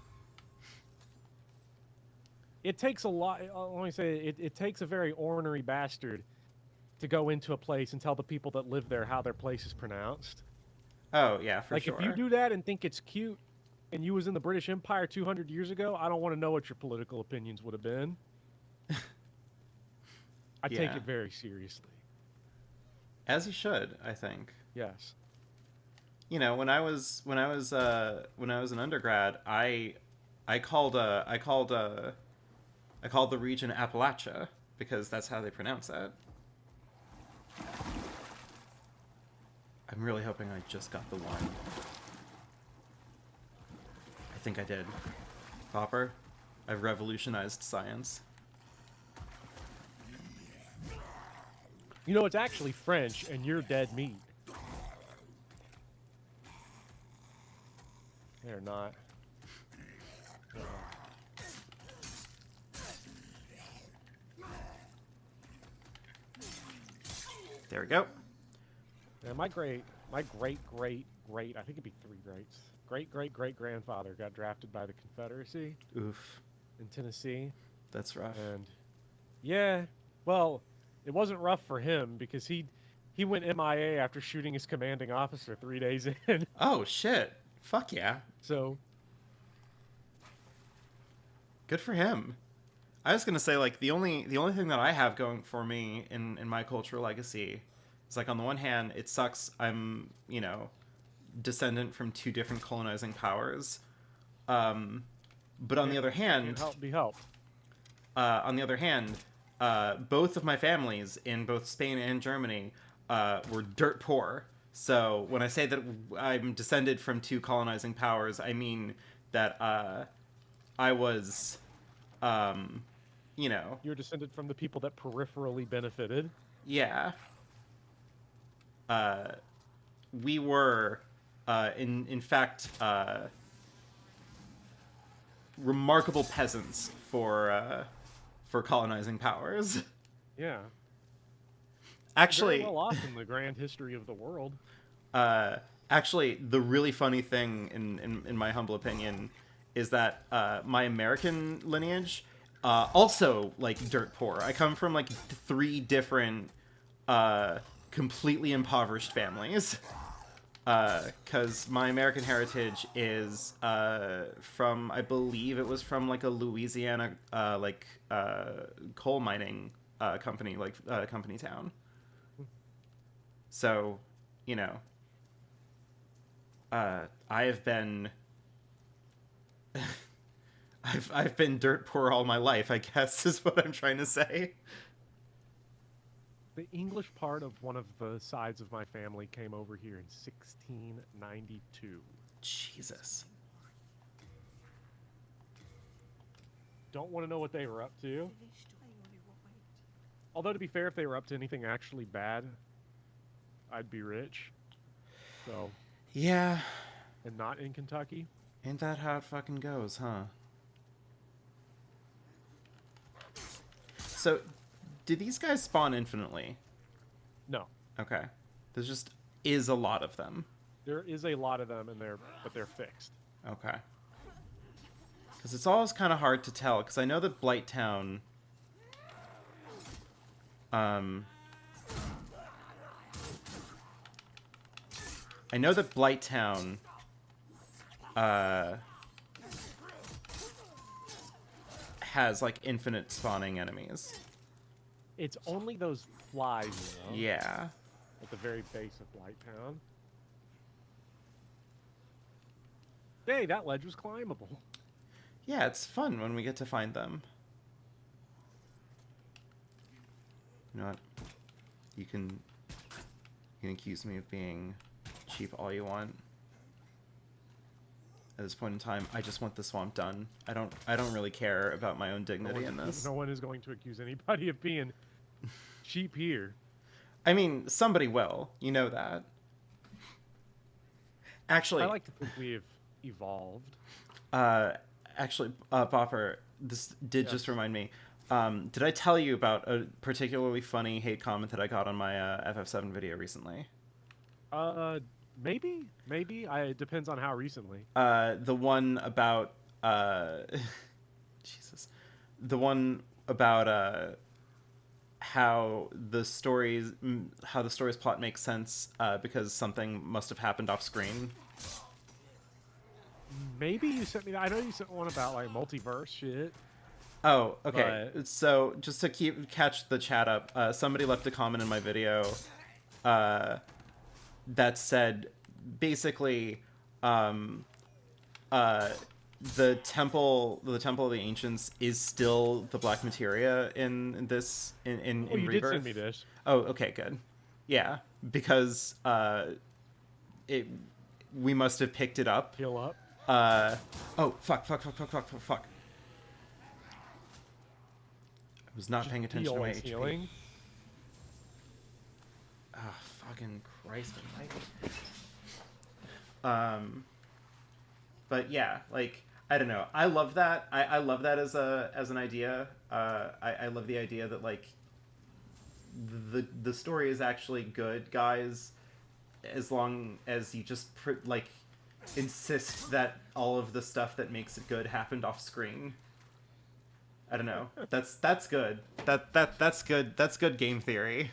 it takes a lot. Let me say, it takes a very ornery bastard to go into a place and tell the people that live there how their place is pronounced. Oh yeah, for Like, if you sure. do that and think it's cute, and you was in the British Empire 200 years ago, I don't want to know what your political opinions would have been. I take Yeah. it very seriously. As you should, I think. Yes. You know, when I was an undergrad, I called I called the region Appalachia because that's how they pronounce that. I'm really hoping I just got the one. I think I did. Bopper, I've revolutionized science. You know, it's actually French, and you're dead meat. They're not. There we go. Yeah, my great, I think it'd be three greats. Great grandfather got drafted by the Confederacy Oof. in Tennessee, That's rough. and yeah, well, it wasn't rough for him because he went MIA after shooting his commanding officer 3 days in. Oh shit. Fuck yeah. So Good for him. I was gonna say like the only thing that I have going for me in my cultural legacy is like on the one hand it sucks I'm descendant from two different colonizing powers, but on the other hand can't be helped. on the other hand both of my families in both Spain and Germany were dirt poor. So when I say that I'm descended from two colonizing powers, I mean that I was You're descended from the people that peripherally benefited. yeah. We were, in fact, remarkable peasants for colonizing powers. Yeah. Actually, Very well off in the grand history of the world. actually, the really funny thing, in my humble opinion, is that my American lineage also like dirt poor. I come from like three different completely impoverished families. Because my American heritage is from, I believe it was from like a Louisiana coal mining company, company town. So, I have been, I've been dirt poor all my life, I guess is what I'm trying to say. The English part of one of the sides of my family came over here in 1692. Jesus. Don't want to know what they were up to. Finished. I only want my Although, to be fair, if they were up to anything actually bad, I'd be rich. So, Yeah, and not in Kentucky. ain't that how it fucking goes, huh? So, do these guys spawn infinitely? No, Okay. There just is a lot of them. there is a lot of them, but they're fixed. Okay. Because it's always kind of hard to tell, because I know that Blighttown... I know that Blighttown... has, like, infinite spawning enemies. It's only those flies, you know, Yeah. at the very base of Blighttown. Hey, that ledge was climbable. Yeah, it's fun when we get to find them. You know what? You can accuse me of being cheap all you want. At this point in time, I just want the swamp done. I don't really care about my own dignity in this. No one is going to accuse anybody of being cheap here. I mean, somebody will. You know that. Actually, I like to think we have evolved. Bopper, this did just remind me. Did I tell you about a particularly funny hate comment that I got on my FF7 video recently? Maybe. It depends on how recently. The one about Jesus, the one about how how the story's plot makes sense because something must have happened off screen. Maybe you sent me that. I know you sent one about like multiverse shit. Oh, okay. But So just to catch the chat up, somebody left a comment in my video that said basically uh, the temple of the ancients is still the black materia in this in oh, you Rebirth. did send me this. Oh, okay, good. Yeah, because it we must have picked it up. Heal up. Oh, fuck. I was not paying attention to my Always HP. healing. Oh, fucking Christ almighty. But yeah, like, I don't know. I love that. I love that as an idea. I love the idea that, like, the story is actually good, guys, as long as you just like insist that all of the stuff that makes it good happened off screen. I don't know. That's good. That's good. That's good game theory.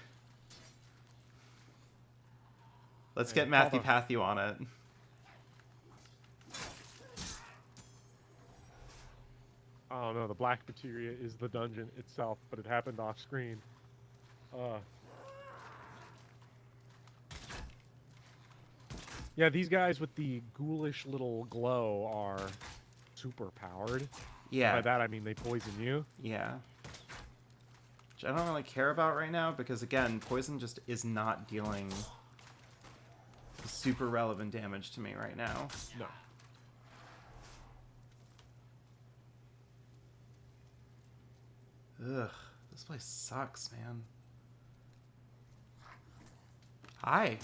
Let's get Matthew Patthew on it. Oh no, the black materia is the dungeon itself, but it happened off screen. Yeah, these guys with the ghoulish little glow are super powered. Yeah. By that I mean they poison you. Yeah. Which I don't really care about right now because, again, poison just is not dealing super relevant damage to me right now. No. Ugh, this place sucks, man. Hi.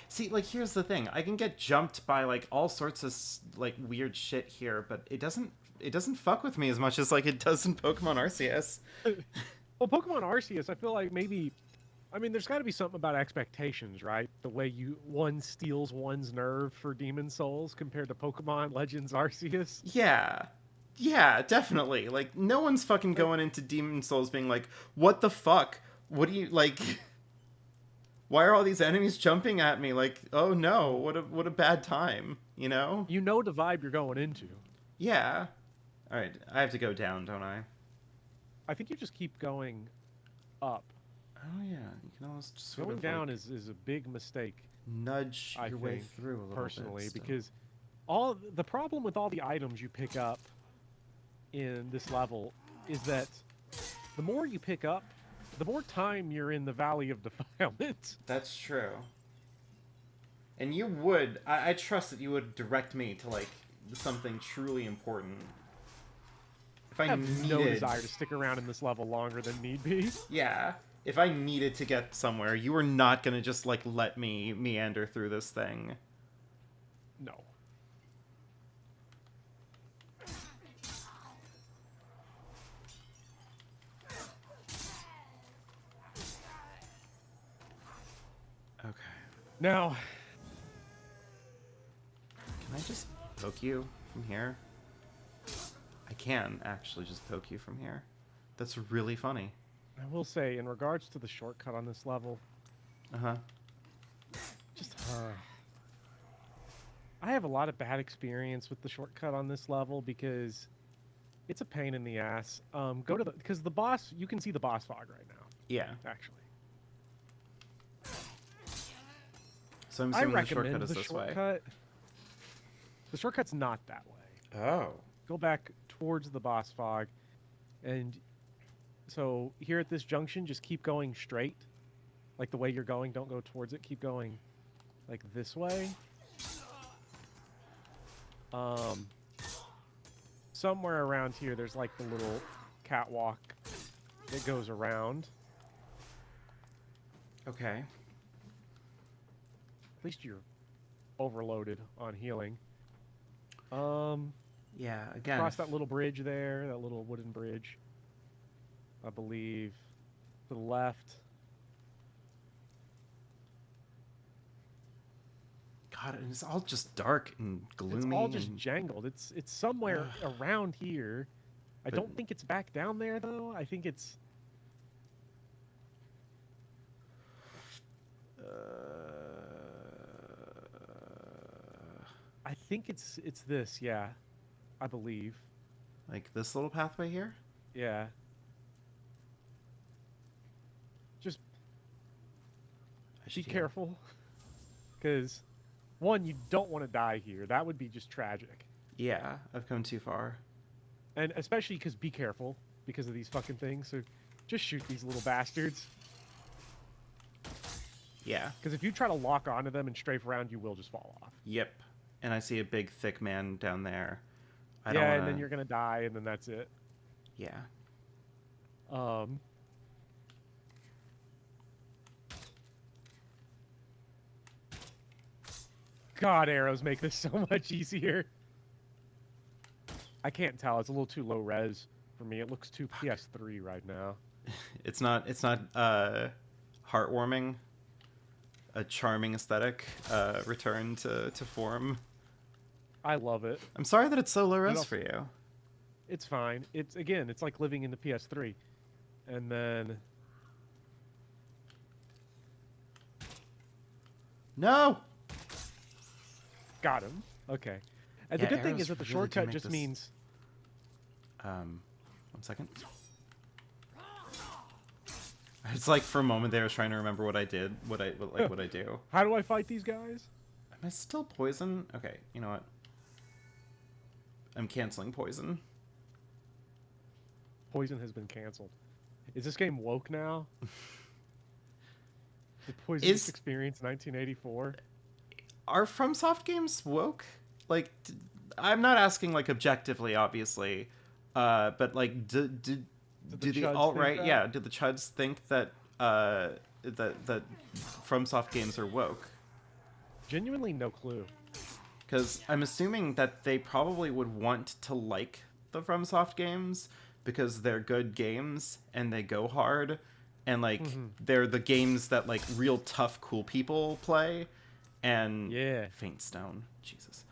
See, like, here's the thing. I can get jumped by, like, all sorts of, like, weird shit here, but it doesn't fuck with me as much as, like, it does in Pokemon Arceus. Well, Pokemon Arceus, I feel like maybe... I mean, there's got to be something about expectations, right? The way one steals one's nerve for Demon Souls compared to Pokemon Legends Arceus. Yeah. Yeah, definitely. Like, no one's fucking going into Demon Souls being like, what the fuck? What do you, like... Why are all these enemies jumping at me? Like, oh no, what a bad time, you know? You know the vibe you're going into. Yeah. Alright, I have to go down, don't I? I think you just keep going up. Oh yeah, you can almost just sort Going of down like, is a big mistake. nudge I your way think, through a little personally, bit still. because the problem with all the items you pick up in this level is that the more you pick up, the more time you're in the Valley of Defilement. That's true. And you would, I trust that you would direct me to, like, something truly important. If I I have needed... no desire to stick around in this level longer than need be. Yeah. If I needed to get somewhere, you were not gonna just, like, let me meander through this thing. No. Okay. Now, Can I just poke you from here? I can actually just poke you from here. That's really funny. I will say, in regards to the shortcut on this level, Uh-huh. just I have a lot of bad experience with the shortcut on this level because it's a pain in the ass. Go to because the boss, you can see the boss fog right now, Yeah. actually. So I'm I assuming the recommend shortcut is the this way. shortcut. The shortcut's not that way. Oh. Go back towards the boss fog, and so here at this junction, just keep going straight, like the way you're going. Don't go towards it. Keep going, like this way. Somewhere around here, there's like the little catwalk that goes around. Okay. At least you're overloaded on healing. Yeah, again. Across that little bridge there, that little wooden bridge, I believe, to the left. God, God, and it's all just dark and gloomy. It's all just and... jangled. It's somewhere around here. I But- don't think it's back down there though. I think it's. I think it's this. Yeah, I believe. Like this little pathway here? Yeah. Just I be should heal. careful, because one, you don't want to die here. That would be just tragic. Yeah, I've come too far. And especially because be careful because of these fucking things. So just shoot these little bastards. Yeah. Because if you try to lock onto them and strafe around, you will just fall off. Yep. And I see a big, thick man down there. I don't Yeah, wanna... and then you're gonna die, and then that's it. Yeah. God, arrows make this so much easier. I can't tell. It's a little too low res for me. It looks too PS3 right now. It's not heartwarming. A charming aesthetic return to form. I love it. I'm sorry that it's so low res also- for you. It's fine. It's again, it's like living in the PS3. And then No! got him. Okay. And Yeah, the good thing arrows is that the really do shortcut make just this- means 1 second. It's like for a moment there I was trying to remember what I did, what I do. how do I fight these guys? Am I still poison? Okay, you know what? I'm canceling poison. Poison has been canceled. Is this game woke now? The Poison Is- Experience 1984. Are FromSoft games woke? Like, I'm not asking like objectively, obviously, but like, do the the chuds alt think right? that? Yeah, do the chuds think that that FromSoft games are woke? Genuinely no clue. Because I'm assuming that they probably would want to like the FromSoft games because they're good games and they go hard, and like they're the games that like real tough cool people play. And Yeah. Faint Stone, Jesus.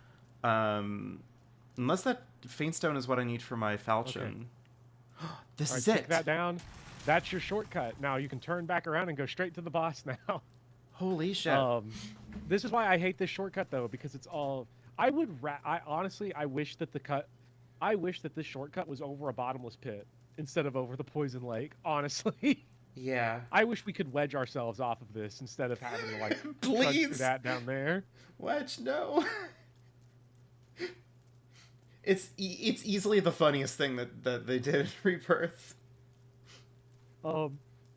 Unless that Faint Stone is what I need for my falchion. This All right, is take it. that down. That's your shortcut. Now you can turn back around and go straight to the boss now. Holy shit. This is why I hate this shortcut though, because it's all. I honestly, I wish that this shortcut was over a bottomless pit instead of over the poison lake. Honestly, yeah. I wish we could wedge ourselves off of this instead of having to like trudge Please. through that down there. Wedge, no. It's easily the funniest thing that they did in Rebirth.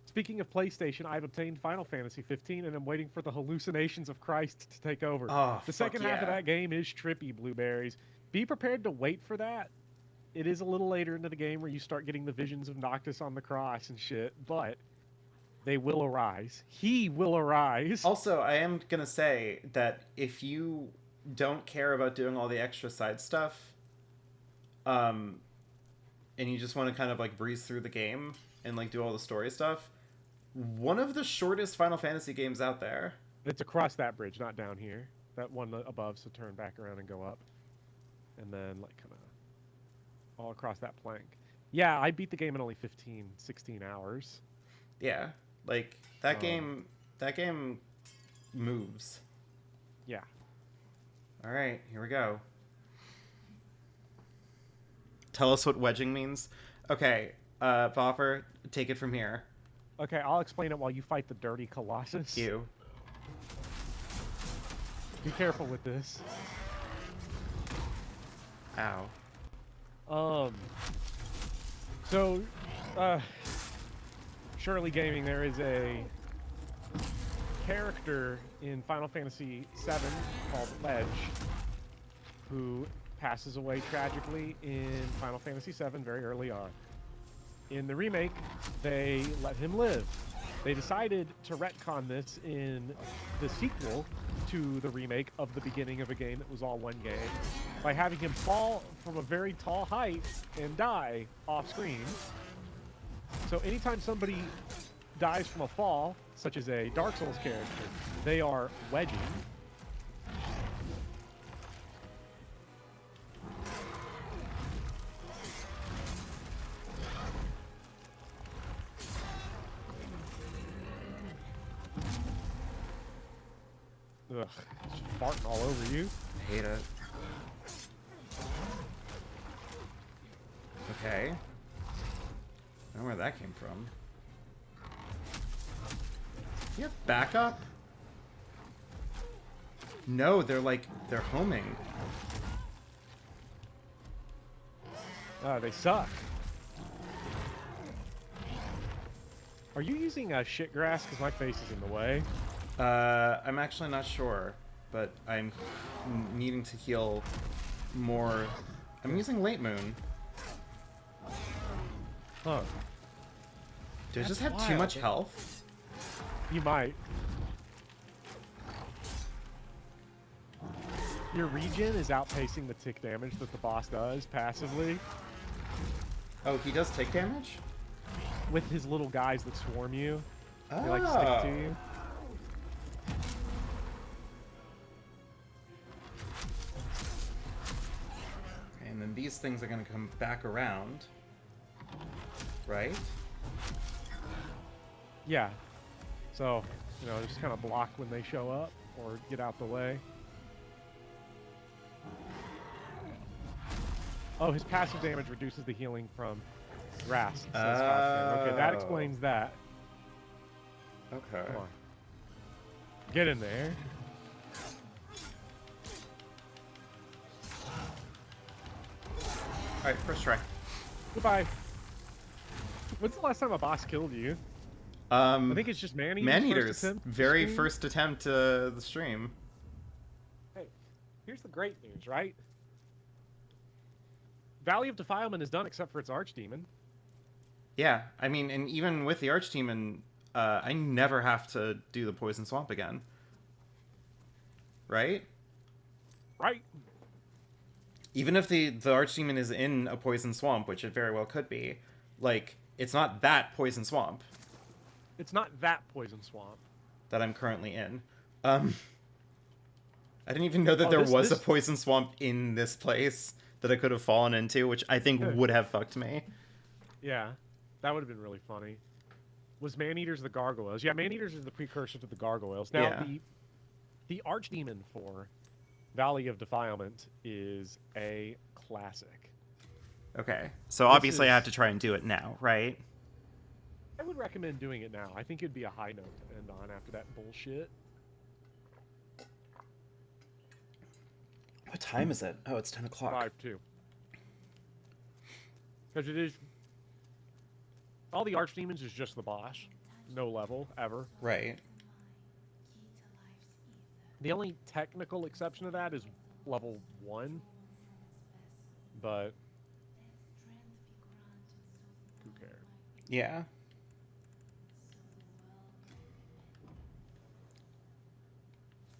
Speaking of PlayStation, I've obtained Final Fantasy 15 and I'm waiting for the hallucinations of Christ to take over. Oh, The fuck second half of yeah. that game is trippy, Blueberries. Be prepared to wait for that. It is a little later into the game where you start getting the visions of Noctis on the cross and shit, but they will arise. He will arise. Also, I am gonna say that if you don't care about doing all the extra side stuff, and you just want to kind of like breeze through the game and like do all the story stuff, one of the shortest Final Fantasy games out there. It's across that bridge, not down here. That one above, so turn back around and go up. And then like kind of all across that plank. Yeah, I beat the game in only 15, 16 hours. Yeah, like that game. That game moves. Yeah. All right, here we go. Tell us what wedging means. Okay, Bopper, take it from here. Okay, I'll explain it while you fight the dirty Colossus. You. Be careful with this. Ow. So, Shirley Gaming, there is a character in Final Fantasy VII called Ledge, who passes away tragically in Final Fantasy VII very early on. In the remake, they let him live. They decided to retcon this in the sequel to the remake of the beginning of a game that was all one game by having him fall from a very tall height and die off screen. So anytime somebody dies from a fall, such as a Dark Souls character, they are wedging. Ugh, just farting all over you. I hate it. Okay. I don't know where that came from. You have backup? No, they're homing. They suck. Are you using shit grass? Because my face is in the way. I'm actually not sure, but I'm needing to heal more. I'm using late moon. Huh. Do I just That's have too wild. much health? You might. Your regen is outpacing the tick damage that the boss does passively Oh, he does take damage? with his little guys that swarm you. Oh. They like stick to you. Okay, and then these things are going to come back around. Right? Yeah. So, just kind of block when they show up or get out the way. Oh, his passive damage reduces the healing from grass. Says Foxman. Okay, that explains that. Okay. Come on. Get in there. Alright, first try. Goodbye. When's the last time a boss killed you? I think it's just Maneater's Maneater's first attempt. very first attempt to the stream. Hey, here's the great news, right? Valley of Defilement is done except for its Archdemon. Yeah, I mean, and even with the Archdemon, I never have to do the Poison Swamp again. Right? Right? Even if the Archdemon is in a Poison Swamp, which it very well could be, like, it's not that Poison Swamp It's not that Poison Swamp. that I'm currently in. I didn't even know that Oh, there this- was a this- Poison Swamp in this place that I could have fallen into, which I think would have fucked me. Yeah, that would have been really funny. Was Maneaters the gargoyles? Yeah, Maneaters is the precursor to the gargoyles. Now, Yeah. the Archdemon for Valley of Defilement is a classic. Okay, so obviously I is- have to try and do it now, right? I would recommend doing it now. I think it'd be a high note to end on after that bullshit. What time is it? Oh, it's 10 o'clock. 5-2. Because it is... All the Archdemons is just the boss. No level, ever. Right. The only technical exception to that is level 1. But... who cares? Yeah.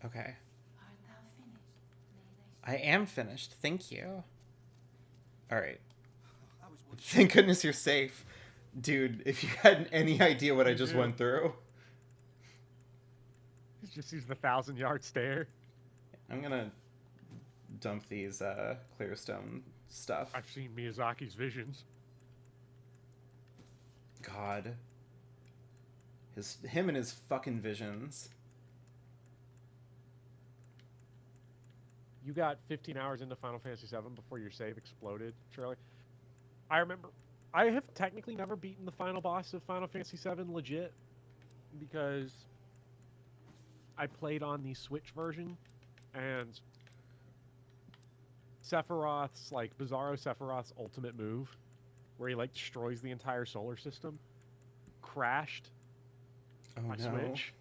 Okay. I am finished. Thank you. Alright. Thank goodness you're safe. Dude, if you had any idea what I just went through. He just used the 1,000-yard stare. I'm gonna dump these Clearstone stuff. I've seen Miyazaki's visions. God. Him and his fucking visions. You got 15 hours into Final Fantasy VII before your save exploded, Shirley. I remember... I have technically never beaten the final boss of Final Fantasy VII legit, because I played on the Switch version, and Sephiroth's, Bizarro Sephiroth's ultimate move, where he, destroys the entire solar system, crashed Oh my no. Switch.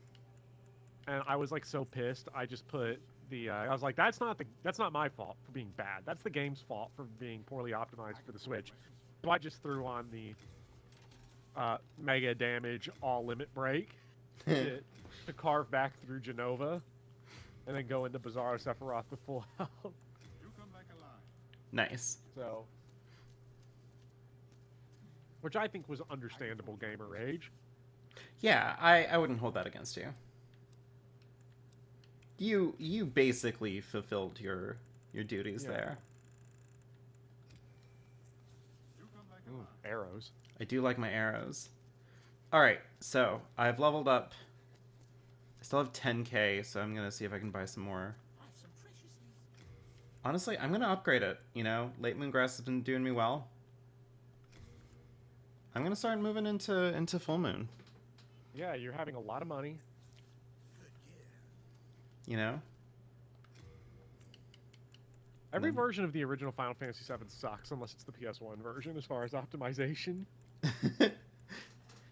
And I was, so pissed, I just put the, I was like, that's not my fault for being bad. That's the game's fault for being poorly optimized for the Switch. So I just threw on the mega damage all limit break to carve back through Genova, and then go into Bizarro Sephiroth with full health. Nice. So, which I think was understandable gamer rage. Yeah, I wouldn't hold that against you. You basically fulfilled your duties Yeah. there. Ooh, arrows. I do like my arrows. Alright, so I've leveled up I still have 10k, so I'm gonna see if I can buy some more. Honestly, I'm gonna upgrade it. You know, Late Moongrass has been doing me well. I'm gonna start moving into Full Moon. Yeah, you're having a lot of money. You know. Every then- version of the original Final Fantasy VII sucks unless it's the PS1 version as far as optimization.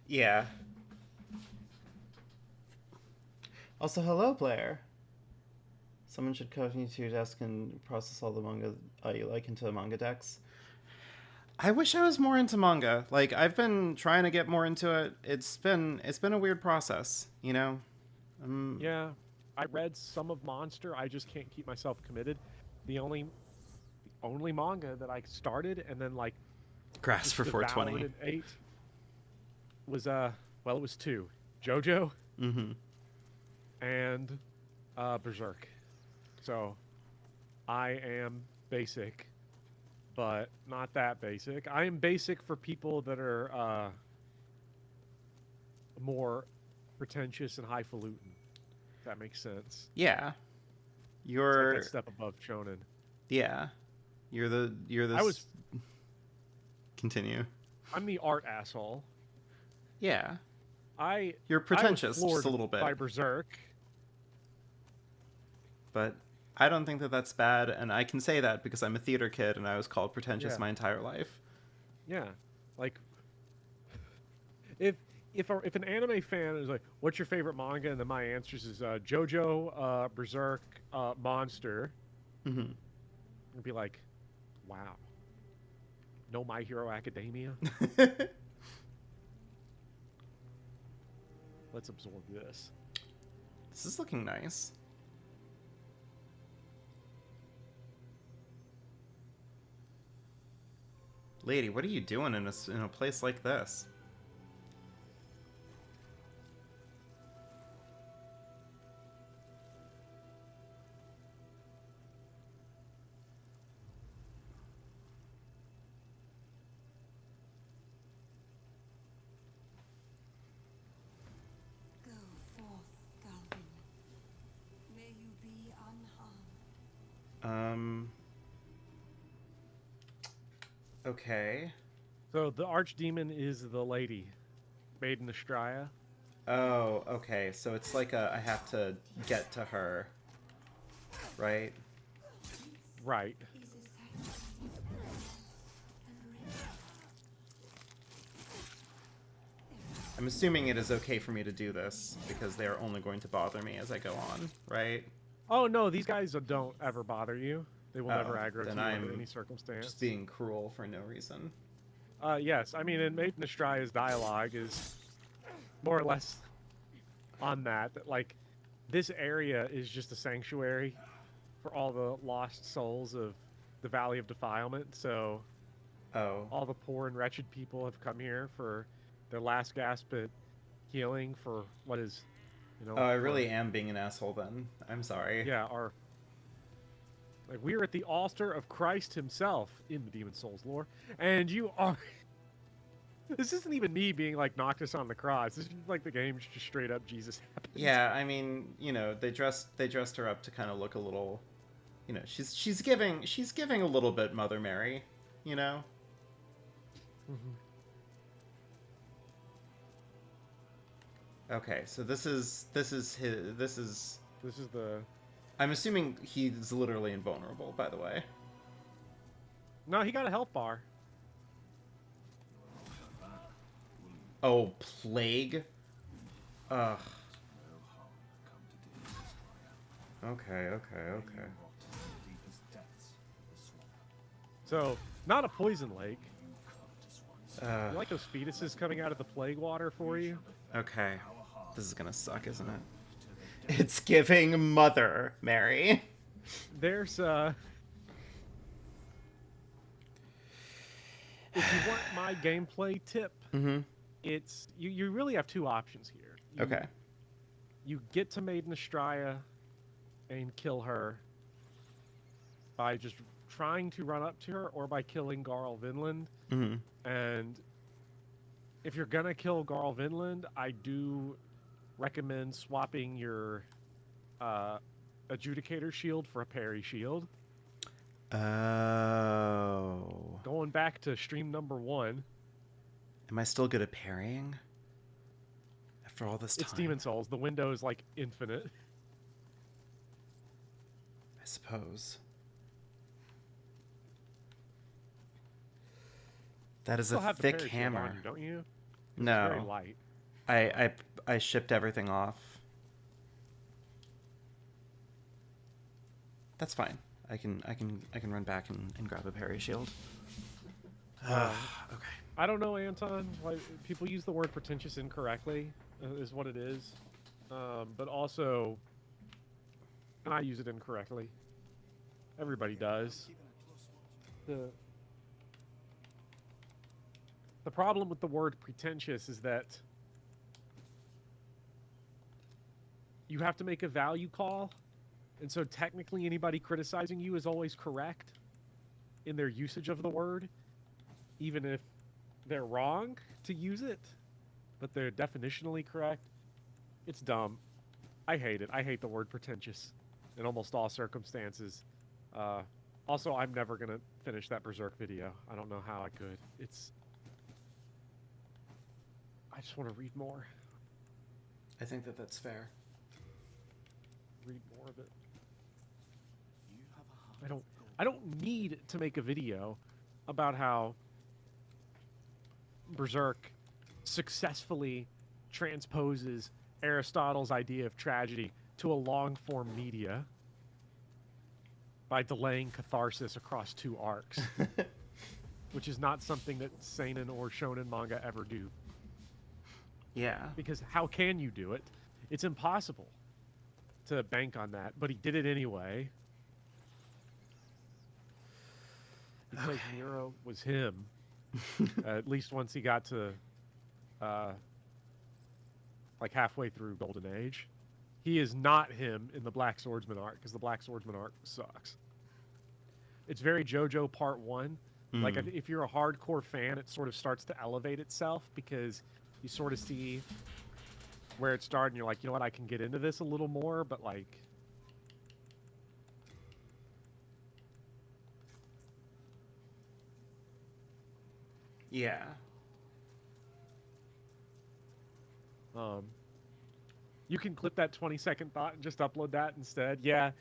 Yeah. Also, hello, Blair. Someone should code you to your desk and process all the manga you like into manga decks. I wish I was more into manga. Like, I've been trying to get more into it. It's been a weird process, you know. Yeah, I read some of Monster. I just can't keep myself committed. The only manga that I started and then like Grass just for devoured 420. and ate was well, it was two, JoJo Mm-hmm. and Berserk. So I am basic, but not that basic. I am basic for people that are more pretentious and highfalutin. If that makes sense. Yeah. It's You're like that step above shonen. yeah. You're the I was. Continue. I'm the art asshole. Yeah. I. You're I was pretentious just floored a little bit. by Berserk. But I don't think that that's bad, and I can say that because I'm a theater kid and I was called pretentious Yeah. my entire life. Yeah, like if an anime fan is like, "What's your favorite manga?" and then my answers is JoJo, Berserk, Monster, Mm-hmm. I'd be like, "Wow, no My Hero Academia." Let's absorb this. This is looking nice. Lady, what are you doing in a place like this? Go forth, Galvin. May you be unharmed. Okay. So the archdemon is the lady, Maiden Estrella. Oh, okay. So it's like I have to get to her, right? Right. Is a sacrifice and rest. I'm assuming it is okay for me to do this because they are only going to bother me as I go on, right? Oh no, these guys don't ever bother you. They will never Oh, aggro to then you I'm under any circumstance. Just being cruel for no reason. Yes, I mean, and Maiden Estrella's dialogue is more or less on that. That like, this area is just a sanctuary for all the lost souls of the Valley of Defilement. So Oh. all the poor and wretched people have come here for their last gasp at healing for what is, you know. Oh, I for- really am being an asshole then. I'm sorry. Yeah, our. Like, we're at the altar of Christ himself in the Demon Souls lore, and you are. This isn't even me being like Noctis on the cross. This is like the game just straight up Jesus happened. Yeah, I mean, you know, they dressed her up to kind of look a little, you know, she's giving a little bit Mother Mary, you know. Mhm. Okay, so this is his. This is. This is the. I'm assuming he's literally invulnerable. By the way. No, he got a health bar. Oh, plague. Ugh. Okay. So, not a poison lake. You Uh, like those fetuses coming out of the plague water for you? okay. This is gonna suck, isn't it? It's giving Mother Mary. There's if you want my gameplay tip, Mm-hmm. it's you really have two options here. Okay. You get to Maiden Estrella and kill her by just trying to run up to her or by killing Garl Vinland. Mm-hmm. And if you're gonna kill Garl Vinland, I do recommend swapping your adjudicator shield for a parry shield. Oh. Going back to stream number 1. Am I still good at parrying? After all this time? It's Demon Souls. The window is like infinite. I suppose. That is Still a have the thick parry shield hammer. on you, don't you? It's very No. light. I shipped everything off. That's fine. I can run back and grab a parry shield. Okay. I don't know, Anton. Like, people use the word pretentious incorrectly, is what it is. But also, and I use it incorrectly. Everybody does. The problem with the word pretentious is that you have to make a value call, and so technically anybody criticizing you is always correct in their usage of the word, even if they're wrong to use it, but they're definitionally correct. It's dumb. I hate it. I hate the word pretentious in almost all circumstances. Also, I'm never going to finish that Berserk video. I don't know how I could. I just want to read more. I think that's fair. Read more of it. I don't need to make a video about how Berserk successfully transposes Aristotle's idea of tragedy to a long-form media by delaying catharsis across 2 arcs, which is not something that seinen or shonen manga ever do. Yeah. Because how can you do it? It's impossible to bank on that, but he did it anyway. Because Nero was him, at least once he got to like halfway through Golden Age. He is not him in the Black Swordsman arc, because the Black Swordsman arc sucks. It's very JoJo Part 1. Like, if you're a hardcore fan, it sort of starts to elevate itself, because you sort of see where it started, and you're like, you know what, I can get into this a little more, but like... Yeah. You can clip that 20-second thought and just upload that instead. Yeah.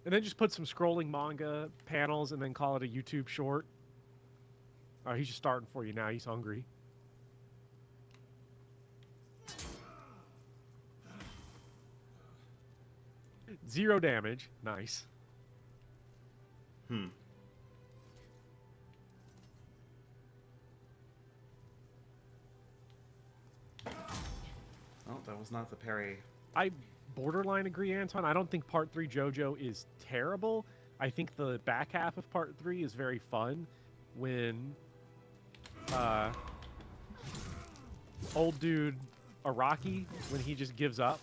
And then just put some scrolling manga panels and then call it a YouTube short. Oh, he's just starting for you now. He's hungry. Zero damage. Nice. Oh, that was not the parry. I borderline agree, Anton. I don't think Part 3 JoJo is terrible. I think the back half of Part 3 is very fun when old dude Araki, when he just gives up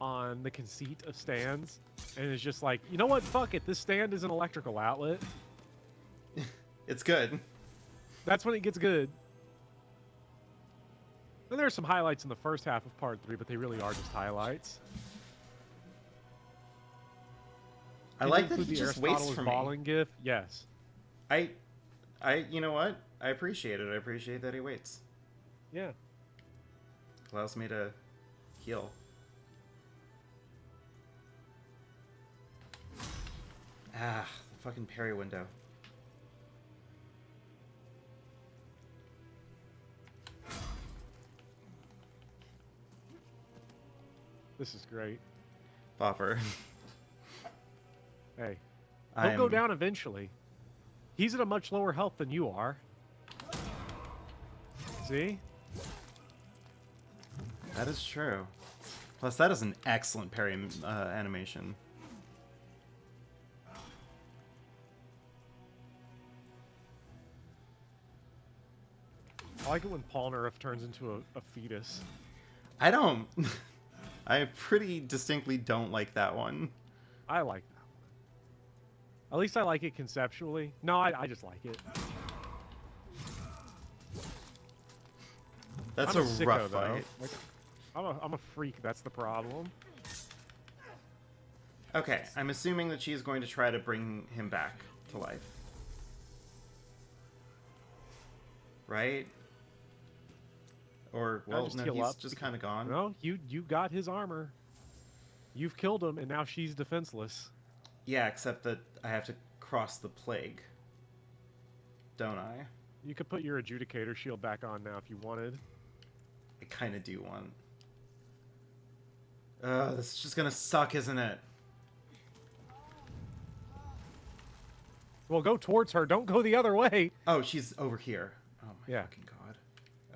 on the conceit of stands and is just like, you know what, fuck it, this stand is an electrical outlet. It's good. That's when it gets good. And there are some highlights in the first half of Part 3, but they really are just highlights. I like that he just waits for me. Balling gif. Yes. You know what? I appreciate it. I appreciate that he waits. Yeah. Allows me to heal. Ah, the fucking parry window. This is great. Bopper. Hey. He'll go down eventually. He's at a much lower health than you are. See? That is true. Plus, that is an excellent parry animation. I like it when Polnareff turns into a fetus. I don't... I pretty distinctly don't like that one. I like that one. At least I like it conceptually. No, I just like it. That's I'm a sicko, rough though. fight. Like, I'm a freak. That's the problem. Okay, I'm assuming that she's going to try to bring him back to life. Right? Or, well, just no, heal he's up. just kind of gone. No, you got his armor. You've killed him, and now she's defenseless. Yeah, except that I have to cross the plague. Don't I? You could put your adjudicator shield back on now if you wanted. I kind of do want. This is just gonna suck, isn't it? Well, go towards her. Don't go the other way. Oh, she's over here. Oh my Yeah. fucking god.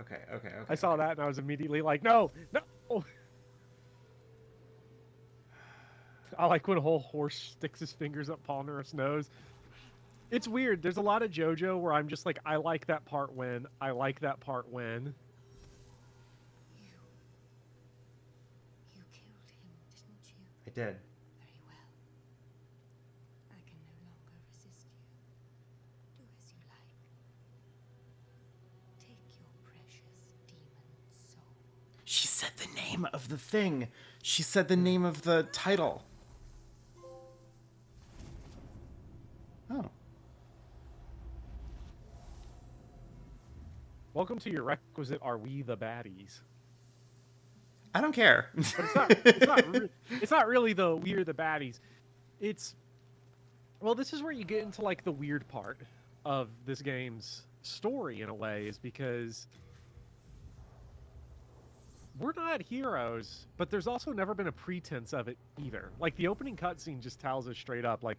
Okay, okay, okay. I saw that, and I was immediately like, no, no. I like when a whole horse sticks his fingers up Palmer's nose. It's weird. There's a lot of JoJo where I'm just like, I like that part when. I like that part when. You killed him, didn't you? I did. Very well. I can no longer resist you. Do as you like. Take your precious demon soul. She said the name of the thing. She said the name of the title. Oh. Welcome to your requisite Are We the Baddies? I don't care. But it's not really the we're the baddies. It's, well, this is where you get into like the weird part of this game's story in a way, is because we're not heroes, but there's also never been a pretense of it either. Like the opening cutscene just tells us straight up, like,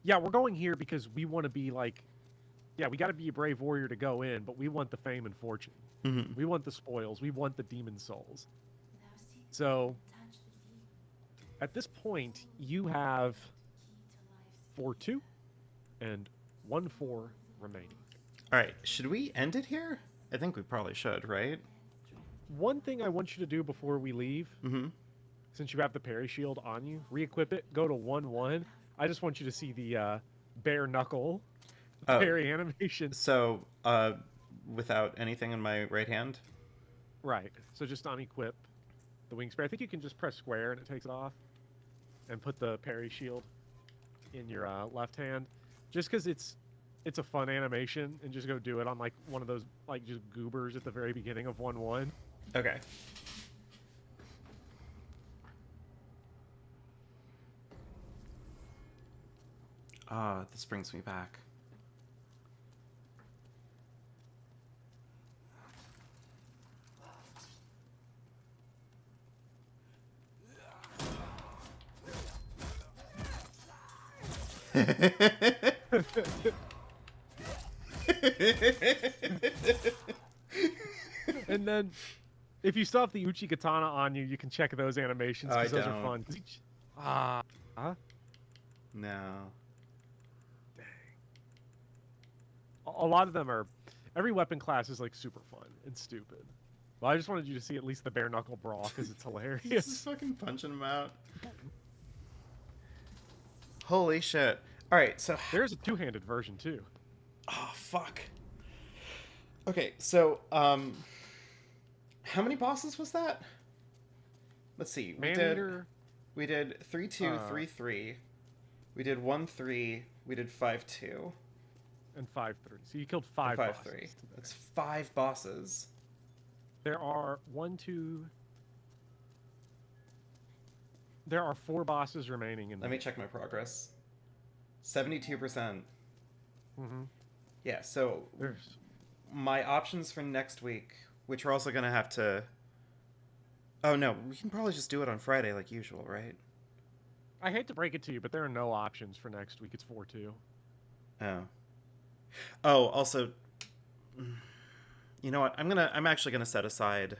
yeah, we're going here because we want to be like, yeah, we got to be a brave warrior to go in, but we want the fame and fortune. Mhm. We want the spoils. We want the demon souls. So at this point, you have 4-2 and 1-4 remaining. All right, should we end it here? I think we probably should, right? One thing I want you to do before we leave, Mm-hmm. since you have the parry shield on you, re-equip it, go to 1-1. I just want you to see the bare knuckle Oh. parry animation. So, without anything in my right hand? Right. So just unequip the wing spare. I think you can just press square and it takes it off, and put the parry shield in your left hand. Just because it's a fun animation, and just go do it on like one of those like just goobers at the very beginning of 1-1. Okay. Ah, this brings me back. And then, if you still have the Uchi Katana on you, you can check those animations I because those don't. are fun. Ah, No. a lot of them are. Every weapon class is like super fun and stupid. Well, I just wanted you to see at least the bare knuckle brawl because it's He's hilarious. just fucking punching him out. Holy shit. Alright, so... There's a two-handed version too. Oh, fuck. Okay, so, how many bosses was that? Let's see. Man-eater. We did 3-2, 3-3. We did 1-3. We did 5-2. And 5-3. So you killed 5 5-3. bosses. That's 5 bosses. There are 1, 2. There are 4 bosses remaining in. Let me check my progress. 72%. Mm-hmm. Yeah, so There's. my options for next week, which we're also going to have to... Oh, no, we can probably just do it on Friday like usual, right? I hate to break it to you, but there are no options for next week. It's 4-2. Oh. Oh, also... You know what? I'm actually gonna set aside...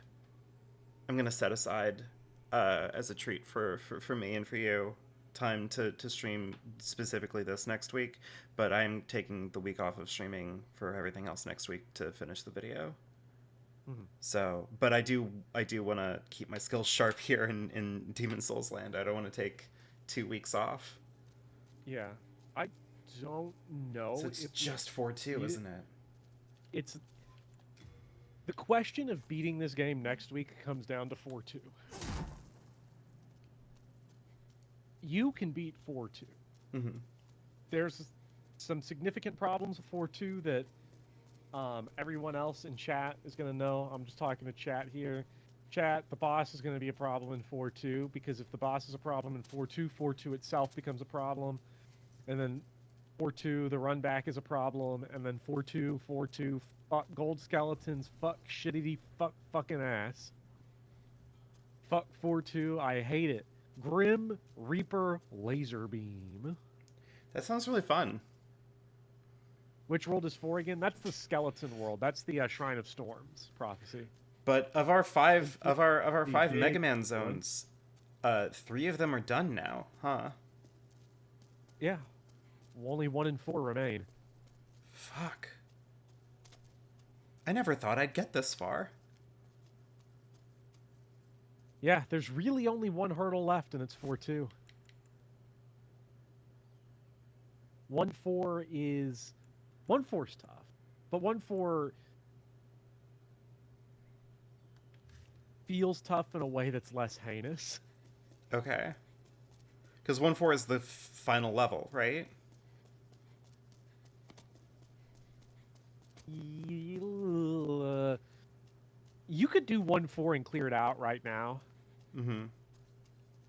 I'm gonna set aside, as a treat for me and for you, time to stream specifically this next week, but I'm taking the week off of streaming for everything else next week to finish the video. Mm-hmm. So, but I do want to keep my skills sharp here in Demon Souls land. I don't want to take 2 weeks off. Yeah. I don't know. So it's if just 4-2, isn't it? It's. The question of beating this game next week comes down to 4-2. You can beat 4-2. Mm-hmm. There's some significant problems with 4-2 that everyone else in chat is going to know. I'm just talking to chat here. Chat, the boss is going to be a problem in 4-2 because if the boss is a problem in 4-2, 4-2 itself becomes a problem. And then 4-2, the run back is a problem. And then 4-2, 4-2, fuck gold skeletons, fuck shittity, fuck fucking ass. Fuck 4-2, I hate it. Grim Reaper Laser Beam. That sounds really fun. Which world is 4 again? That's the skeleton world. That's the Shrine of Storms prophecy. But of our five The Mega big Man one. zones, 3 of them are done now, huh? Yeah. Only 1 and 4 remain. Fuck. I never thought I'd get this far. Yeah, there's really only 1 hurdle left, and it's 4-2. 1-4 is... 1-4's tough. But 1-4 feels tough in a way that's less heinous. Okay. Because 1-4 is the final level, right? You could do 1-4 and clear it out right now. Mm-hmm.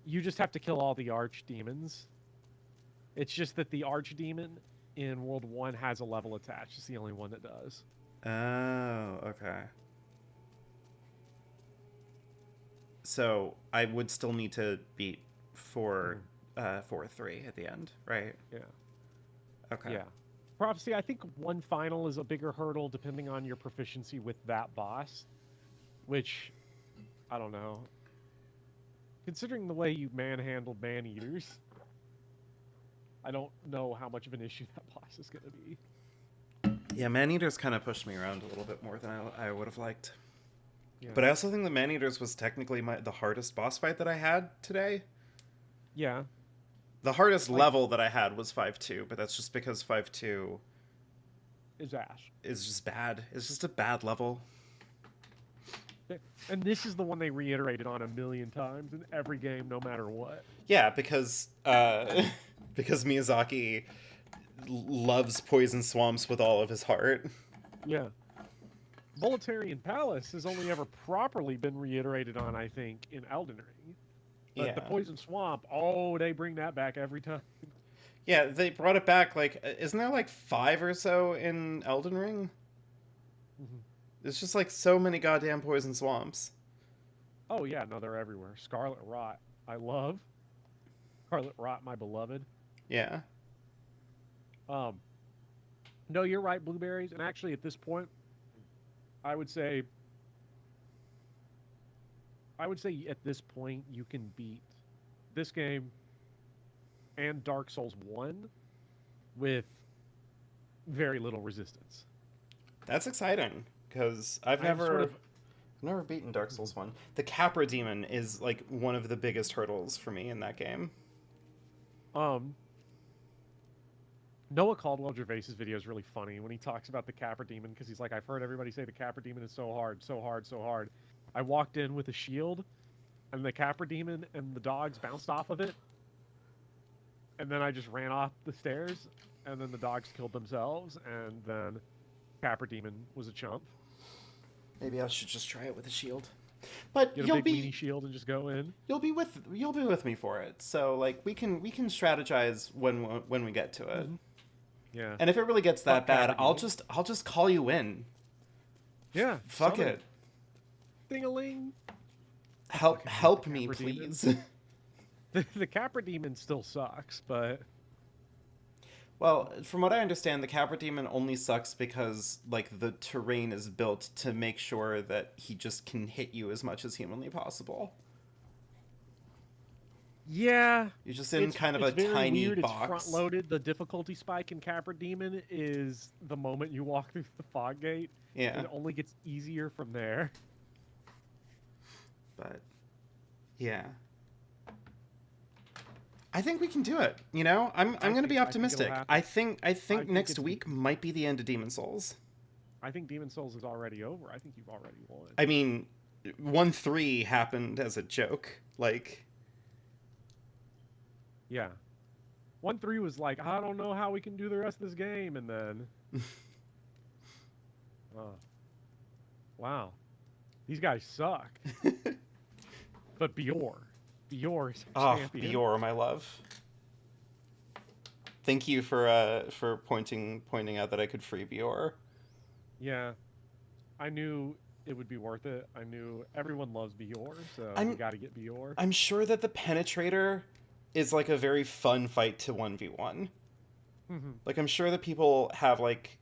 You just have to kill all the archdemons. It's just that the archdemon in World 1 has a level attached. It's the only one that does. Oh, okay. So I would still need to beat 4-3 at the end, right? Yeah. Okay. Yeah. Prophecy, I think 1 final is a bigger hurdle depending on your proficiency with that boss. Which, I don't know. Considering the way you manhandled man-eaters, I don't know how much of an issue that boss is going to be. Yeah, Man-Eaters kind of pushed me around a little bit more than I would have liked. Yeah. But I also think the Man-Eaters was technically the hardest boss fight that I had today. Yeah. The hardest level that I had was 5-2, but that's just because 5-2 Is Ash. is just bad. It's just a bad level. And this is the one they reiterated on a million times in every game, no matter what. Yeah, because because Miyazaki loves poison swamps with all of his heart. Yeah. Voletarian Palace has only ever properly been reiterated on, I think, in Elden Ring. But the Yeah. Poison Swamp, oh, they bring that back every time. Yeah, they brought it back, like, isn't there like 5 or so in Elden Ring? Mhm. It's just like so many goddamn poison swamps. Oh, yeah, no, they're everywhere. Scarlet Rot, I love. Scarlet Rot, my beloved. Yeah. No, you're right, blueberries. And actually, at this point, I would say at this point you can beat this game and Dark Souls 1 with very little resistance. That's exciting, because I've I'm sort never of- never beaten Dark Souls 1. The Capra Demon is like one of the biggest hurdles for me in that game. Noah Caldwell-Gervais's video is really funny when he talks about the Capra Demon, because he's like, I've heard everybody say the Capra Demon is so hard, so hard, so hard. I walked in with a shield, and the Capra Demon and the dogs bounced off of it, and then I just ran off the stairs, and then the dogs killed themselves, and then Capra Demon was a chump. Maybe I should just try it with a shield. But Get a you'll big be meanie shield and just go in. you'll be with me for it. So like we can strategize when we get to it. Mhm. Yeah. And if it really gets that Fuck bad, Capra I'll Demon. just call you in. Yeah. Fuck summon it. Ding-a-ling. Help fucking hate help the me, Capra Demon. please. The Capra Demon still sucks, but Well, from what I understand, the Capra Demon only sucks because like the terrain is built to make sure that he just can hit you as much as humanly possible. yeah. You're just in kind of a it's very tiny weird. box. It's front-loaded. The difficulty spike in Capra Demon is the moment you walk through the fog gate. Yeah, It only gets easier from there. but yeah. I think we can do it. You know, I'm going to be think it'll optimistic. happen. I think think next it's- week might be the end of Demon Souls. I think Demon Souls is already over. I think you've already won. I mean, 1-3 happened as a joke. Like, Yeah. 1-3 was like, I don't know how we can do the rest of this game, and then wow. These guys suck. But Bior is our oh, champion. Bior, my love. Thank you for pointing out that I could free Bior. Yeah. I knew it would be worth it. I knew everyone loves Bior, so we got to get Bior. I'm sure that the Penetrator is like a very fun fight to 1v1. Like, I'm sure that people have like,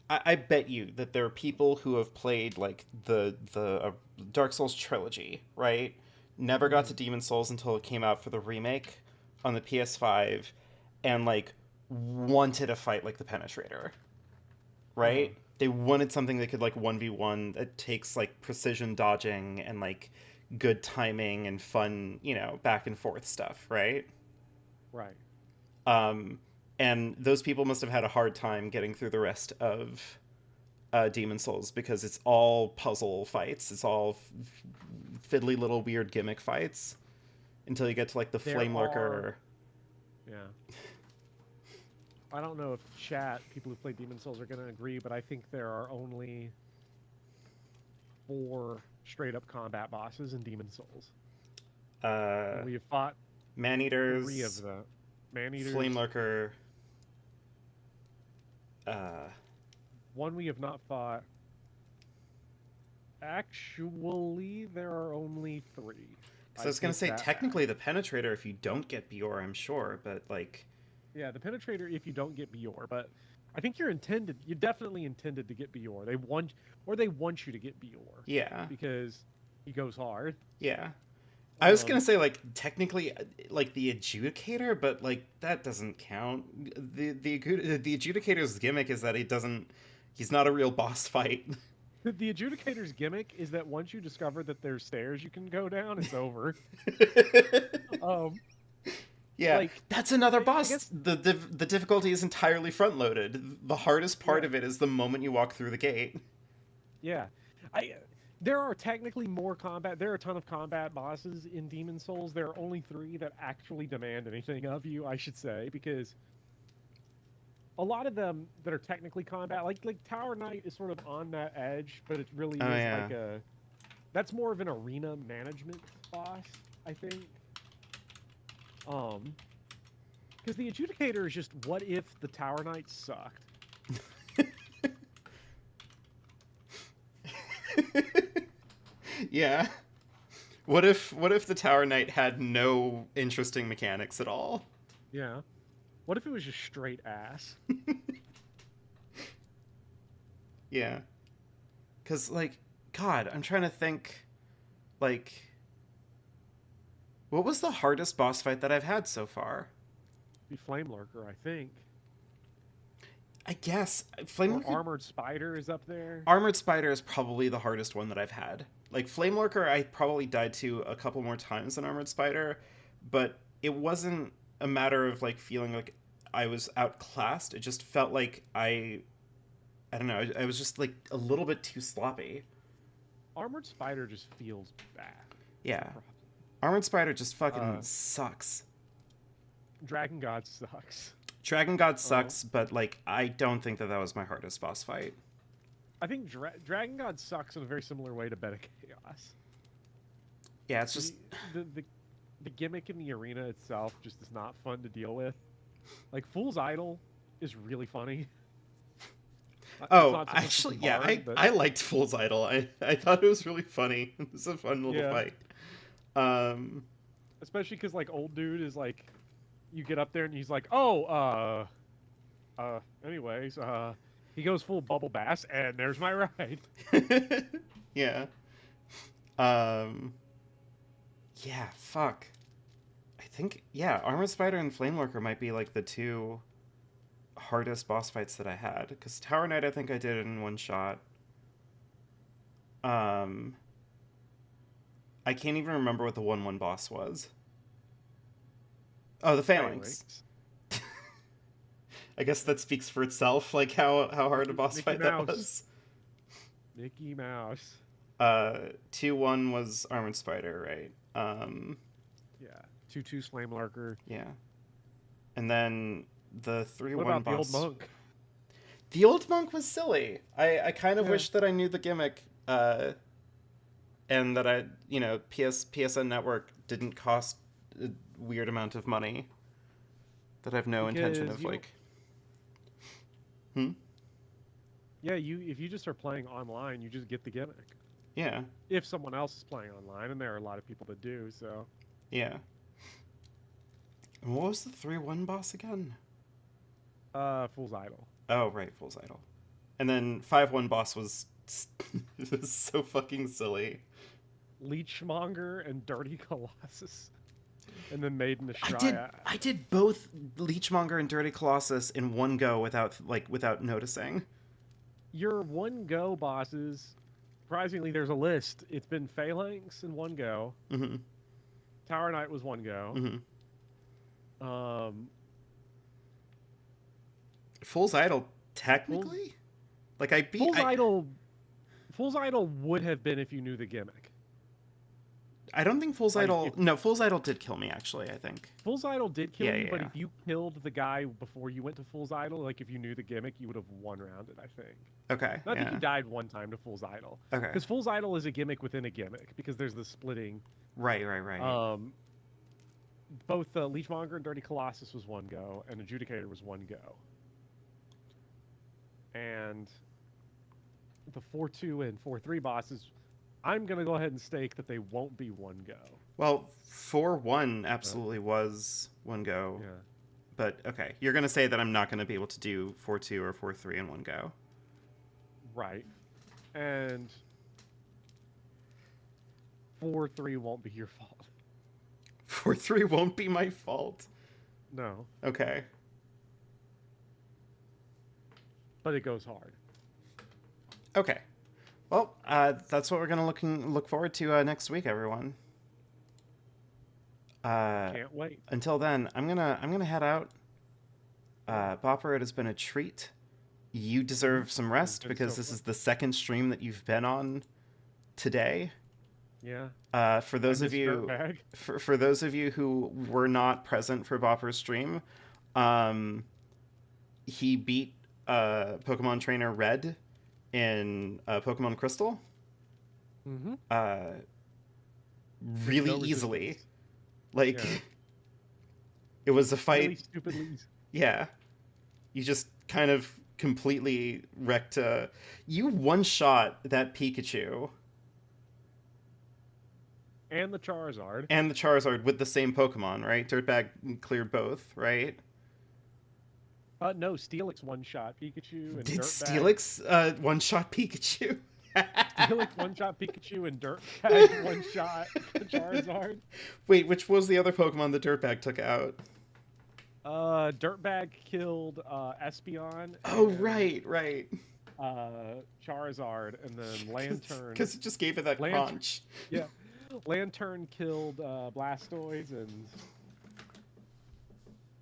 I bet you that there are people who have played like the Dark Souls trilogy, right? Never got to Demon Souls until it came out for the remake on the PS5, and like wanted a fight like the Penetrator, right? They wanted something that could like 1v1 that takes like precision dodging and like good timing and fun, you know, back and forth stuff, right? Right. And those people must have had a hard time getting through the rest of Demon Souls, because it's all puzzle fights. It's all fiddly little weird gimmick fights until you get to like the Flame Lurker. Yeah. I don't know if people who play Demon Souls are going to agree, but I think there are only 4 straight-up combat bosses in Demon Souls. We have fought Man-Eaters, 3 of them. Man-Eaters. Flame Lurker. One we have not fought. Actually, there are only 3. So I was going to say, technically, the Penetrator, if you don't get Bior, I'm sure, but like... Yeah, the Penetrator if you don't get Bior, but I think you're definitely intended to get Bior. They want you to get Bior. Yeah. Because he goes hard. Yeah. I was gonna say, like, technically, like, the Adjudicator, but, like, that doesn't count. The Adjudicator's gimmick is that he's not a real boss fight. The Adjudicator's gimmick is that once you discover that there's stairs you can go down, it's over. Yeah, like, that's another boss. The difficulty is entirely front-loaded. The hardest part of it is the moment you walk through the gate. Yeah. There are technically more combat. There are a ton of combat bosses in Demon Souls. There are only 3 that actually demand anything of you, I should say, because a lot of them that are technically combat, like Tower Knight is sort of on that edge, but it really is like that's more of an arena management boss, I think. Because the Adjudicator is just, what if the Tower Knight sucked? Yeah. What if the Tower Knight had no interesting mechanics at all? Yeah. What if it was just straight ass? Yeah. Because, like, God, I'm trying to think, like, what was the hardest boss fight that I've had so far? The Flame Lurker, I think. I guess. Flame Lurker... Armored Spider is up there. Armored Spider is probably the hardest one that I've had. Like, Flame Lurker, I probably died to a couple more times than Armored Spider, but it wasn't a matter of, like, feeling like I was outclassed. It just felt like I don't know, I was just, like, a little bit too sloppy. Armored Spider just feels bad. Yeah. Armored Spider just fucking sucks. Dragon God sucks. Dragon God sucks, but, like, I don't think that was my hardest boss fight. I think Dragon God sucks in a very similar way to Beta Chaos. Yeah, it's just... The gimmick in the arena itself just is not fun to deal with. Like, Fool's Idol is really funny. Oh, actually, yeah, I liked Fool's Idol. I thought it was really funny. It was a fun little fight. Especially because, like, old dude is like, you get up there and he's like, anyways, he goes full Bubble Bass, and there's my ride. Yeah. Yeah, fuck. I think, yeah, Armored Spider and Flame Lurker might be, like, the 2 hardest boss fights that I had. Because Tower Knight, I think I did in 1 shot. I can't even remember what the 1/1 boss was. Oh, the Phalanx. I guess that speaks for itself, like how hard a boss fight that was. Mickey Mouse. 2-1 was Armored Spider, right? Yeah. 2-2 Slam Larker. Yeah. And then the 3-1 What about boss. the old monk? The old monk was silly. I kind of Yeah. wish that I knew the gimmick, and that PSN Network didn't cost a weird amount of money. That I have no intention Because of you- like. Hmm. Yeah, if you just are playing online, you just get the gimmick. Yeah. If someone else is playing online, and there are a lot of people that do, so. Yeah. And what was the 3-1 boss again? Fool's Idol. Oh, right, Fool's Idol. And then 5-1 boss was so fucking silly. Leechmonger and Dirty Colossus. And then Maiden Ashraya. I did both Leechmonger and Dirty Colossus in one go without noticing. Your one go bosses, surprisingly, there's a list. It's been Phalanx in one go. Mm-hmm. Tower Knight was one go. Mm-hmm. Fool's Idol, technically? Like, I beat... Fool's Idol would have been if you knew the gimmick. I don't think Fool's Like, Idol... No, Fool's Idol did kill me, actually, I think. Fool's Idol did kill Yeah, you, yeah, but yeah. if you killed the guy before you went to Fool's Idol, like if you knew the gimmick, you would have one-rounded, I think. Okay, I think yeah. you died one time to Fool's Idol. Okay. Because Fool's Idol is a gimmick within a gimmick, because there's the splitting. Right. Both Leechmonger and Dirty Colossus was one go, and Adjudicator was one go. And the 4-2 and 4-3 bosses, I'm going to go ahead and stake that they won't be one go. Well, 4-1 absolutely was one go. Yeah. But, okay, you're going to say that I'm not going to be able to do 4-2 or 4-3 in one go. Right. And 4-3 won't be your fault. 4-3 won't be my fault. No. Okay. But it goes hard. Okay. Well, that's what we're gonna look forward to next week, everyone. Can't wait. Until then, I'm gonna head out. Bopper, it has been a treat. You deserve some rest been because so this fun. is the second stream that you've been on today. Yeah. For those of miss you, Dirtbag. for those of you who were not present for Bopper's stream, he beat Pokemon Trainer Red in Pokemon Crystal. Mm-hmm. Really No easily. resistance. Like, Yeah. it was a fight. Really stupidly. Yeah. You just kind of completely wrecked. You one-shot that Pikachu And the Charizard. and the Charizard with the same Pokemon, right? Dirtbag cleared both, right? No, Steelix one-shot Pikachu and Did Dirtbag. Steelix one-shot Pikachu? Steelix one-shot Pikachu and Dirtbag one-shot Charizard. Wait, which was the other Pokemon that Dirtbag took out? Dirtbag killed Espeon. Oh, and, right. Charizard, and then Lantern. Because it just gave it that Lantern- crunch. Yeah, Lantern killed Blastoise, and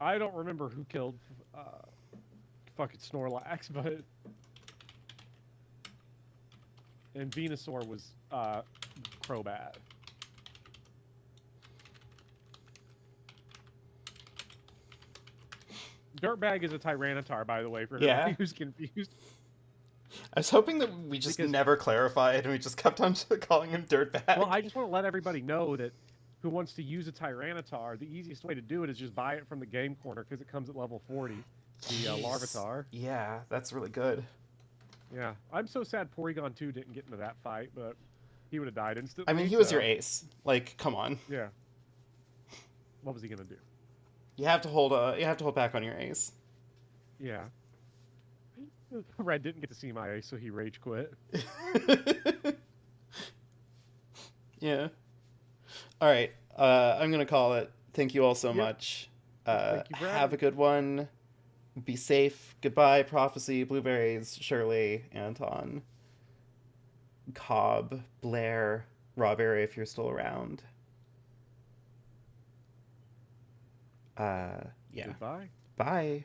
I don't remember who killed fucking Snorlax, but and Venusaur was Crobat. Dirtbag is a Tyranitar, by the way, for Yeah. everybody who's confused. I was hoping that we just Because- never clarified and we just kept on calling him Dirtbag. Well, I just want to let everybody know that who wants to use a Tyranitar, the easiest way to do it is just buy it from the game corner because it comes at level 40. The Jeez. Larvitar. Yeah, that's really good. Yeah, I'm so sad Porygon 2 didn't get into that fight, but he would have died instantly. I mean, he was so- your ace. Like, come on. Yeah. What was he gonna do? You have to hold back on your ace. Yeah. Red didn't get to see my ace, so he rage quit. Yeah. All right. I'm gonna call it. Thank you all so Yep. much. Thank you for Have having a good one. Be safe. Goodbye, Prophecy, Blueberries, Shirley, Anton, Cobb, Blair, Robberry, if you're still around. Yeah. Goodbye. Bye.